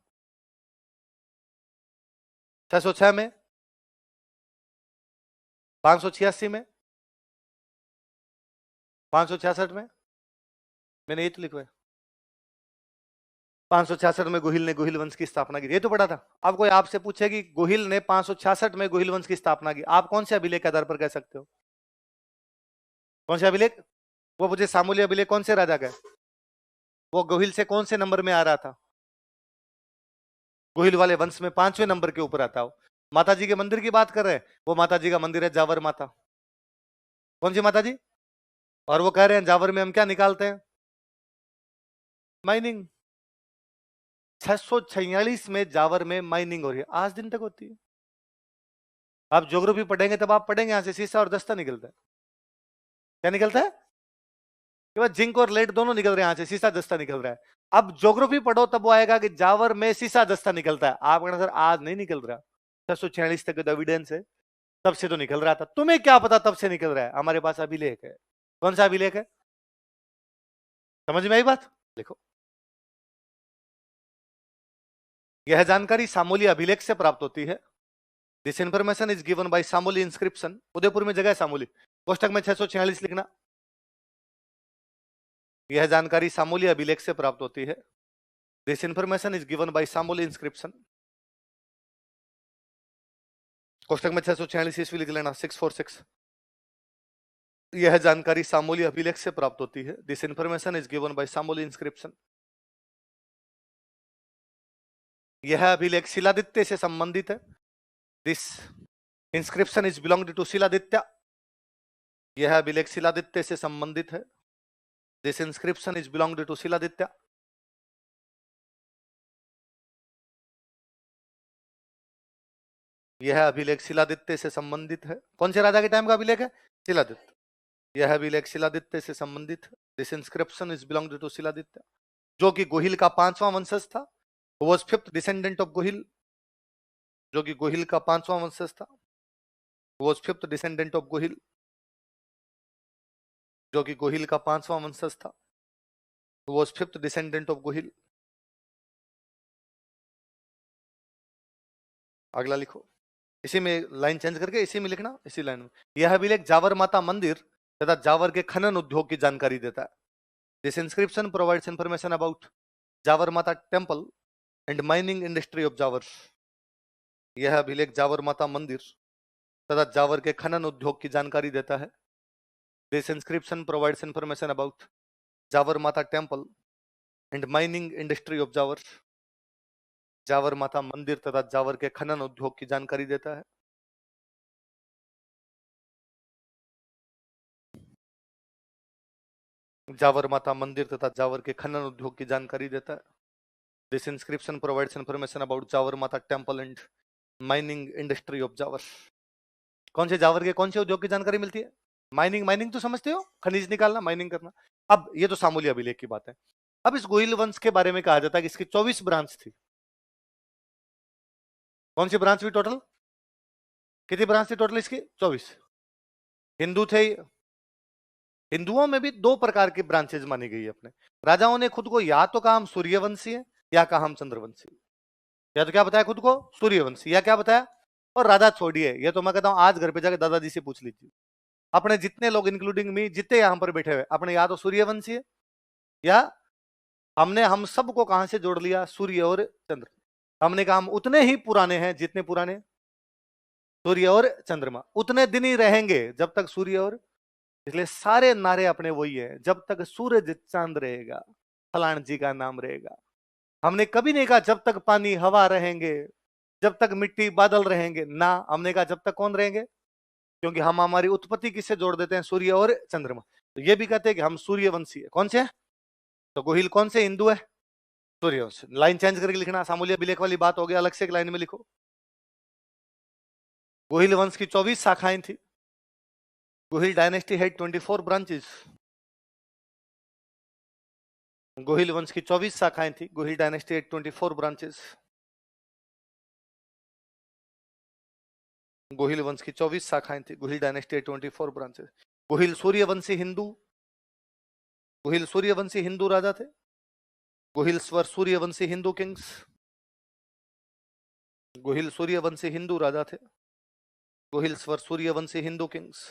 606 में, 586 में, 566 में। मैंने ये तो लिखा है 566 में गोहिल ने गोहिल वंश की स्थापना की। ये तो पढ़ा था। अब कोई आपसे पूछे कि गोहिल ने 566 में गोहिल वंश की स्थापना की, आप कौन से अभिलेख के आधार पर कह सकते हो? कौन से अभिलेख? वो मुझे सामूल्य अभिलेख कौन से राजा का है? वो गोहिल से कौन से नंबर में आ रहा था? गोहिल वाले वंश में 5वें नंबर के ऊपर आता हो। माता जी के मंदिर की बात कर रहे हैं, वो माता जी का मंदिर है जावर माता। कौन सी माता जी? और वो कह रहे हैं जावर में हम क्या निकालते हैं? माइनिंग। 646 में जावर में माइनिंग हो रही है, आज दिन तक होती है। आप ज्योग्राफी पढ़ेंगे तब आप पढ़ेंगे यहां से शीशा और दस्ता निकलता है। क्या निकलता है? केवल जिंक और लेड दोनों निकल रहे हैं, यहां से शीशा दस्ता निकल रहा है। अब ज्योग्राफी पढ़ो तब वो आएगा कि जावर में शीशा दस्ता निकलता है। आप कहना सर आज नहीं निकल रहा, 646 तक एविडेंस है, तब से तो निकल रहा था। तुम्हें क्या पता तब से निकल रहा है? हमारे पास अभिलेख है। कौन सा अभिलेख है? समझ में आई बात? लिखो। यह जानकारी सामोली अभिलेख से प्राप्त होती है। This information is given by Samoli inscription. Udaipur में जगह है सामोली, कोष्टक में 646 लिखना। यह जानकारी सामोली अभिलेख से प्राप्त होती है। This information is given by Samoli inscription. कोष्टक में 646 ईस्वी लिख लेना, 646। यह जानकारी सामोली अभिलेख से प्राप्त होती है। This information is given by Samoli inscription. यह अभिलेख शिलादित्य से संबंधित है। This inscription is belonged to Shiladitya. यह अभिलेख शिलादित्य से संबंधित है। This inscription is belonged to Shiladitya. यह अभिलेख शिलादित्य से संबंधित है। कौन से राजा के टाइम का अभिलेख है? शिलादित्य। यह अभिलेख शिलादित्य से संबंधित है। This inscription is belonged to Shiladitya, जो कि गोहिल का 5वां वंशज था। Was 5th descendant of Gohil, जो कि गोहिल का 5वां वंशज था। Was 5th descendant of Gohil, जो कि गोहिल का 5वां वंशज था। Was 5th descendant of Gohil. अगला लिखो, इसी में लाइन चेंज करके इसी में लिखना, इसी लाइन में। यह अभिलेख जावर माता मंदिर तथा जावर के खनन उद्योग की जानकारी देता है। This inscription provides information about Jawar Mata temple and mining industry of Jawar. यह अभिलेख जावर माता मंदिर तथा जावर के खनन उद्योग की जानकारी देता है। This inscription provides information about Jawar Mata temple and mining industry of Jawar. Jawar Mata मंदिर तथा जावर के खनन उद्योग की जानकारी देता है। जावर माता मंदिर तथा जावर के खनन उद्योग की जानकारी देता है। This inscription provides information about Jawar Mata temple and mining industry of Jawar. कौन से जावर के कौन से उद्योग की जानकारी मिलती है? माइनिंग, माइनिंग तो समझते हो, खनिज निकालना, माइनिंग करना। अब ये तो सामूली अभिलेख की बात है। अब इस गोहिल वंश के बारे में कहा जाता है कि इसकी 24 ब्रांच थी। कौन सी ब्रांच हुई टोटल? कितनी ब्रांच थी टोटल इसकी? 24। हिंदू थे। हिंदुओं में भी दो प्रकार की ब्रांचेज मानी गई है अपने। राजाओं ने खुद को या तो कहा हम सूर्यवंशी है या कहा हम चंद्रवंशी। या तो क्या बताया खुद को? सूर्यवंशी। या क्या बताया? और राजा छोड़िए, ये तो मैं कहता हूं आज घर पे जाकर दादाजी से पूछ लीजिए। अपने जितने लोग इंक्लूडिंग मी, जितने यहां पर बैठे हुए, अपने या तो सूर्यवंशी है या हमने हम सबको कहां से जोड़ लिया? सूर्य और चंद्र। हमने कहा हम उतने ही पुराने हैं जितने पुराने सूर्य और चंद्रमा, उतने दिन ही रहेंगे जब तक सूर्य और, इसलिए सारे नारे अपने वही है, जब तक सूरज चांद रहेगा फलान जी का नाम रहेगा। हमने कभी नहीं कहा जब तक पानी हवा रहेंगे, जब तक मिट्टी बादल रहेंगे ना, हमने कहा जब तक कौन रहेंगे, क्योंकि हम हमारी उत्पत्ति किससे जोड़ देते हैं? सूर्य और चंद्रमा। तो ये भी कहते हैं कि हम सूर्यवंशी है। कौन से है? तो गोहिल कौन से हिंदू है? सूर्यवंशी। लाइन चेंज करके लिखना, सामूल्य अभिलेख वाली बात हो गया, अलग से एक लाइन में लिखो। गोहिल वंश की 24 शाखाएं थी। Gohil dynasty had 24 branches. Gohil वंश की 24 शाखाएं थी। Gohil dynasty had 24 branches. Gohil वंश की 24 शाखाएं थी। Gohil dynasty had 24 branches. Gohil Suryavanshi Hindu, Gohil Suryavanshi Hindu राजा थे। Gohil were Suryavanshi Hindu kings. गोहिल सूर्यवंशी हिंदू राजा थे। Gohil were Suryavanshi Hindu kings.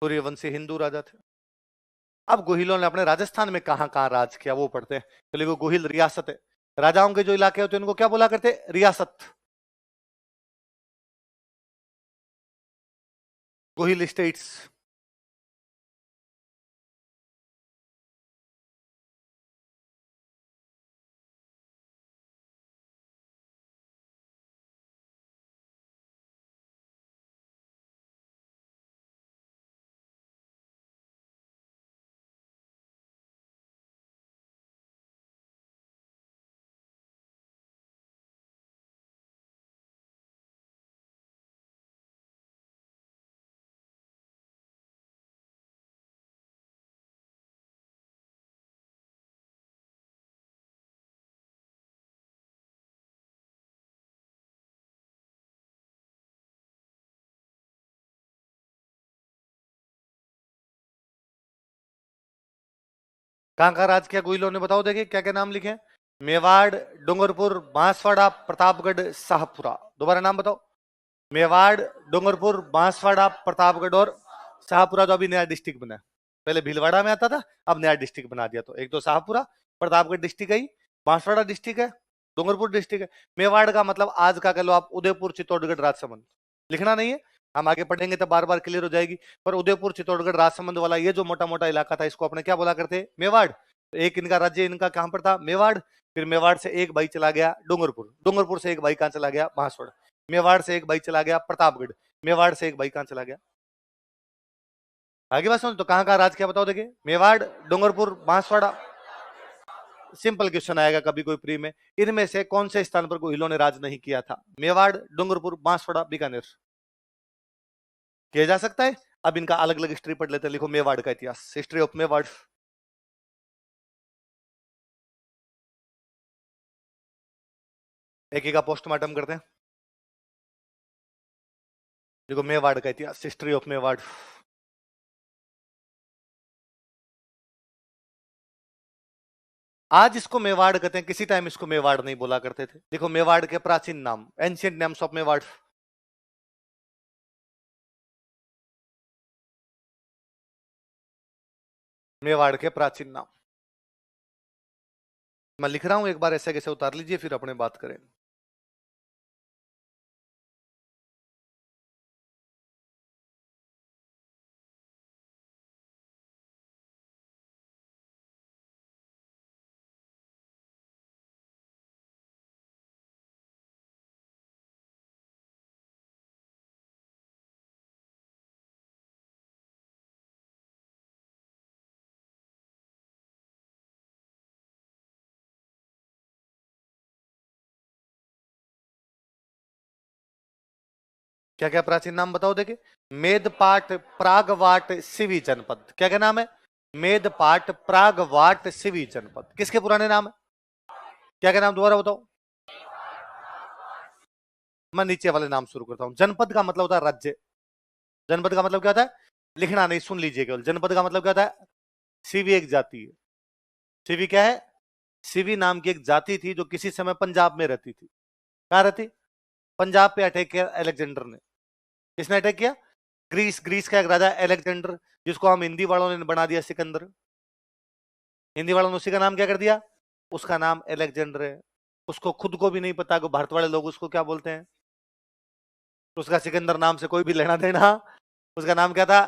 सूर्यवंशी हिंदू राजा थे। अब गोहिलों ने अपने राजस्थान में कहां कहां राज किया वो पढ़ते हैं। चलिए, वो गोहिल रियासत है। राजाओं के जो इलाके होते हैं उनको क्या बोला करते? रियासत। गोहिल स्टेट्स। कहां कहां राज किया गोहिलों ने? बताओ, देखिए क्या क्या नाम लिखे। मेवाड़, डूंगरपुर, बांसवाड़ा, प्रतापगढ़, शाहपुरा। दोबारा नाम बताओ। मेवाड़, डूंगरपुर, बांसवाड़ा, प्रतापगढ़ और शाहपुरा, जो अभी नया डिस्ट्रिक्ट बना है। पहले भीलवाड़ा में आता था, अब नया डिस्ट्रिक्ट बना दिया। तो एक तो शाहपुरा, प्रतापगढ़ डिस्ट्रिक्ट है, बांसवाड़ा डिस्ट्रिक्ट है, डूंगरपुर डिस्ट्रिक्ट है। मेवाड़ का मतलब आज का कह लो आप उदयपुर, चित्तौड़गढ़, राजसमंद। लिखना नहीं है, हम आगे पढ़ेंगे तो बार बार क्लियर हो जाएगी। पर उदयपुर, चित्तौड़गढ़, राजसमंद वाला ये जो मोटा मोटा इलाका था, इसको अपने क्या बोला करते? मेवाड़। तो एक इनका राज्य इनका कहां पर था? मेवाड़। फिर मेवाड़ से एक भाई चला गया डूंगरपुर, डूंगरपुर से एक भाई कहां चला गया? बांसवाड़ा। मेवाड़ से एक भाई चला गया प्रतापगढ़, मेवाड़ से एक भाई कहां चला गया? आगे बात सुन, तो कहां कहां राज किया बताओ। देखिए, मेवाड़, डूंगरपुर, बांसवाड़ा। सिंपल क्वेश्चन आएगा कभी कोई प्री में, इनमें से कौन से स्थान पर गोहिलों ने राज नहीं किया था? मेवाड़, डूंगरपुर, बांसवाड़ा, बीकानेर। किया जा सकता है। अब इनका अलग अलग हिस्ट्री पढ़ लेते हैं। लिखो मेवाड़ का इतिहास, हिस्ट्री ऑफ मेवाड़। एक ही का पोस्टमार्टम करते हैं। देखो मेवाड़ का इतिहास, हिस्ट्री ऑफ मेवाड़। आज इसको मेवाड़ कहते हैं, किसी टाइम इसको मेवाड़ नहीं बोला करते थे। देखो मेवाड़ के प्राचीन नाम, ancient names of Mewar. Mewar के प्राचीन नाम मैं लिख रहा हूं, एक बार ऐसे कैसे उतार लीजिए, फिर अपने बात करें। क्या क्या प्राचीन नाम बताओ देखे। मेदपाट, प्रागवाट, सिवी जनपद। क्या क्या नाम है? मेदपाट, प्रागवाट, सिवी जनपद। किसके पुराने नाम है? क्या क्या नाम दोबारा बताओ। मैं नीचे वाले नाम शुरू करता हूं। जनपद का मतलब होता है राज्य। जनपद का मतलब क्या होता है? लिखना नहीं, सुन लीजिए केवल। जनपद का मतलब क्या होता है? सिवी एक जाति है। सिवी क्या है? सिवी नाम की एक जाति थी जो किसी समय पंजाब में रहती थी। कहां रहती? पंजाब पे अटैक किया अलेक्जेंडर ने। किसने अटैक किया? ग्रीस। ग्रीस का एक राजा अलेक्जेंडर, जिसको हम हिंदी वालों ने बना दिया सिकंदर। हिंदी वालों ने उसी का नाम क्या कर दिया? उसका नाम अलेक्जेंडर है। उसको खुद को भी नहीं पता कि भारत वाले लोग उसको क्या बोलते हैं। उसका सिकंदर नाम से कोई भी लेना देना। उसका नाम क्या था?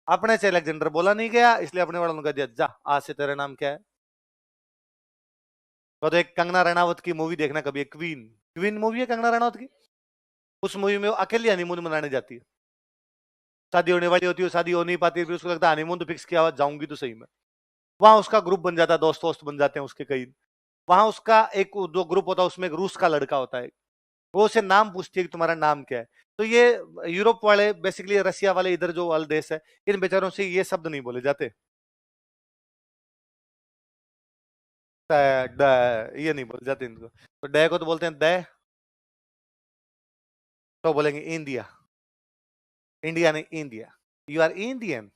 अपने से अलेक्जेंडर बोला नहीं गया, इसलिए अपने वालों ने कह दिया जा आज से तेरा नाम क्या है। तो एक कंगना रनावत की मूवी देखना कभी, क्वीन। क्वीन मूवी है कंगना रनावत की। उस मूवी में वो अकेली हनीमून मनाने जाती है। शादी होने वाली होती है, शादी हो नहीं पाती, फिर उसको लगता है हनीमून तो फिक्स किया हुआ, जाऊंगी तो सही में। वहां उसका ग्रुप बन जाता है, दोस्त दोस्त बन जाते हैं उसके कई। वहां उसका एक जो ग्रुप होता है उसमें एक रूस का लड़का होता है। वो उसे नाम पूछती है कि तुम्हारा नाम क्या है। तो ये यूरोप वाले, बेसिकली रसिया वाले, इधर जो वाले देश है, इन बेचारों से ये शब्द नहीं बोले जाते। ये नहीं बोले जाते इनको। तो डे को तो बोलते हैं दे। तो बोलेंगे इंडिया। इंडिया नहीं, India. You are Indian.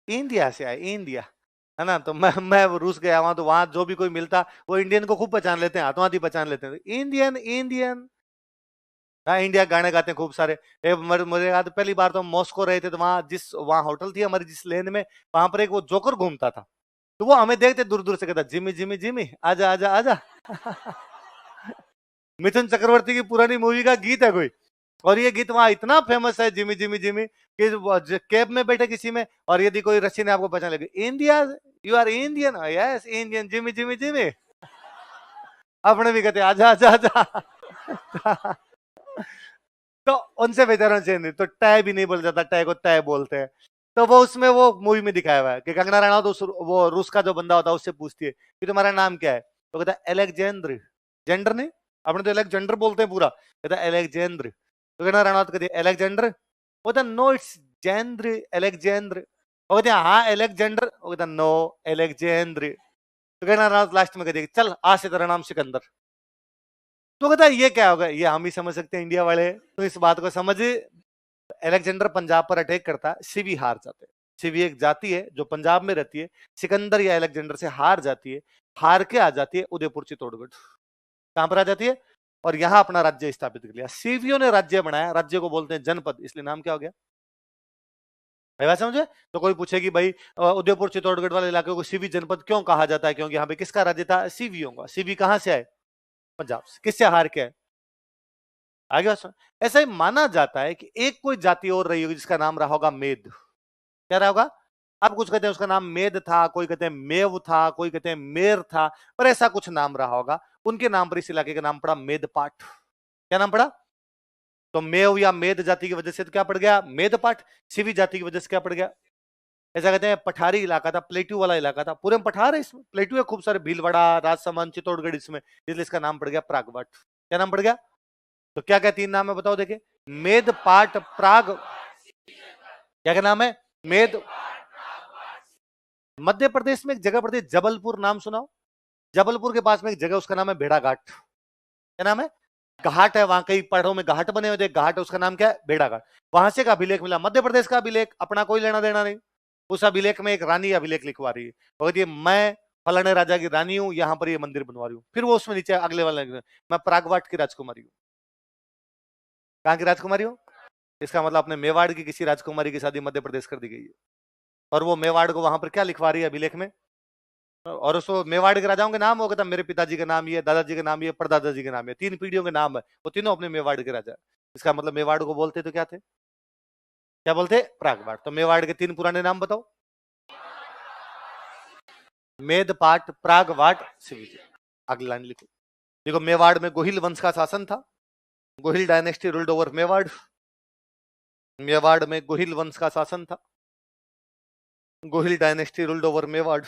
India से आए, इंडिया। है ना। तो मैं रूस गया वहां, तो वहां जो भी कोई मिलता वो इंडियन को खूब पहचान लेते हैं, हाथों हाथ ही पहचान लेते हैं, इंडियन इंडियन। हाँ, इंडिया गाने गाते हैं खूब सारे। मुझे याद, पहली बार तो हम मॉस्को रहे थे, तो वहां होटल थी हमारी जिस लेन में, वहां पर एक वो जोकर घूमता था। तो वो हमें देखते दूर दूर से कहता, जिमी जिमी जिमी आजा आजा आजा। मिथुन चक्रवर्ती की पुरानी मूवी का गीत है कोई। और ये गीत वहां इतना फेमस है, जिमी जिमी जिमी, कि कैब में बैठे किसी में, और यदि कोई रस्सी ने आपको पहचान लगे, India, you are Indian, yes Indian, Jimmy Jimmy Jimmy. अपने भी कहते आजा आजा आजा। तो उनसे बेचारों से नहीं, तो टय भी नहीं बोल जाता, टय को तय बोलते हैं। तो वो उसमें वो मूवी में दिखाया हुआ है कि कंगना रनावत वो रूस का जो बंदा होता है उससे पूछती है कि तुम्हारा नाम क्या है। तो कहता है एलेक्जेंद्र। जेंडर नहीं, अपने तो एलेक्जेंडर बोलते हैं पूरा। कहता है एलेक्जेंद्र। तो कंगना रनावत कहती है एलेक्जेंडर। वो कहता नो इट्स जेंद्र, एलेक्जेंद्र। वो कहते हैं हाँ एलेक्जेंडर। वो कहता नो, एलेक्जेंद्र। तो कंगना रनावत लास्ट में कहती है चल आज से तेरा नाम सिकंदर। तो कहता है ये क्या होगा, ये हम ही समझ सकते हैं इंडिया वाले, तो इस बात को समझ। अलेक्जेंडर पंजाब पर अटैक करता है, सिवी हार जाते हैं। सिवी एक जाति है जो पंजाब में रहती है। सिकंदर या अलेक्जेंडर से हार जाती है। हार के आ जाती है उदयपुर चित्तौड़गढ़। कहां पर आ जाती है? और यहां अपना राज्य स्थापित कर लिया। सिवियों ने राज्य बनाया, राज्य को बोलते हैं जनपद, इसलिए नाम क्या हो गया भाई, बात समझे। तो कोई पूछे कि भाई उदयपुर चित्तौड़गढ़ वाले इलाके को सिवी जनपद क्यों कहा जाता है? क्योंकि यहाँ पे किसका राज्य था? सिवियों का। सिवी कहां से आए? पंजाब से। किससे हार के आए? आगे बात सुन। ऐसा ही माना जाता है कि एक कोई जाति और रही होगी जिसका नाम रहा होगा मेद। क्या रहा होगा? अब कुछ कहते हैं उसका नाम मेद था, कोई कहते हैं मेव था, कोई कहते हैं मेर था, पर ऐसा कुछ नाम रहा होगा। उनके नाम पर इस इलाके का नाम पड़ा मेदपाट। क्या नाम पड़ा? तो मेव या मेद जाति की वजह से तो क्या पड़ गया? मेदपाट। सिवी जाति की वजह से क्या पड़ गया? ऐसा कहते हैं पठारी इलाका था, प्लेटू वाला इलाका था। पूरे में पठार है, इसमें प्लेटू है खूब सारे, भीलवाड़ा, राजसमंद, चित्तौड़गढ़ इसमें, इसलिए इसका नाम पड़ गया प्रागवट। क्या नाम पड़ गया? तो क्या क्या तीन नाम है बताओ देखे। मेद, पाट, प्राग। क्या क्या नाम है? मेद। मध्य प्रदेश में एक जगह पड़ती है जबलपुर, नाम सुनाओ। जबलपुर के पास में एक जगह, उसका नाम है भेड़ाघाट। क्या नाम है? घाट है वहां, कई पहाड़ों में घाट बने हुए थे, घाट है, उसका नाम क्या है? भेड़ाघाट। वहां से का अभिलेख मिला, मध्य प्रदेश का अभिलेख, अपना कोई लेना देना नहीं। उस अभिलेख में एक रानी अभिलेख लिखवा रही है, कहती है मैं फलाने राजा की रानी हूं, यहां पर ये मंदिर बनवा रही हूँ। फिर वो उसमें नीचे अगले वाले, मैं प्रागवाट की राजकुमारी हूँ। कहां की राजकुमारी हूँ? इसका मतलब अपने मेवाड़ की किसी राजकुमारी की शादी मध्य प्रदेश कर दी गई है। और वो मेवाड़ को वहां पर क्या लिखवा रही है अभिलेख में? और उसको मेवाड़ के राजाओं के नाम, हो गया मेरे पिताजी का नाम ये, दादाजी का नाम ये, परदादाजी के नाम ये, 3 पीढ़ियों के नाम है, वो तीनों अपने मेवाड़ के राजा। इसका मतलब मेवाड़ को बोलते तो क्या थे? क्या बोलते? प्रागवाड़। तो मेवाड़ के 3 पुराने नाम बताओ। मेदपाट, प्रागवाट, सिविज। अगली लाइन लिखो। देखो, मेवाड़ में गोहिल वंश का शासन था। Gohil dynasty ruled over Mewar. Mewar में गोहिल वंश का शासन था। Gohil dynasty ruled over Mewar.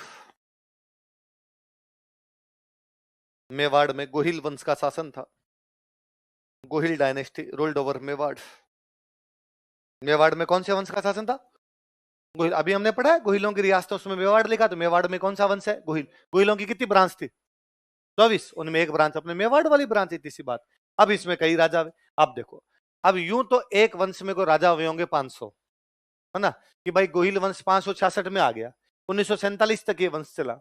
Mewar में गोहिल वंश का शासन था। Gohil dynasty ruled over Mewar. Mewar में कौन से वंश का शासन था? गोहिल। अभी हमने पढ़ा है गोहिलों की रियासत, उसमें मेवाड़ लिखा, तो मेवाड़ में कौन सा वंश है? गोहिल। गोहिलों की कितनी ब्रांच थी? 24। उनमें एक ब्रांच अपने मेवाड़ वाली ब्रांच, इतनी सी बात। अब इसमें कई राजा हुए। अब देखो, अब यूं तो एक वंश में को राजा हुए होंगे 500, है ना, कि भाई गोहिल वंश 566 में आ गया, 1947 तक ये वंश चला।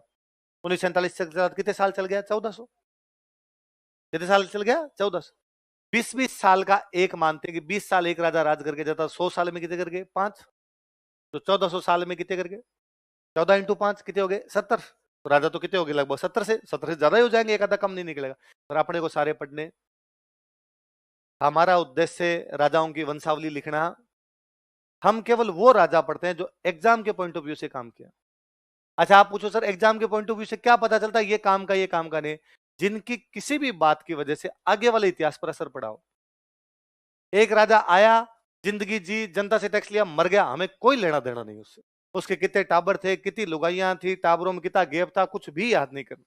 1947 तक कितने साल चल गया? 1400। कितने साल चल गया? 1400। 20-20 साल का एक मानते कि 20 साल एक राजा राज करके जाता, 100 साल में कितने करके? 5। तो 1400 साल में कितने करके? 14 इंटू 5 कितने हो गए? 70। तो राजा तो कितने हो गए? लगभग 70 से ज्यादा ही हो जाएंगे, एक आधा कम नहीं निकलेगा। और अपने को सारे पढ़ने, हमारा उद्देश्य राजाओं की वंशावली लिखना। हम केवल वो राजा पढ़ते हैं जो एग्जाम के पॉइंट ऑफ व्यू से काम किया। अच्छा, आप पूछो सर एग्जाम के पॉइंट ऑफ व्यू से क्या पता चलता है ये काम का, ये काम का नहीं? जिनकी किसी भी बात की वजह से आगे वाले इतिहास पर असर पड़ा हो। एक राजा आया, जिंदगी जी, जनता से टैक्स लिया, मर गया, हमें कोई लेना देना नहीं उससे। उसके कितने टाबर थे, कितनी लुगाइयां थी, टाबरों में कितना गैप था, कुछ भी याद नहीं करना।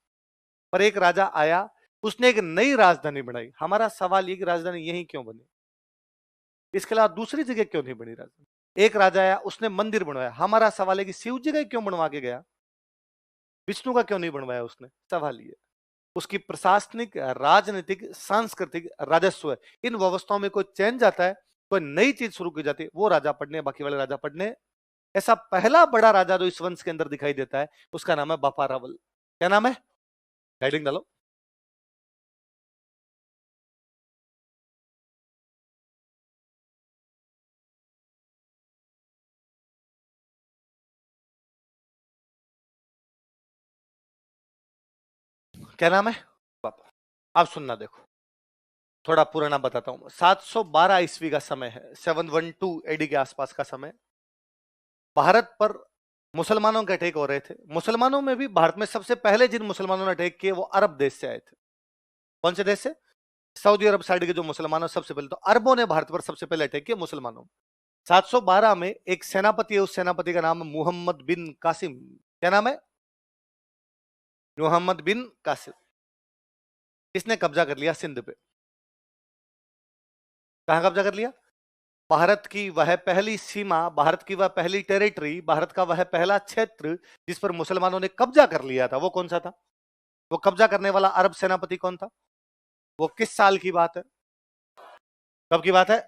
पर एक राजा आया, उसने एक नई राजधानी बनाई। हमारा सवाल ये कि राजधानी यही क्यों बनी, इसके अलावा दूसरी जगह क्यों नहीं बनी राजधानी? एक राजा आया, उसने मंदिर बनवाया। हमारा सवाल है कि शिव जी का क्यों बनवा के गया, विष्णु का क्यों नहीं बनवाया उसने? सवाल ये। उसकी प्रशासनिक, राजनीतिक, सांस्कृतिक, राजस्व, इन व्यवस्थाओं में कोई चेंज आता है, कोई नई चीज शुरू की जाती है, वो राजा पढ़ने, बाकी वाले राजा पढ़ने। ऐसा पहला बड़ा राजा जो इस वंश के अंदर दिखाई देता है, उसका नाम है बापा रावल। क्या नाम है? गाइडिंग डालो। क्या नाम है? बापा। अब सुनना, देखो थोड़ा पुराना बताता हूं। 712 ईस्वी का समय है, 712 एडी के आसपास का समय। भारत पर मुसलमानों के अटैक हो रहे थे। मुसलमानों में भी भारत में सबसे पहले जिन मुसलमानों ने अटैक किए वो अरब देश से आए थे। कौन से देश से? सऊदी अरब साइड के जो मुसलमान, सबसे पहले तो अरबों ने भारत पर सबसे पहले अटैक किया मुसलमानों। 712 में एक सेनापति है, उस सेनापति का नाम है मुहम्मद बिन कासिम। क्या नाम है? मुहम्मद बिन कासिम। इसने कब्जा कर लिया सिंध पे। कहां कब्जा कर लिया? भारत की वह पहली सीमा, भारत की वह पहली टेरिटरी, भारत का वह पहला क्षेत्र जिस पर मुसलमानों ने कब्जा कर लिया था, वो कौन सा था? वो कब्जा करने वाला अरब सेनापति कौन था? वो किस साल की बात है? कब की बात है?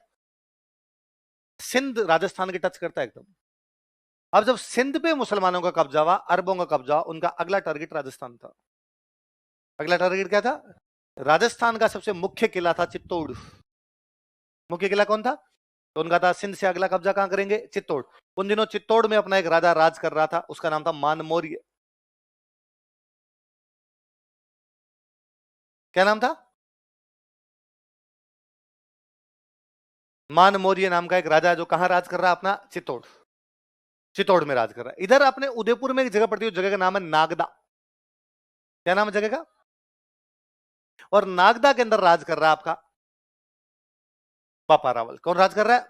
सिंध राजस्थान के टच करता है एकदम। अब जब सिंध पे मुसलमानों का कब्जा हुआ, अरबों का कब्जा, उनका अगला टारगेट राजस्थान था। अगला टारगेट क्या था? राजस्थान का सबसे मुख्य किला था चित्तौड़। मुख्य किला कौन था? तो उनका था सिंध से अगला कब्जा कहां करेंगे? चित्तौड़। उन दिनों चित्तौड़ में अपना एक राजा राज कर रहा था, उसका नाम था मान मौर्य। क्या नाम था? मान मौर्य नाम का एक राजा है जो कहां राज कर रहा है? अपना चित्तौड़। चित्तौड़ में राज कर रहा है। इधर अपने उदयपुर में एक जगह पड़ती है, उस जगह का नाम है नागदा। क्या नाम है जगह का? और नागदा के अंदर राज कर रहा है आपका बापा रावल। कौन राज कर रहा है?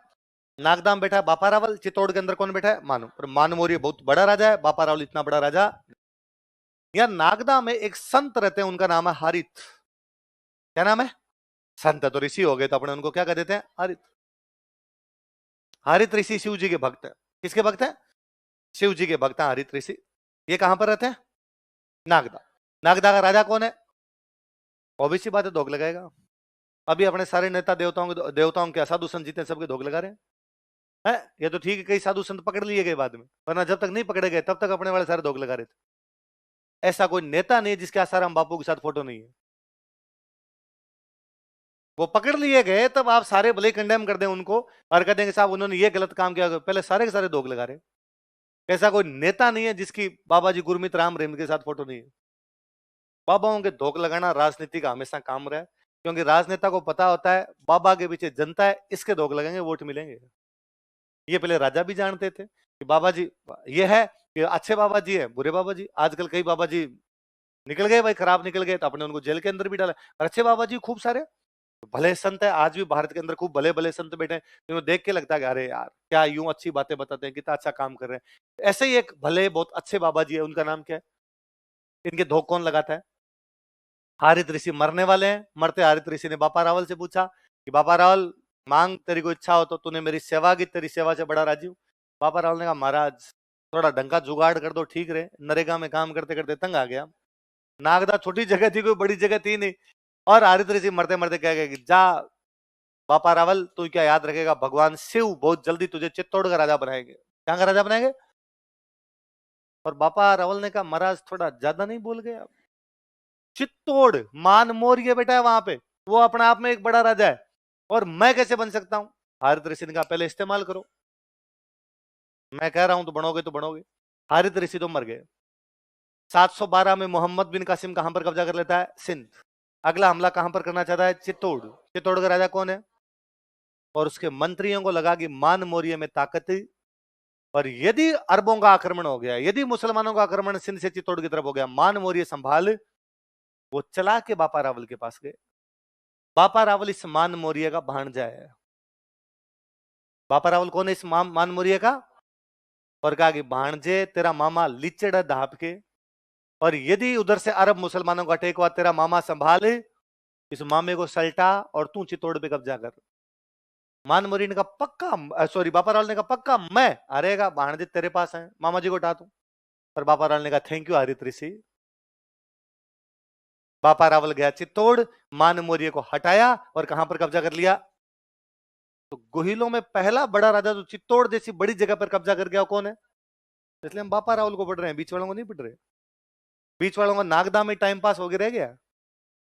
नागदा में बैठा है बापा रावल, चित्तौड़ के अंदर कौन बैठा है? मानो। पर मानो मौर्य बहुत बड़ा राजा है, बापा रावल इतना बड़ा राजा। या नागदा में एक संत रहते हैं, उनका नाम है हारित। क्या नाम है? संत है तो ऋषि हो गए, तो अपने उनको क्या कह देते हैं? हारित। हारित ऋषि शिव जी के भक्त है। किसके भक्त है? शिव जी के भक्त हैं हारित ऋषि। ये कहां पर रहते हैं? नागदा। नागदा का राजा कौन है? ओबीसी बात है, धोख लगाएगा। अभी अपने सारे नेता देवताओं के साधु संत जितने सबके धोख लगा रहे हैं। ये तो ठीक है, कई साधु संत पकड़ लिए गए बाद में, वरना जब तक नहीं पकड़े गए तब तक अपने वाले सारे धोख लगा रहे थे। ऐसा कोई नेता नहीं जिसके आसाराम बापू के साथ फोटो नहीं है। वो पकड़ लिए गए तब आप सारे भले कंडेम कर दें उनको और कह देंगे साहब उन्होंने ये गलत काम किया, पहले सारे के सारे धोख लगा रहे। ऐसा कोई नेता नहीं है जिसकी बाबा जी गुरमीत राम रहीम के साथ फोटो नहीं है। बाबाओं के धोख लगाना राजनीति का हमेशा काम रहा है, क्योंकि राजनेता को पता होता है बाबा के पीछे जनता है, इसके धोख लगेंगे वोट मिलेंगे। ये पहले राजा भी जानते थे कि बाबा जी ये है कि अच्छे बाबा जी है, बुरे बाबा जी। आजकल कई बाबा जी निकल गए भाई, खराब निकल गए, तो अपने उनको जेल के अंदर भी डाला। और अच्छे बाबा जी खूब सारे भले संत है, आज भी भारत के अंदर खूब भले भले संत बैठे हैं, इनको देख के लगता है कि अरे यार क्या यूं अच्छी बातें बताते हैं, कितना अच्छा काम कर रहे हैं। ऐसे ही एक भले बहुत अच्छे बाबा जी है, उनका नाम क्या है? इनके धोख कौन लगाता है? हारित ऋषि मरने वाले हैं। मरते हारित ऋषि ने बापा रावल से पूछा कि बाबा रावल मांग, तेरी को इच्छा हो तो, तूने मेरी सेवा की, तेरी सेवा से बड़ा राजी हूं। बाबा रावल ने कहा महाराज थोड़ा ढंग का जुगाड़ कर दो, ठीक रहे, नरेगा में काम करते करते तंग आ गया। नागदा छोटी जगह थी, कोई बड़ी जगह थी नहीं। और हरित ऋषि मरते मरते कह गए कि जा बापा रावल, तू क्या याद रखेगा, भगवान शिव बहुत जल्दी तुझे चित्तौड़ का राजा बनाएंगे। क्या का राजा बनाएंगे? और बापा रावल ने कहा महाराज थोड़ा ज्यादा नहीं बोल गए आप? चित्तौड़ मान मौर्य बेटा है वहां पे, वो अपने आप में एक बड़ा राजा है, और मैं कैसे बन सकता हूं? हरित ऋषि ने कहा पहले इस्तेमाल करो, मैं कह रहा हूं तो बनोगे तो बनोगे। हरित ऋषि तो मर गए। 712 में मोहम्मद बिन कासिम कहां पर कब्जा कर लेता है? सिंध। अगला हमला कहां पर करना चाहता है? चित्तौड़। चित्तौड़ का राजा कौन है? और उसके मंत्रियों को लगा कि मान मौर्य में ताकत है, और यदि अरबों का आक्रमण हो गया, यदि मुसलमानों का आक्रमण सिंध से चित्तौड़ की तरफ हो गया, मान मौर्य संभाल। वो चला के बापा रावल के पास गए। बापा रावल इस मान मौर्य का भांजा है। बापा रावल कौन है इस मान मौर्य का? और कहा कि भांजे तेरा मामा लिचड़ धाप के, और यदि उधर से अरब मुसलमानों का अटैक हुआ, तेरा मामा संभाले, इस मामे को सल्टा और तू चित्तौड़ पे कब्जा कर। मान मौर्य ने कहा पक्का, सॉरी बापा रावल ने कहा पक्का मैं हारेगा, भांजे तेरे पास है, मामा जी को उठा दूं। पर बापा रावल ने कहा थैंक यू हरित ऋषि। बापा रावल गया चित्तौड़, मान मौर्य को हटाया और कहां पर कब्जा कर लिया? तो गोहिलों में पहला बड़ा राजा जो चित्तौड़ जैसी बड़ी जगह पर कब्जा कर गया कौन है? इसलिए हम बापा रावल को पढ़ रहे हैं, बीच वालों को नहीं पढ़ रहे। बीच वालों का नागदा में टाइम पास हो गया रह गया,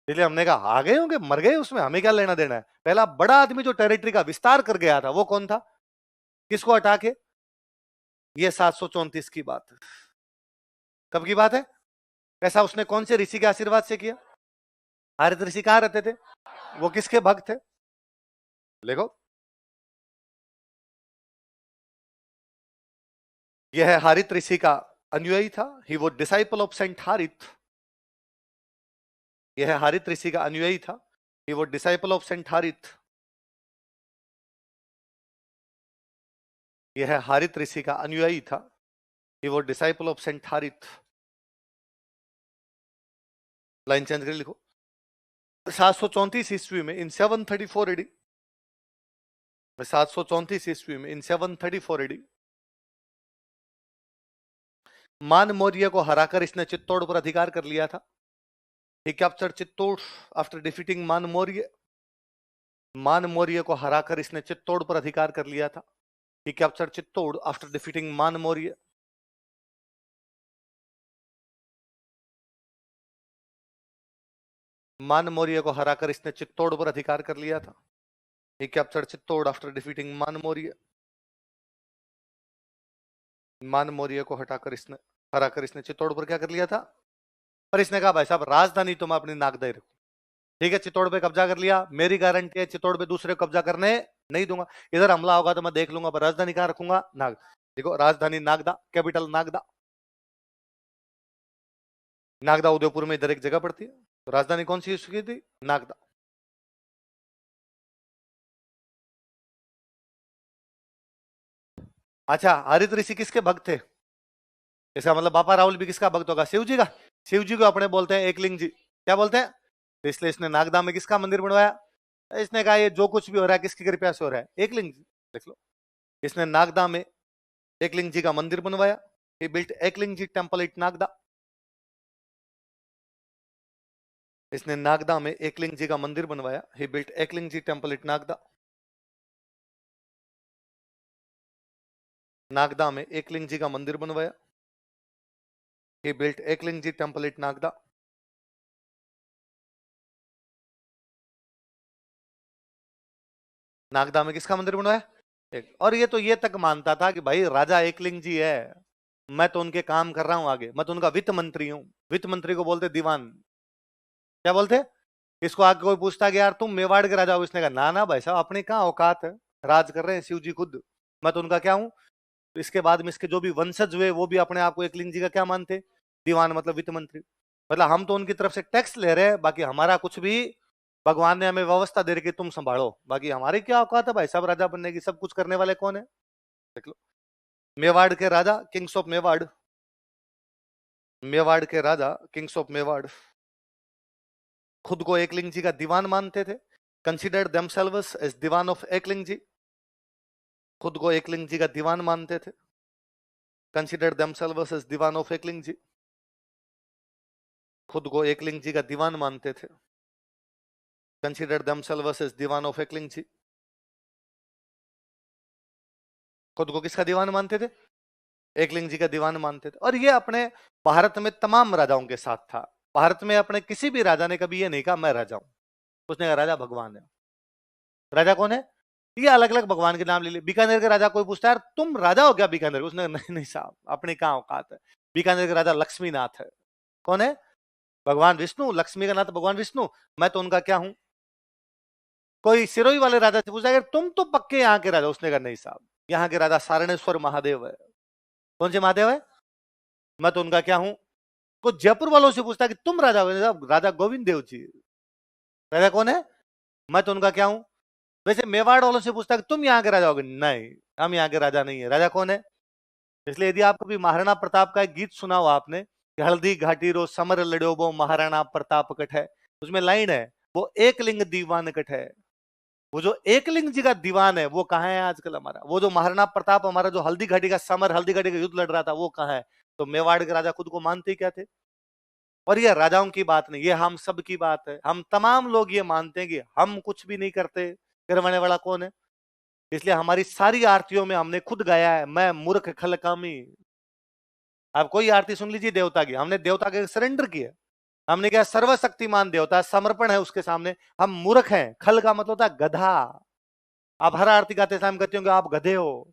इसलिए हमने कहा आ गए होंगे, मर गए, उसमें हमें क्या लेना देना है। पहला बड़ा आदमी जो टेरिटरी का विस्तार कर गया था वो कौन था? किसको हटा के? ये 734 की बात। कब की बात है? ऐसा उसने कौन से ऋषि के आशीर्वाद से किया? हरित ऋषि कहां रहते थे? वो किसके भक्त थे? देखो यह हरित ऋषि का अनुयायी था, ही वो डिसाइपल ऑफ सेंट हारित। यह हरित ऋषि का अनुयायी था, ही वो डिसाइपल ऑफ सेंट हारित। यह हरित ऋषि का अनुयायी था, ही वो disciple of saint Harit. Line change कर लिखो। 734 ईस्वी में इन 734 एडी, 734 ईस्वी में इन 734 एडी मान मौर्य को हराकर इसने चित्तौड़ पर अधिकार कर लिया था। He captured Chittor after defeating मान मौर्य। मान मौर्य को हराकर इसने चित्तौड़ पर अधिकार कर लिया था। He captured Chittor after defeating मान मौर्य। मान मौर्य को हराकर इसने चित्तौड़ पर अधिकार कर लिया था। He captured Chittor after defeating मान मौर्य। मान मौर्य को हराकर इसने चित्तौड़ पर क्या कर लिया था? पर इसने कहा भाई साहब राजधानी तो मैं अपनी नागदा ही रखूं। ठीक है, चित्तौड़ पे कब्जा कर लिया, मेरी गारंटी है चित्तौड़ पे दूसरे को कब्जा करने नहीं दूंगा। इधर हमला होगा तो मैं देख लूंगा, पर राजधानी कहां रखूंगा? नाग। देखो राजधानी नागदा, कैपिटल नागदा। नागदा उदयपुर में इधर एक जगह पड़ती है, तो राजधानी कौन सी उसकी थी? नागदा। अच्छा, हरित ऋषि किसके भक्त थे? इसका मतलब बापा राहुल भी किसका भक्त होगा? शिव जी का। शिव जी को अपने बोलते हैं एकलिंग जी। क्या बोलते हैं? तो इसलिए इसने नागदा में किसका मंदिर बनवाया? इसने कहा ये जो कुछ भी हो रहा है किसकी कृपा से हो रहा है? एकलिंग जी। देख लो, इसने नागदा में एकलिंग जी का मंदिर बनवाया। He built Eklinga ji temple at Nagda. इसने नागदा में एकलिंग जी का मंदिर बनवाया। He built Eklinga ji temple at Nagda. Nagda में एकलिंग जी का मंदिर बनवाया। He built Eklinga ji temple at Nagda. Nagda में किसका मंदिर बनवाया? और ये तो ये तक मानता था कि भाई राजा एकलिंग जी है, मैं तो उनके काम कर रहा हूं आगे, मैं तो उनका वित्त मंत्री हूं। वित्त मंत्री को बोलते दीवान। क्या बोलते? इसको आगे कोई पूछता कि यार तुम मेवाड़ के राजा हो, इसने कहा ना ना भाई साहब अपनी कहां औकात है, राज कर रहे हैं शिव जी खुद, मैं तो उनका क्या हूं। तो इसके बाद में इसके जो भी वंशज हुए वो भी अपने आप को एकलिंग जी का क्या मानते? दीवान, मतलब वित्त मंत्री। मतलब हम तो उनकी तरफ से टैक्स ले रहे हैं, बाकी हमारा कुछ भी भगवान ने हमें व्यवस्था दे रखी, तुम संभालो, बाकी हमारी क्या औकात है भाई साहब राजा बनने की। सब कुछ करने वाले कौन है? देख लो, मेवाड़ के राजा, किंग्स ऑफ मेवाड़। मेवाड़ के राजा, किंग्स ऑफ मेवाड़, खुद को एकलिंग जी का दीवान मानते थे। Considered themselves as Diwan of Ekling ji, खुद को एकलिंग जी का दीवान मानते थे। Considered themselves as Diwan of Ekling ji, खुद को एकलिंग जी का दीवान मानते थे। Considered themselves as Diwan of Ekling ji, खुद को किसका दीवान मानते थे? एकलिंग जी का दीवान मानते थे। और ये अपने भारत में तमाम राजाओं के साथ था। भारत में अपने किसी भी राजा ने कभी ये नहीं कहा मैं राजा हूं, उसने कहा राजा भगवान है। राजा कौन है? ये अलग अलग भगवान के नाम ले लिए। बीकानेर के राजा कोई पूछता है तुम राजा हो क्या बीकानेर? उसने नहीं नहीं साहब, अपनी कहां औकात है। बीकानेर के राजा लक्ष्मीनाथ है। कौन है? भगवान विष्णु। लक्ष्मी का नाथ भगवान विष्णु, मैं तो उनका क्या हूं? कोई सिरोही वाले राजा से पूछा तुम तो पक्के यहाँ के राजा? उसने कहा नहीं साहब, यहाँ के राजा सारणेश्वर महादेव है। कौन से महादेव है? मैं तो उनका क्या हूं? को जयपुर वालों से पूछता कि तुम राजा हो? राजा गोविंद देव जी। राजा कौन है? मैं तो उनका क्या हूं? वैसे मेवाड़ वालों से पूछता कि तुम यहाँ के राजा होगे? नहीं, हम यहाँ के राजा नहीं है। राजा कौन है? इसलिए यदि आप कभी महाराणा प्रताप का एक गीत सुना हो आपने कि हल्दी घाटी रो समर लड़ो वो महाराणा प्रताप कट है, उसमें लाइन है वो एक लिंग दीवान कट है। वो जो एकलिंग जी का दीवान है वो कहाँ है आजकल हमारा? वो जो महाराणा प्रताप हमारा जो हल्दी घाटी का समर, हल्दी घाटी का युद्ध लड़ रहा था, वो कहाँ है? तो मेवाड़ के राजा खुद को मानते क्या थे? और ये राजाओं की बात नहीं, ये हम सब की बात है। हम तमाम लोग ये मानते हैं कि हम कुछ भी नहीं करते, करवाने वाला कौन है? इसलिए हमारी सारी आरतियों में हमने खुद गाया है मैं मूर्ख खलकामी। आप कोई आरती सुन लीजिए देवता की, हमने देवता के सरेंडर किया। हमने क्या? सर्वशक्तिमान देवता, समर्पण है उसके सामने। हम मूर्ख हैं। खल का मतलब होता है गधा। आप हर आरती गाते समय कहते हो कि आप गधे हो,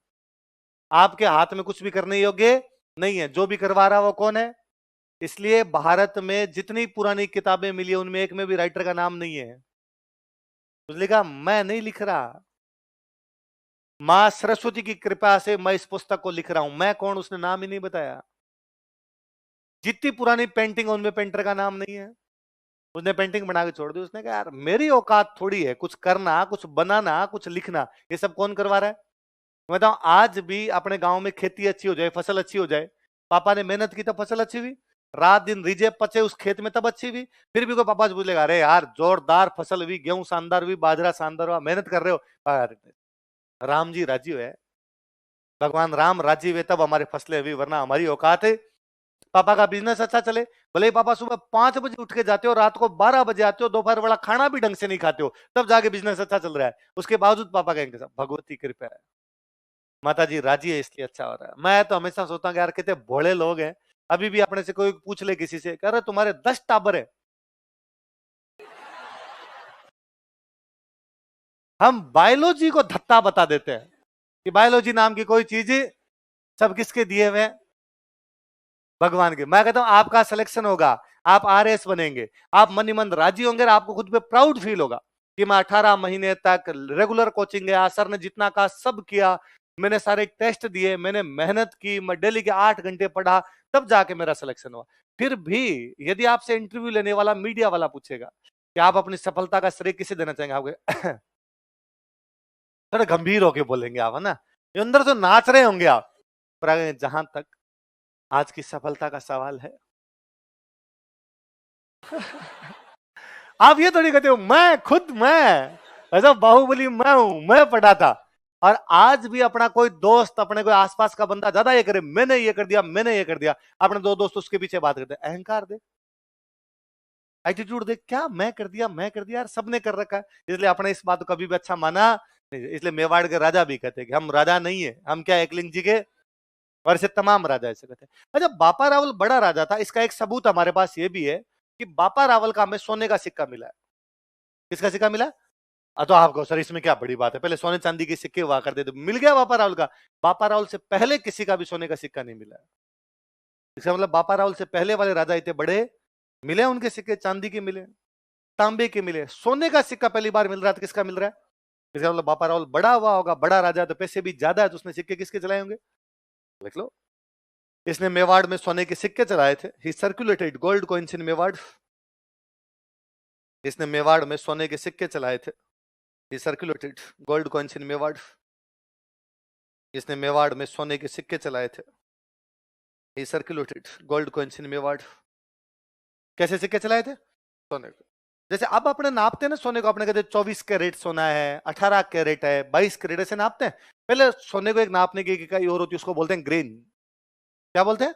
आपके हाथ में कुछ भी करने योग्य नहीं है। जो भी करवा रहा वो कौन है? इसलिए भारत में जितनी पुरानी किताबें मिली है उनमें एक में भी राइटर का नाम नहीं है। उसने कहा मैं नहीं लिख रहा, मां सरस्वती की कृपा से मैं इस पुस्तक को लिख रहा हूं। मैं कौन? उसने नाम ही नहीं बताया। जितनी पुरानी पेंटिंग उनमें पेंटर का नाम नहीं है। उसने पेंटिंग बना के छोड़ दी। उसने कहा यार मेरी औकात थोड़ी है कुछ करना, कुछ बनाना, कुछ लिखना। ये सब कौन करवा रहा है? मैं बताऊं, आज भी अपने गांव में खेती अच्छी हो जाए, फसल अच्छी हो जाए, पापा ने मेहनत की तो फसल अच्छी हुई। रात दिन रीजे पचे उस खेत में तब अच्छी हुई। फिर भी कोई पापा से पूछेगा अरे यार जोरदार फसल हुई, गेहूं शानदार हुई, बाजरा शानदार हुआ, मेहनत कर रहे हो? राम जी राजी हुए, भगवान राम राजी हुए तब हमारी फसलें हुई, वरना हमारी औकात है। पापा का बिजनेस अच्छा चले, भले ही पापा सुबह 5 बजे उठ के जाते हो, रात को 12 बजे आते हो, दोपहर वाला खाना भी ढंग से नहीं खाते हो, तब जाके बिजनेस अच्छा चल रहा है। उसके बावजूद पापा कहेंगे साहब भगवती कृपा है, माता जी राजी है इसलिए अच्छा हो रहा है। मैं तो हमेशा सोचता हूँ यार कितने भोले लोग हैं। अभी भी अपने से कोई पूछ ले किसी से, कह रहे तुम्हारे 10 टाबर है। हम बायोलॉजी को धत्ता बता देते हैं कि बायोलॉजी नाम की कोई चीज सब किसके दिए हुए हैं? भगवान के। मैं कहता हूं आपका सिलेक्शन होगा, आप आरएस बनेंगे, आप मन ही मन राजी होंगे, आपको खुद पे प्राउड फील होगा कि मैं 18 महीने तक रेगुलर कोचिंग गया, सर ने जितना कहा सब किया, मैंने सारे टेस्ट दिए, मैंने मेहनत की, मैं डेली के 8 घंटे पढ़ा, तब जाके मेरा सिलेक्शन हुआ। फिर भी यदि आपसे इंटरव्यू लेने वाला मीडिया वाला पूछेगा कि आप अपनी सफलता का श्रेय किसे देना चाहेंगे, आपके थोड़ा गंभीर होके बोलेंगे आप, है ना, अंदर से नाच रहे होंगे आप। पर जहां तक आज की सफलता का सवाल है आप ये थोड़ी कहते हो मैं ऐसा बाहुबली मैं हूं, मैं पढ़ा था। और आज भी अपना कोई दोस्त, अपने कोई आसपास का बंदा ज्यादा ये करे, मैंने ये कर दिया, मैंने ये कर दिया, अपने दो दोस्त उसके पीछे बात करते हैं। अहंकार दे, एटीट्यूड दे, क्या मैं कर दिया, मैं कर दिया, यार सबने कर रखा है। इसलिए अपने इस बात को कभी भी अच्छा माना नहीं। इसलिए मेवाड़ के राजा भी कहते हैं कि हम राजा नहीं है, हम क्या एकलिंग जी के, और ऐसे तमाम राजा ऐसे कहते हैं। अच्छा, बापा रावल बड़ा राजा था, इसका एक सबूत हमारे पास ये भी है कि बापा रावल का हमें सोने का सिक्का मिला है। किसका सिक्का मिला? तो आपको सर इसमें क्या बड़ी बात है, पहले सोने चांदी के सिक्के हुआ करते थे, मिल गया बापा रावल का। बापा रावल से पहले किसी का भी सोने का सिक्का नहीं मिला है। इसका मतलब बापा रावल से पहले वाले राजा इतने बड़े मिले, उनके सिक्के चांदी के मिले, तांबे के मिले, सोने का सिक्का पहली बार मिल रहा था। किसका मिल रहा है? इसका मतलब बापा रावल बड़ा हुआ होगा, बड़ा राजा, तो पैसे भी ज्यादा है, तो उसने सिक्के किसके चलाए होंगे? लिख लो। इसने मेवाड़ में सोने के सिक्के चलाए थे। He circulated gold coins in Mewar. इसने मेवाड़ में सोने के सिक्के चलाए थे। He circulated gold coins in Mewar. इसने मेवाड़ में सोने के सिक्के चलाए थे। He circulated gold coins in Mewar. कैसे सिक्के चलाए थे? सोने के। जैसे अब अपने नापते हैं ना सोने को, अपने कहते 24 कैरेट सोना है, 18 कैरेट है, 22 कैरेट, ऐसे नापते हैं। पहले सोने को एक नापने की इकाई और होती है, उसको बोलते हैं ग्रेन। क्या बोलते हैं?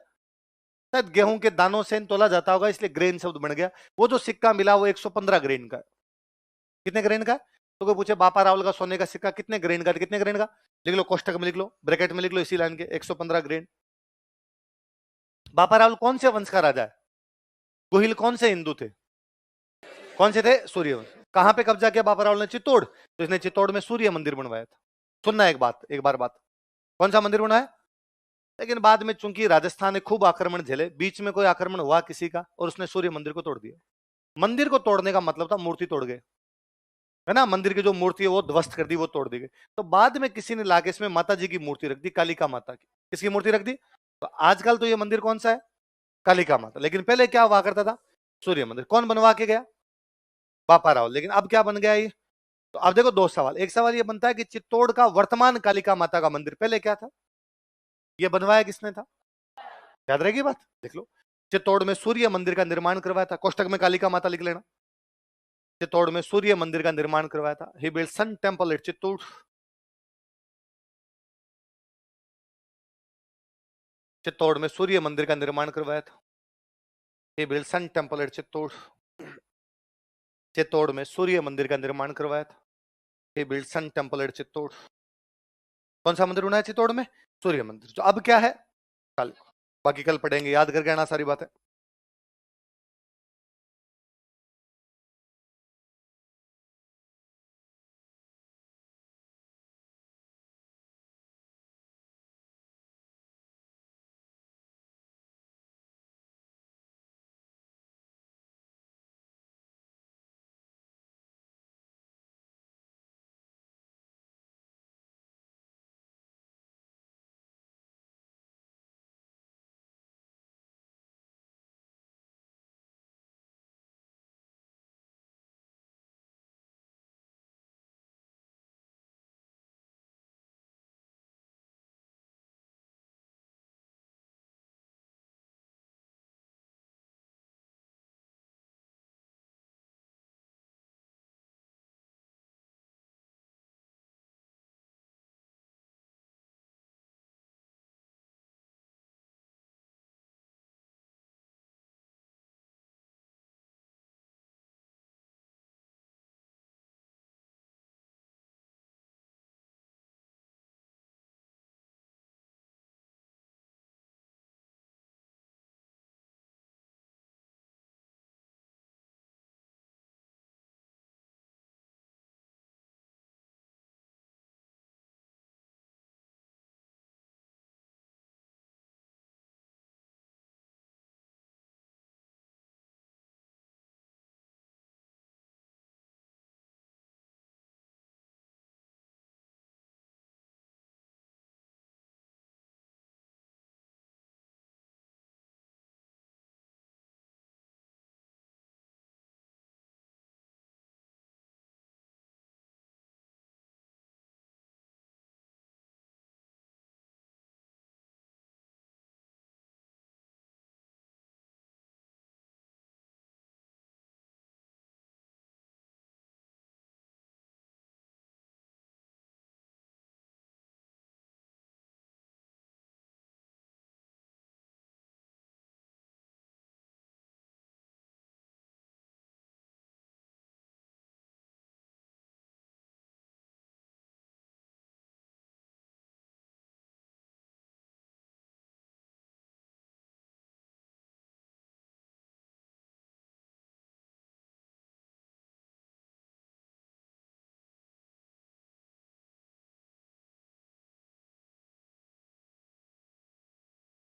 शायद गेहूं के दानों से तोला जाता होगा, इसलिए ग्रेन शब्द बन गया। वो जो सिक्का मिला वो 115 ग्रेन का है। कितने ग्रेन का? तो कोई पूछे बापा रावल का सोने का सिक्का कितने ग्रेन का, कितने ग्रेन का लिख लो, कोष्टक में लिख लो, ब्रैकेट में लिख लो इसी लाइन के, 115 ग्रेन। बापा रावल कौन से वंश का राजा है? गोहिल कौन से हिंदू थे? कौन से थे? सूर्यवंश। कहां पे कब्जा किया बापा रावल ने? चित्तौड़। तो इसने चित्तौड़ में सूर्य मंदिर बनवाया था। सुनना एक बार बात, कौन सा मंदिर बनाया? लेकिन बाद में चूंकि राजस्थान ने खूब आक्रमण झेले, बीच में कोई आक्रमण हुआ किसी का और उसने सूर्य मंदिर को तोड़ दिया। मंदिर को तोड़ने का मतलब था मूर्ति तोड़ गए, है ना, मंदिर की जो मूर्ति है वो ध्वस्त कर दी, वो तोड़ दी गई। तो बाद में किसी ने लाके इसमें माता जी की मूर्ति रख दी, कालिका माता की। किसकी मूर्ति रख दी? तो आजकल तो ये मंदिर कौन सा है? कालिका माता। लेकिन पहले क्या हुआ करता था? सूर्य मंदिर। कौन बनवा के गया? बापा राव। लेकिन अब क्या बन गया ये? तो अब देखो दो सवाल। एक सवाल ये बनता है कि चित्तौड़ का वर्तमान कालिका माता का मंदिर पहले क्या था? ये बनवाया किसने था? याद रहेगी बात, देख लो। चित्तौड़ में सूर्य मंदिर का निर्माण करवाया था, कोष्टक में कालिका माता लिख लेना। चित्तौड़ में सूर्य मंदिर का निर्माण करवाया था। ही बिल्ड सन टेंपल एट चित्तौड़। चित्तौड़ में सूर्य मंदिर का निर्माण करवाया था। ही बिल्ड सन टेंपल एट चित्तौड़। चित्तौड़ में सूर्य मंदिर का निर्माण करवाया था। ही बिल्ड सन टेंपल एट चित्तौड़। कौन सा मंदिर बनाया चित्तौड़ में? सूर्य मंदिर। जो अब क्या है कल, बाकी कल पढ़ेंगे, याद करके आना सारी बातें।